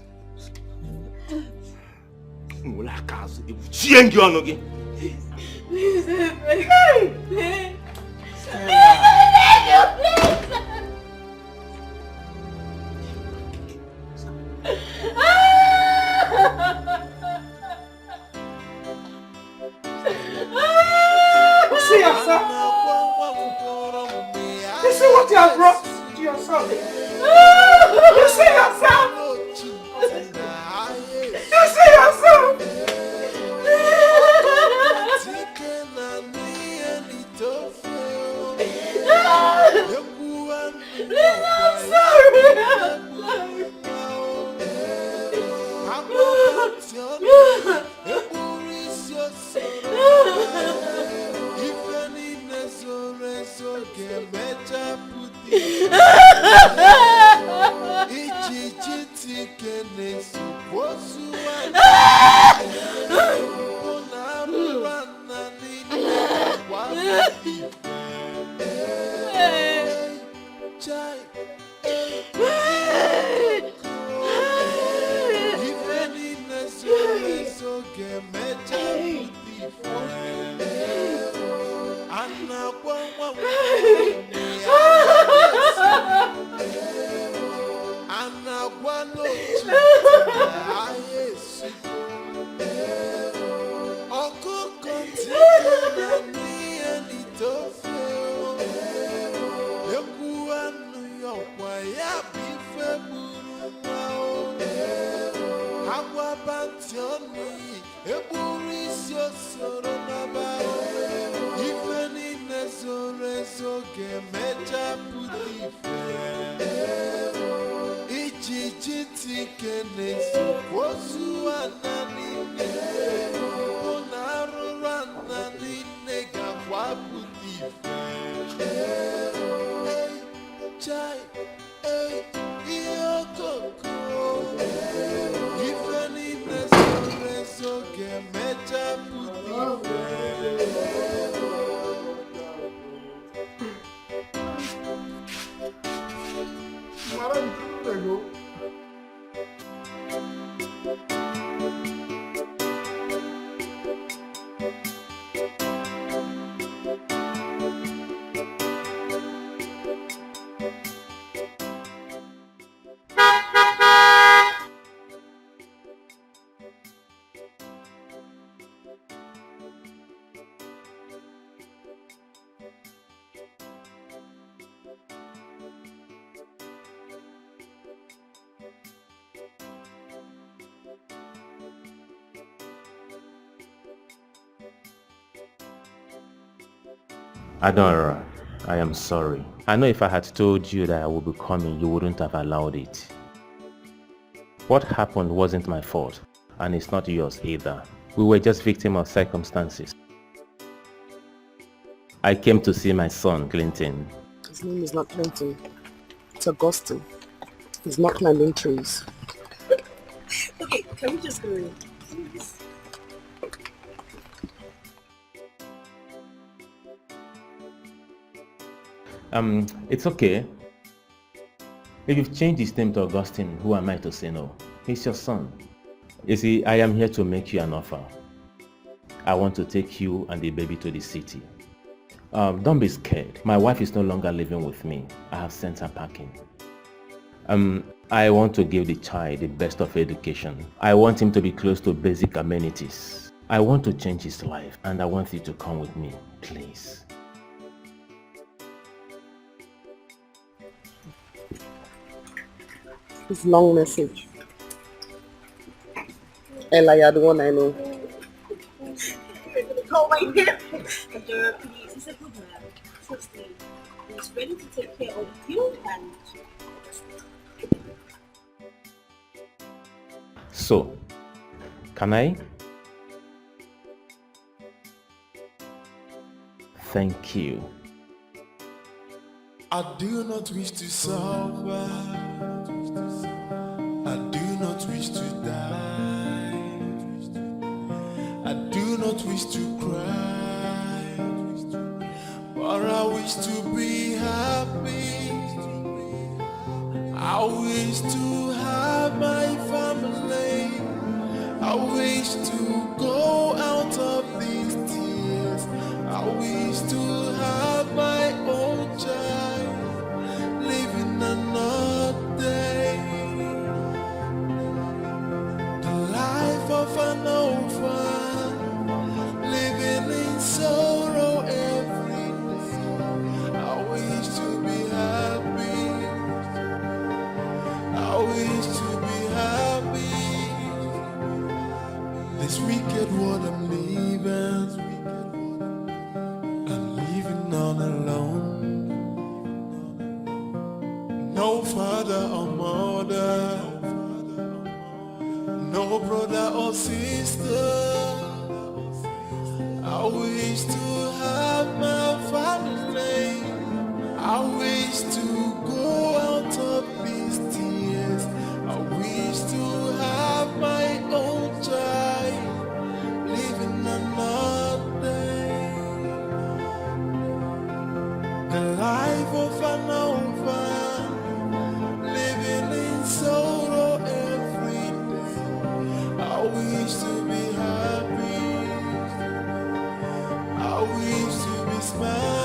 Please help me. Please. You see yourself? You see what you have brought to yourself? You see yourself? You see yourself? Please, I'm sorry. Adora, I am sorry. I know if I had told you that I would be coming, you wouldn't have allowed it. What happened wasn't my fault, and it's not yours either. We were just victims of circumstances. I came to see my son, Clinton. His name is not Clinton. It's Augustine. He's not climbing trees. Okay, can we just go in, please? It's okay. If you've changed his name to Augustine, who am I to say no? He's your son. You see, I am here to make you an offer. I want to take you and the baby to the city. Don't be scared. My wife is no longer living with me. I have sent her packing. I want to give the child the best of education. I want him to be close to basic amenities. I want to change his life, and I want you to come with me, please. It's a long message. Ella, you're the one I know. You're gonna call my name. Adora, please. He's a good man. Trust me. He's ready to take care of you and... So, can I? Thank you. I do not wish to suffer. I do not wish to die. I do not wish to cry. But I wish to be happy. I wish to have my family. I wish to go out of these tears. I wish to have my own child, living another day. The life of an orphan, living in sorrow every day. I wish to be happy. I wish to be happy. This wicked world I'm living, I'm living all alone. No father or mother, no brother or sister. I wish to have my family. I wish to go out of these tears. I wish to have my own child, living another day. The life of an orphan, living in sorrow every day. I wish to be happy. I wish to be smiling.